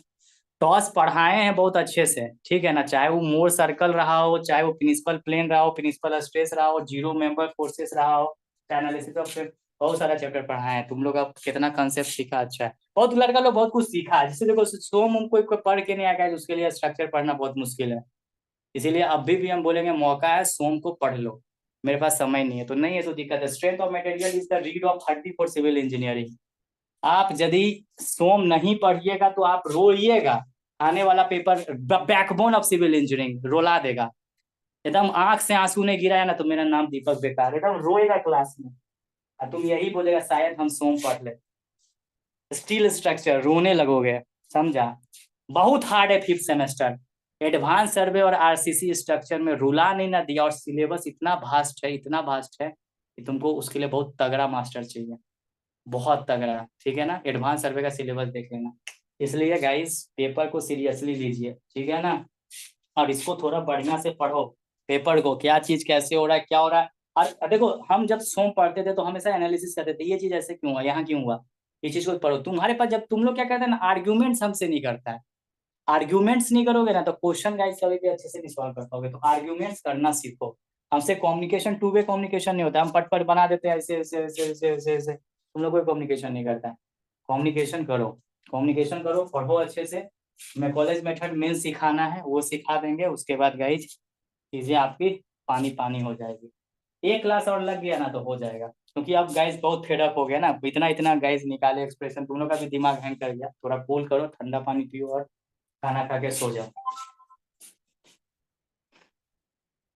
टॉस पढ़ाए हैं बहुत अच्छे से, ठीक है ना, चाहे वो मोर सर्कल रहा हो, चाहे वो प्रिंसिपल प्लेन रहा हो, प्रिंसिपल स्ट्रेस रहा हो, जीरो मेंबर फोर्सेस रहा हो, एनालिसिस ऑफ, बहुत सारा चैप्टर पढ़ाए हैं। तुम लोग अब कितना कंसेप्ट सीखा, अच्छा है। बहुत लड़का लोग बहुत कुछ सीखा है, जैसे देखो सोम कोई पढ़ के नहीं आएगा, उसके लिए स्ट्रक्चर पढ़ना बहुत मुश्किल है। इसीलिए अभी भी हम बोलेंगे मौका है, सोम को पढ़ लो। मेरे पास समय नहीं है तो नहीं है तो दिक्कत है। Strength of material is the read of 30 for civil engineering. आप यदि सोम नहीं पढ़िएगा तो आप रोइएगा, आने वाला paper backbone of civil engineering रोला देगा। एकदम आंख से आंसू नहीं गिराया ना तो मेरा नाम दीपक बेकार, एकदम रोएगा क्लास में, और तुम यही बोलेगा शायद हम सोम पढ़ ले। स्टील स्ट्रक्चर रोने लगोगे, समझा। बहुत हार्ड है 5th सेमेस्टर। एडवांस सर्वे और आरसीसी स्ट्रक्चर में रुला नहीं ना दिया, और सिलेबस इतना भास्ट है, इतना भास्ट है कि तुमको उसके लिए बहुत तगड़ा मास्टर चाहिए, बहुत तगड़ा, ठीक है ना। एडवांस सर्वे का सिलेबस देख लेना। इसलिए गाइस पेपर को सीरियसली लीजिए, ठीक है ना, और इसको थोड़ा बढ़िया से पढ़ो, पेपर को, क्या चीज कैसे हो रहा है, क्या हो रहा है। और देखो हम जब सोम पढ़ते थे तो हमेशा एनालिसिस करते थे, ये चीज ऐसे क्यों हुआ, यहाँ क्यों हुआ, ये चीज को पढ़ो। तुम्हारे पास जब तुम लोग क्या करते हैं ना, आर्ग्यूमेंट्स हमसे नहीं करता है। आर्ग्यूमेंट्स नहीं करोगे ना तो क्वेश्चन गाइस कभी भी अच्छे से नहीं सॉल्व कर पाओगे। तो आर्ग्यूमेंट्स करना सीखो। हमसे कम्युनिकेशन 2 वे कम्युनिकेशन नहीं होता, हम पट पट बना देते हैं ऐसे ऐसे ऐसे ऐसे ऐसे ऐसे, तुम लोग कोई कम्युनिकेशन नहीं करता है। कम्युनिकेशन करो, कम्युनिकेशन करो, पढ़ो अच्छे से। मैं कॉलेज मेथड मेन सिखाना है, वो सिखा देंगे। उसके बाद गाइज चीजें आपकी पानी पानी हो जाएगी। एक क्लास और लग गया ना तो हो जाएगा, क्योंकि अब गाइज बहुत फेडअप हो गया ना, इतना इतना गाइज निकाले एक्सप्रेशन, तुम लोग का भी दिमाग हैंग कर गया। थोड़ा कूल करो, ठंडा पानी पियो और खाना खा के सो जाओ।